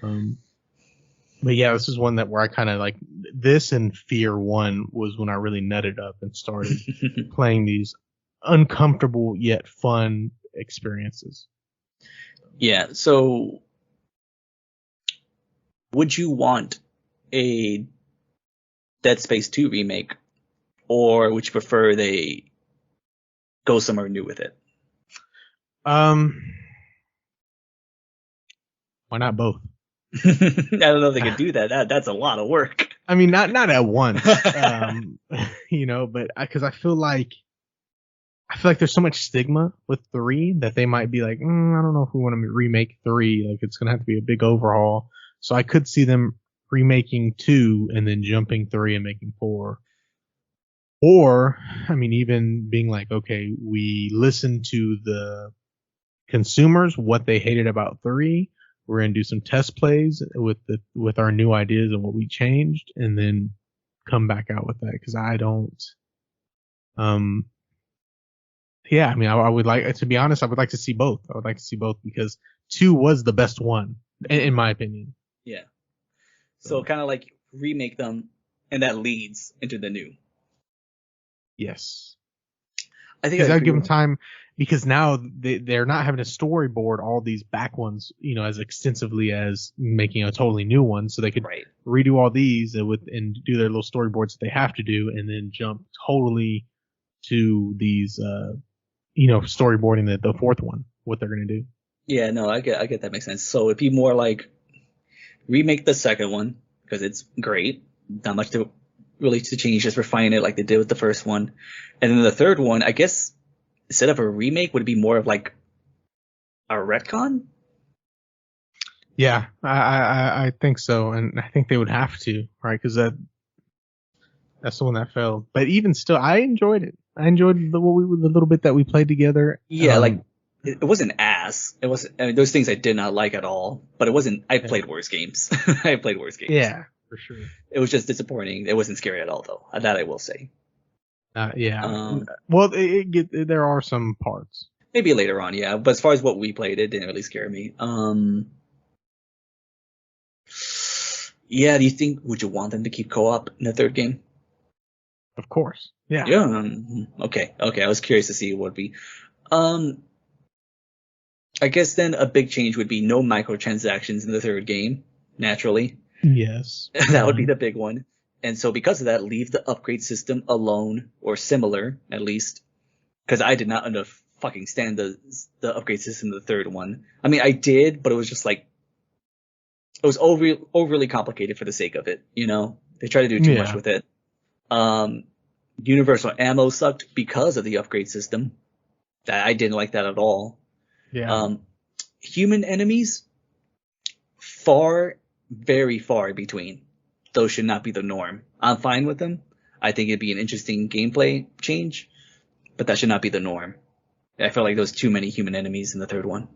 Um, but yeah, this is one that where I kind of like this and Fear One was when I really nutted up and started playing these uncomfortable yet fun experiences.
Yeah. So, would you want a Dead Space 2 remake, or would you prefer they go somewhere new with it?
Um, why not both?
I don't know if they could do that. That's a lot of work.
I mean, not at once. But because I feel like there's so much stigma with three that they might be like, I don't know if we want to remake three. Like it's gonna have to be a big overhaul. So I could see them remaking two and then jumping three and making four. Or, I mean, even being like, okay, we listened to the consumers, what they hated about three. We're gonna do some test plays with our new ideas and what we changed, and then come back out with that. Because I don't. Um, Yeah, I mean, I would like to be honest. I would like to see both. I would like to see both because two was the best one, in my opinion.
Yeah. So
So
kind of like remake them, and that leads into the new.
yes,
I think I
because that would
agree
give them
with.
time. because now they're not having to storyboard all these back ones, as extensively as making a totally new one. So they could
Right.
redo all these and do their little storyboards that they have to do, and then jump totally to these, storyboarding the fourth one, what they're gonna do.
Yeah, no, I get that makes sense. So it'd be more like remake the second one because it's great. Not much to really to change, just refine it like they did with the first one. And then the third one, I guess instead of a remake, would it be more of like a retcon?
Yeah, I think so, and I think they would have to, right? Because that's the one that failed. But even still, I enjoyed it. I enjoyed the little bit that we played together.
Yeah, like it wasn't ass. It wasn't. I mean, those things I did not like at all. But it wasn't. I played worse games. I played worse games.
Yeah, for sure.
It was just disappointing. It wasn't scary at all, though. That I will say.
Yeah. Well, there are some parts.
Maybe later on, yeah. But as far as what we played, it didn't really scare me. Yeah. Do you think would you want them to keep co-op in the third game?
Of course. Yeah.
Yeah. Okay. I was curious to see what would be. I guess then a big change would be no microtransactions in the third game. Naturally.
Yes.
That would be the big one. And so because of that, leave the upgrade system alone or similar, at least. Because I did not fucking stand the upgrade system in the third one. I mean, I did, but it was just like, it was overly complicated for the sake of it, They tried to do too much with it. Universal ammo sucked because of the upgrade system. That I didn't like that at all.
Yeah.
Human enemies, very far between. Those should not be the norm. I'm fine with them. I think it'd be an interesting gameplay change, but that should not be the norm. I feel like there was too many human enemies in the third one.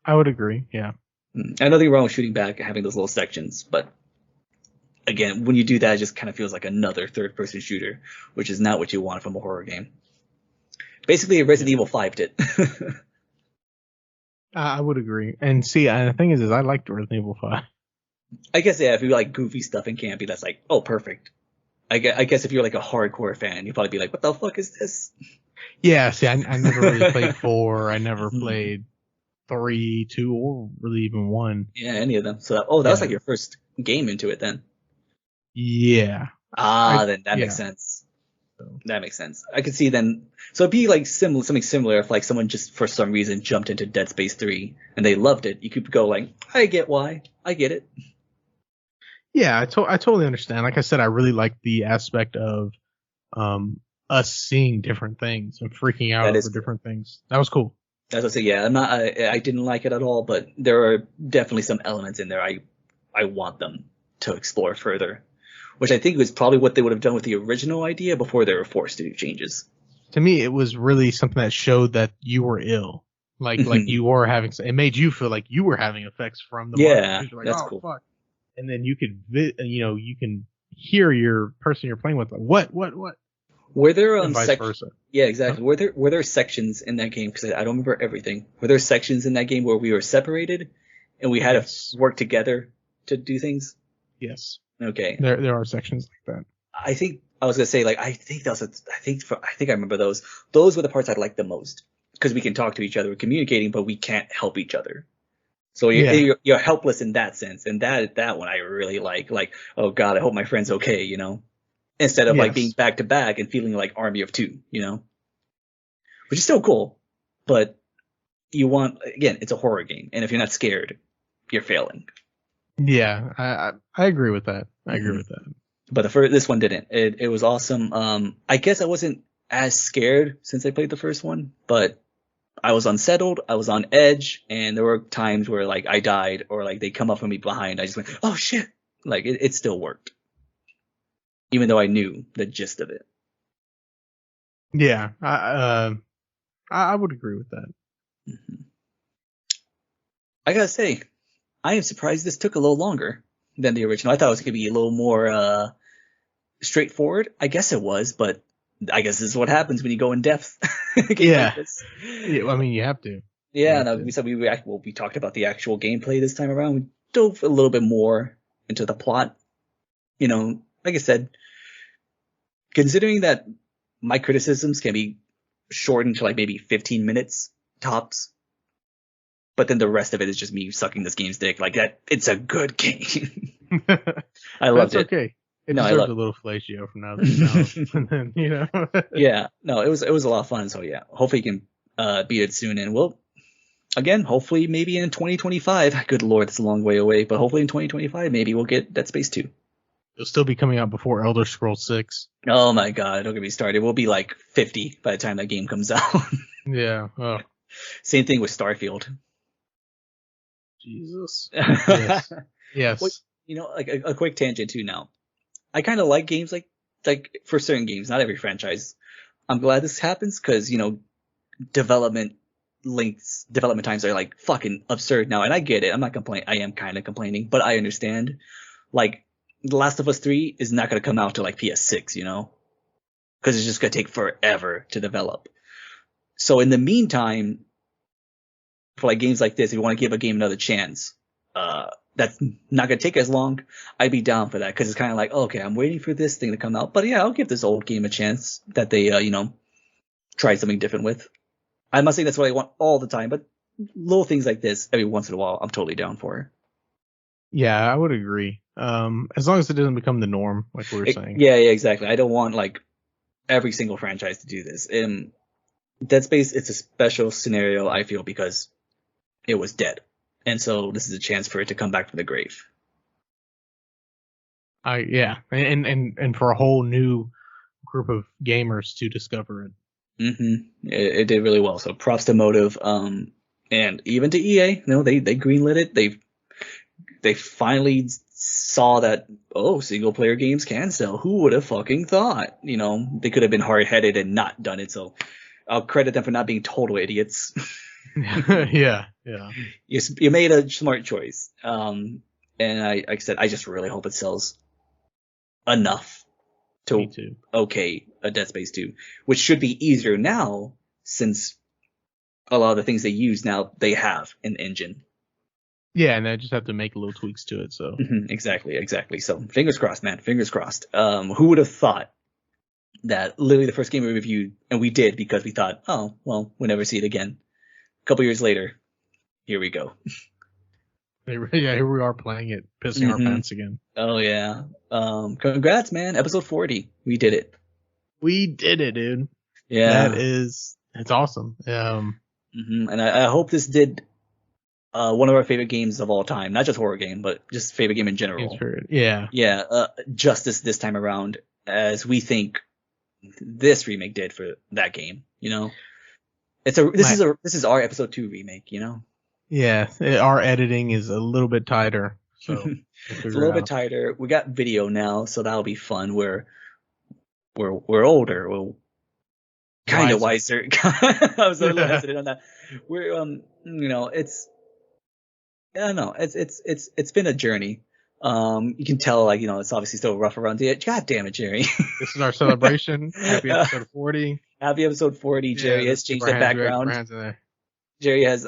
I would agree, yeah.
Nothing wrong with shooting back and having those little sections, but again, when you do that, it just kind of feels like another third-person shooter, which is not what you want from a horror game. Basically, Resident Evil 5'd it.
I would agree. And see, the thing is I liked Resident Evil 5.
I guess, yeah, if you like goofy stuff and campy, that's like, oh, perfect. I guess if you're like a hardcore fan, you'd probably be like, what the fuck is this?
Yeah, see, I never really played 4. I never played 3, 2, or really even 1.
Yeah, any of them. So, that was like your first game into it then.
Yeah.
Then that makes sense. That makes sense. I could see then. So it'd be like something similar if like someone just for some reason jumped into Dead Space 3 and they loved it. You could go like, I get why. I get it.
Yeah, I totally understand. Like I said, I really like the aspect of us seeing different things and freaking out over different things. That was cool.
As I say, yeah, I didn't like it at all, but there are definitely some elements in there I want them to explore further, which I think was probably what they would have done with the original idea before they were forced to do changes.
To me, it was really something that showed that you were ill. Like you were having, it made you feel like you were having effects from the
market.
Like,
that's cool.
Fuck. And then you could, you can hear your person you're playing with like, what?
Were there
vice versa?
Yeah, exactly. Huh? Were there sections in that game? Because I don't remember everything. Were there sections in that game where we were separated and we had to work together to do things?
Yes.
Okay.
There are sections like that.
I think I was gonna say like I think I remember those. Those were the parts I liked the most because we can talk to each other, we're communicating, but we can't help each other. So you're helpless in that sense, and that one I really like. Like, oh god, I hope my friend's okay, Instead of like being back to back and feeling like Army of Two, which is still cool, but it's a horror game, and if you're not scared, you're failing.
Yeah, I agree with that. I agree with that.
But this one didn't. It was awesome. I guess I wasn't as scared since I played the first one, but I was unsettled, I was on edge, and there were times where like I died or like they come up on me behind. I just went, oh shit! Like it still worked, even though I knew the gist of it.
Yeah, I would agree with that.
Mm-hmm. I gotta say, I am surprised this took a little longer than the original. I thought it was gonna be a little more straightforward. I guess it was, but I guess this is what happens when you go in depth.
Yeah. I mean, you have to.
Yeah, no, we said we talked about the actual gameplay this time around. We dove a little bit more into the plot. Like I said, considering that my criticisms can be shortened to like maybe 15 minutes tops. But then the rest of it is just me sucking this game's dick. Like that, it's a good game. I loved
That's
it.
okay. It
No, I
deserved
love
a little fellatio from now and then, you know.
Yeah, no, it was a lot of fun. So yeah, hopefully you can beat it soon, and we'll again hopefully maybe in 2025. Good lord, it's a long way away, but hopefully in 2025 maybe we'll get Dead Space 2.
It'll still be coming out before Elder Scrolls 6.
Oh my god, don't get me started. We'll be like 50 by the time that game comes out.
Yeah. Oh,
Same thing with Starfield.
Jesus. Yes. Yes.
Well, you know, like a quick tangent too. Now, I kind of like games like for certain games, not every franchise. I'm glad this happens because you know development times are like fucking absurd now, and I get it. I'm not complaining. I am kind of complaining, but I understand. Like, The Last of Us 3 is not going to come out to like PS6, you know, because it's just going to take forever to develop. So in the meantime, for like games like this, if you want to give a game another chance, that's not going to take as long. I'd be down for that because it's kind of like, okay, I'm waiting for this thing to come out, but yeah, I'll give this old game a chance that they, you know, tried something different with. I'm not saying that's what I want all the time, but little things like this every once in a while, I'm totally down for.
Yeah, I would agree. As long as it doesn't become the norm, like we were saying.
Yeah, exactly. I don't want like every single franchise to do this. Dead Space, it's a special scenario, I feel, because it was dead. And so this is a chance for it to come back from the grave.
Yeah, and for a whole new group of gamers to discover it.
It did really well. So props to Motive, and even to EA. You know, they greenlit it. They finally saw that, oh, single player games can sell. Who would have fucking thought? You know, they could have been hard headed and not done it. So I'll credit them for not being total idiots.
Yeah.
You made a smart choice. And like I said, I just really hope it sells enough to
Me too.
okay a Dead Space 2, which should be easier now since a lot of the things they use now they have an engine.
Yeah, and I just have to make little tweaks to it. So
Exactly. So fingers crossed, man. Fingers crossed. Who would have thought that literally the first game we reviewed, and we did because we thought, oh, well, we'll never see it again. A couple years later, here we go.
yeah, here we are playing it, pissing our pants again.
Oh yeah. Congrats, man. Episode 40. We did it.
We did it, dude.
Yeah.
It's awesome.
And I hope this did one of our favorite games of all time, not just horror game, but just favorite game in general.
Yeah.
Yeah. Justice this time around, as we think this remake did for that game. You know, this is our episode 2 remake. You know.
Yeah, our editing is a little bit tighter. So
it's a little bit tighter. We got video now, so that'll be fun. We're older. We're kind of wiser. I was a little hesitant on that. We're you know, it's been a journey. You can tell, like, you know, it's obviously still rough around the edge. God damn it, Jerry.
This is our celebration. Happy episode 40.
Happy episode 40. Jerry has changed the background. Jerry has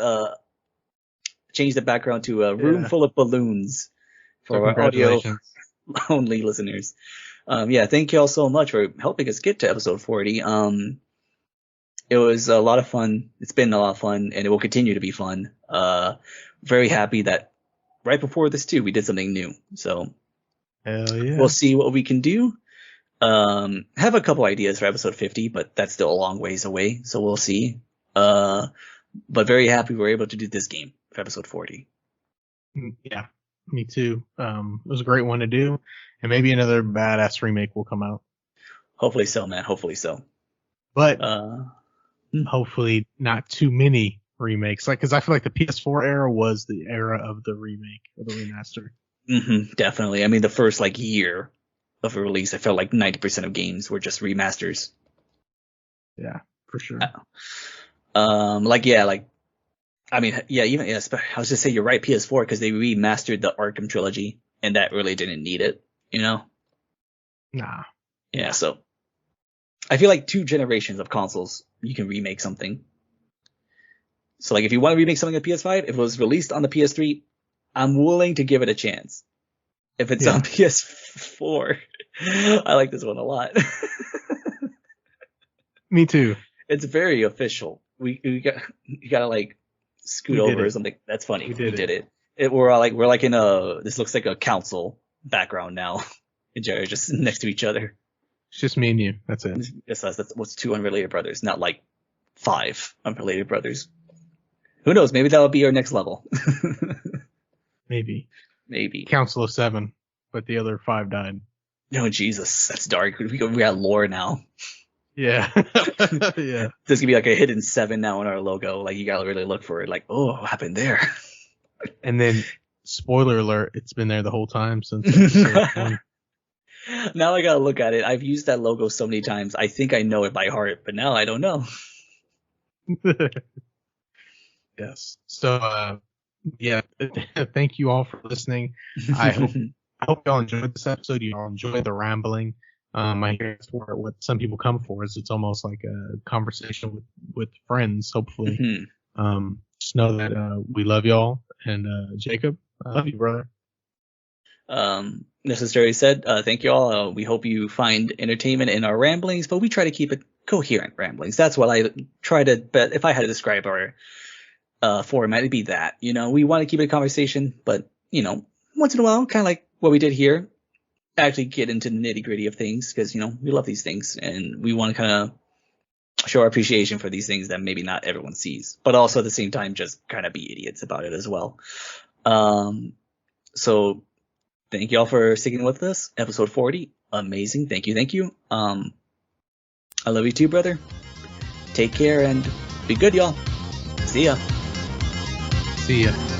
changed the background to a room full of balloons for our audio only listeners. Yeah, thank you all so much for helping us get to episode 40. It was a lot of fun. It's been a lot of fun, and it will continue to be fun. Very happy that right before this too, we did something new. So
hell yeah.
We'll see what we can do. Have a couple ideas for episode 50, but that's still a long ways away. So we'll see. But very happy we were able to do this game for episode 40.
Yeah, me too. It was a great one to do, and maybe another badass remake will come out.
Hopefully so, man. Hopefully so.
But hopefully not too many remakes. Like, because I feel like the PS4 era was the era of the remake or the remaster.
Definitely. I mean, the first like year of a release, I felt like 90% of games were just remasters.
Yeah, for sure.
I was just saying you're right, PS4, because they remastered the Arkham trilogy, and that really didn't need it, you know?
Nah.
Yeah, so I feel like 2 generations of consoles, you can remake something. So, like, if you want to remake something on PS5, if it was released on the PS3, I'm willing to give it a chance. If it's on PS4, I like this one a lot.
Me too.
It's very official. We got you gotta like scoot
We did
over or
it.
something. That's funny.
We
We
did
did
it.
it. We're like in a this looks like a council background now. And Jerry are just next to each other.
It's just me and you. That's it.
Yes, that's what's two unrelated brothers, not like five unrelated brothers. Who knows? Maybe that'll be our next level.
Maybe.
Maybe.
Council of 7, but the other 5 died.
No, Jesus, that's dark. We got lore now.
Yeah. Yeah.
There's gonna be like a hidden 7 now in our logo. Like you gotta really look for it. Like, oh, what happened there?
And then, spoiler alert, it's been there the whole time since episode 1.
Now I gotta look at it. I've used that logo so many times. I think I know it by heart, but now I don't know.
Yes. So, yeah, thank you all for listening. I hope y'all enjoyed this episode. You all enjoyed the rambling. I hear it's what some people come for. Is it's almost like a conversation with friends. Hopefully, just know that we love y'all. And Jacob, I love you, brother.
Necessary said, thank you all. We hope you find entertainment in our ramblings, but we try to keep it coherent ramblings. That's what I try to. But if I had to describe our format, it'd be that. We want to keep it a conversation, but once in a while, kind of like what we did here, actually get into the nitty gritty of things because we love these things and we want to kind of show our appreciation for these things that maybe not everyone sees, but also at the same time just kind of be idiots about it as well. So thank you all for sticking with us. Episode 40, amazing. Thank you. I love you too, brother. Take care and be good, y'all. See ya.
See ya.